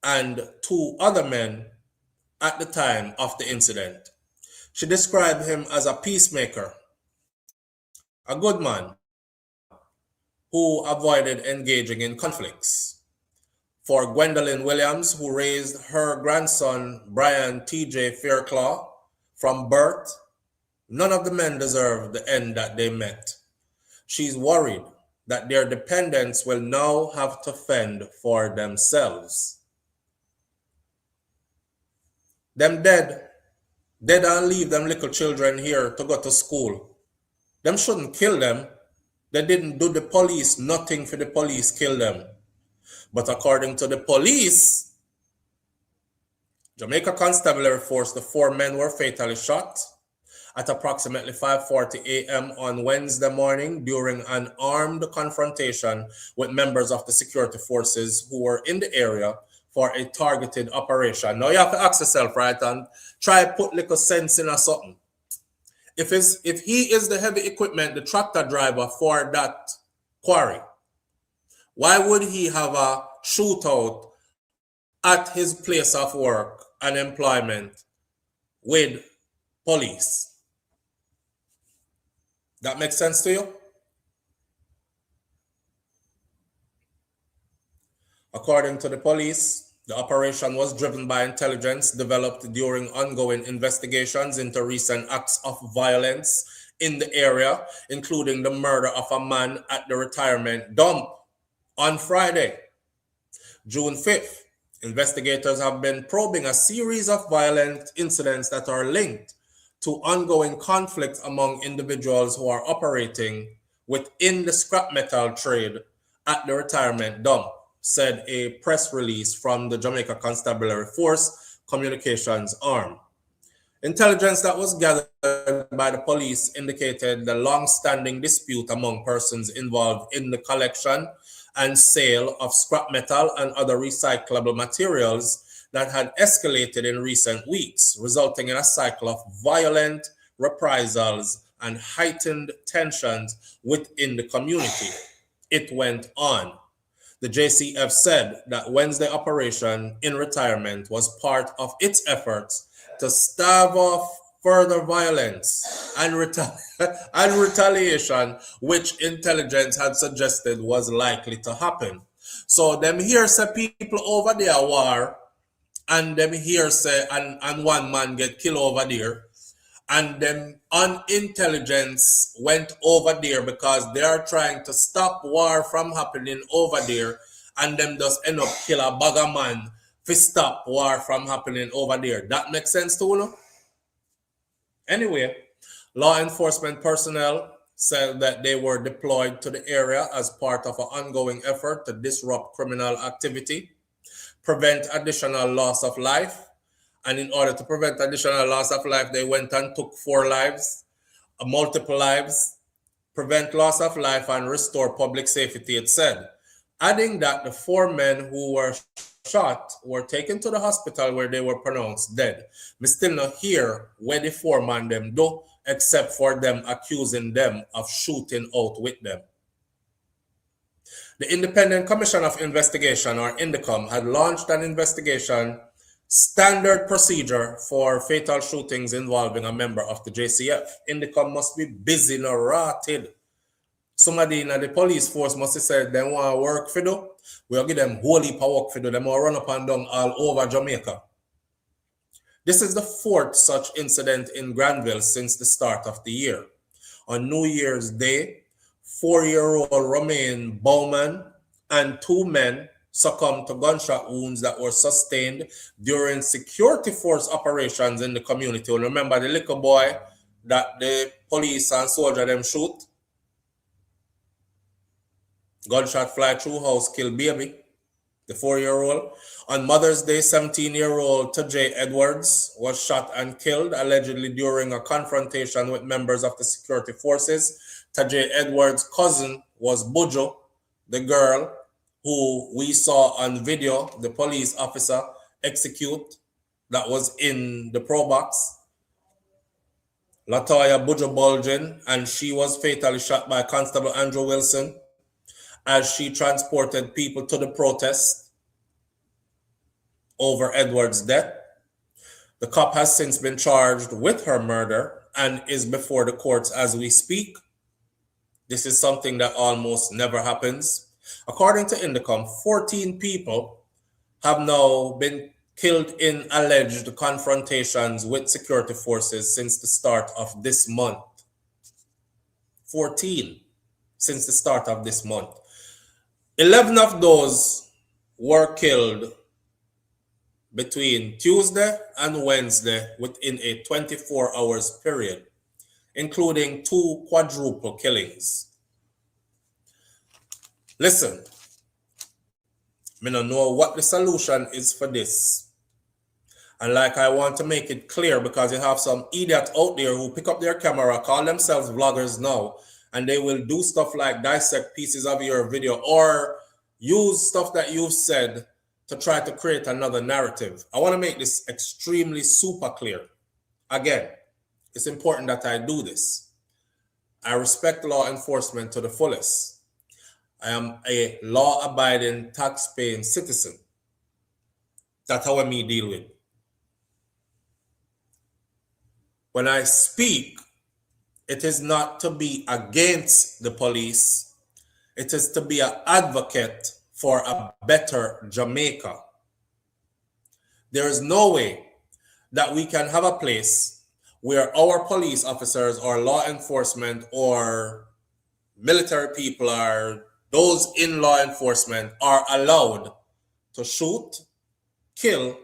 and 2 other men at the time of the incident. She described him as a peacemaker, a good man who avoided engaging in conflicts. For Gwendolyn Williams, who raised her grandson, Brian T.J. Fairclough, from birth, none of the men deserve the end that they met. She's worried that their dependents will now have to fend for themselves. Them dead and leave them little children here to go to school. Them shouldn't kill them. They didn't do the police nothing for the police kill them. But according to the police, Jamaica Constabulary Force, the 4 men were fatally shot at approximately 5:40 a.m. on Wednesday morning during an armed confrontation with members of the security forces who were in the area for a targeted operation. Now you have to ask yourself, right, and try to put little sense in or something. If he is the heavy equipment, the tractor driver for that quarry, why would he have a shootout at his place of work and employment with police? That makes sense to you? According to the police, the operation was driven by intelligence developed during ongoing investigations into recent acts of violence in the area, including the murder of a man at the retirement dump on Friday, June 5th. Investigators have been probing a series of violent incidents that are linked to ongoing conflict among individuals who are operating within the scrap metal trade at the retirement dump, said a press release from the Jamaica Constabulary Force communications arm. Intelligence that was gathered by the police indicated the long-standing dispute among persons involved in the collection and sale of scrap metal and other recyclable materials that had escalated in recent weeks, resulting in a cycle of violent reprisals and heightened tensions within the community. It went on. The JCF said that Wednesday operation in retirement was part of its efforts to stave off further violence and retaliation, which intelligence had suggested was likely to happen. So them here say people over there war, and them here say and one man get killed over there, and them on intelligence went over there because they are trying to stop war from happening over there, and them just end up kill a bag of man to stop war from happening over there. That makes sense to you? Anyway, law enforcement personnel said that they were deployed to the area as part of an ongoing effort to disrupt criminal activity, prevent additional loss of life. And in order to prevent additional loss of life, they went and took 4 lives, multiple lives, prevent loss of life and restore public safety, it said. Adding that the 4 men who were shot were taken to the hospital where they were pronounced dead. We still not hear where the 4 men them do, except for them accusing them of shooting out with them. The Independent Commission of Investigation, or INDECOM, had launched an investigation standard procedure for fatal shootings involving a member of the JCF. INDECOM must be busy now rotted. Somebody in the police force must have said they want to work for them. We'll give them whole heap of work for them. They will run up and down all over Jamaica. This is the 4th such incident in Granville since the start of the year. On New Year's Day, 4-year-old Romain Bowman and 2 men succumbed to gunshot wounds that were sustained during security force operations in the community. And remember the little boy that the police and soldier them shoot? Gunshot fly through house, kill baby. the 4-year-old. On Mother's Day, 17-year-old Tajay Edwards was shot and killed, allegedly during a confrontation with members of the security forces. Tajay Edwards' cousin was Bujo, the girl who we saw on video, the police officer execute, that was in the pro box. Latoya Bujo Bulgin, and she was fatally shot by Constable Andrew Wilson as she transported people to the protest over Edwards' death. The cop has since been charged with her murder and is before the courts as we speak. This is something that almost never happens. According to Indicom, 14 people have now been killed in alleged confrontations with security forces since the start of this month. 14 since the start of this month. 11 of those were killed between Tuesday and Wednesday within a 24 hours period, including 2 quadruple killings. Listen, I don't know what the solution is for this. And like, I want to make it clear, because you have some idiots out there who pick up their camera, call themselves vloggers now, and they will do stuff like dissect pieces of your video or use stuff that you've said to try to create another narrative. I want to make this extremely super clear. Again, it's important that I do this. I respect law enforcement to the fullest. I am a law-abiding, tax-paying citizen. That's how I deal with. When I speak, it is not to be against the police. It is to be an advocate for a better Jamaica. There is no way that we can have a place where our police officers or law enforcement or military people or those in law enforcement are allowed to shoot, kill,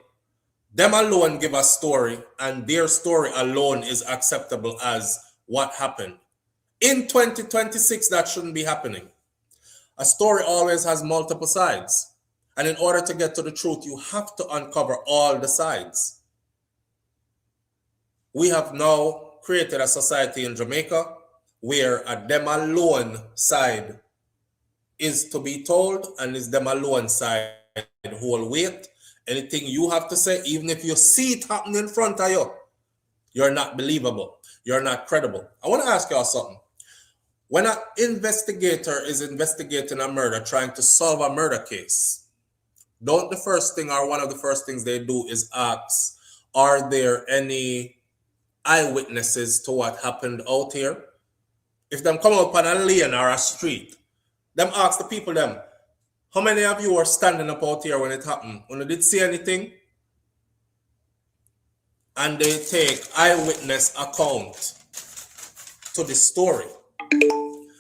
them alone give a story, and their story alone is acceptable as what happened. In 2026, that shouldn't be happening. A story always has multiple sides. And in order to get to the truth, you have to uncover all the sides. We have now created a society in Jamaica where a them alone side is to be told, and is them alone side who will wait. Anything you have to say, even if you see it happening in front of you, you're not believable. You're not credible. I want to ask y'all something. When an investigator is investigating a murder, trying to solve a murder case, don't the first thing or one of the first things they do is ask, are there any eyewitnesses to what happened out here? If them come up on a lane or a street, them ask the people them, how many of you were standing up out here when it happened? When you did see anything? And they take eyewitness account to the story.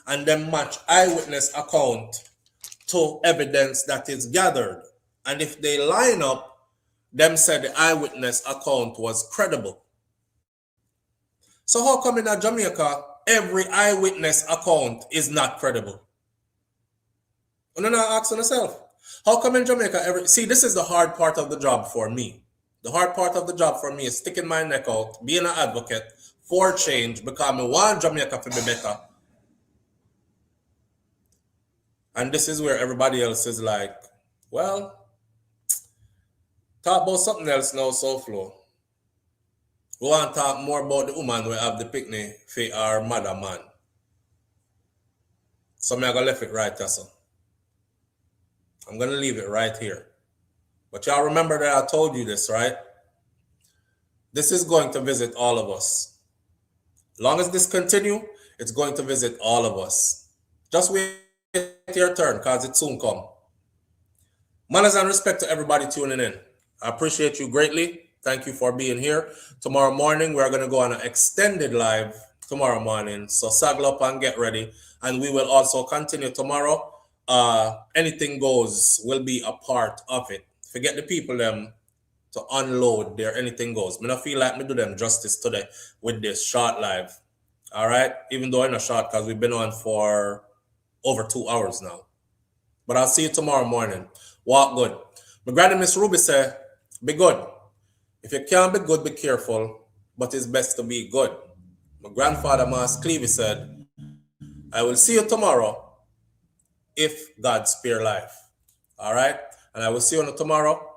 And then match eyewitness account to evidence that is gathered. And if they line up, them said the eyewitness account was credible. So how come in Jamaica, every eyewitness account is not credible? You're not asking yourself. How come in Jamaica, see, this is the hard part of the job for me. The hard part of the job for me is sticking my neck out, being an advocate for change, because I want Jamaica to be better. And this is where everybody else is like, well, talk about something else now, SouFlo. We want to talk more about the woman who have the picnic for our mother man. So I'm going to leave it right there, so. I'm going to leave it right here. But y'all remember that I told you this, right? This is going to visit all of us. As long as this continue, it's going to visit all of us. Just wait your turn, because it soon come. Manners and respect to everybody tuning in. I appreciate you greatly. Thank you for being here. Tomorrow morning, we're going to go on an extended live tomorrow morning. So saddle up and get ready. And we will also continue tomorrow. Anything goes will be a part of it. Forget the people them to unload their anything goes. I don't feel like me do them justice today with this short live. All right, even though I'm not short because we've been on for over 2 hours now. But I'll see you tomorrow morning. Walk good. My granny Miss Ruby said, be good. If you can't be good, be careful, but it's best to be good. My grandfather, Mas Clevey, said, I will see you tomorrow if God spare life. All right? And I will see you tomorrow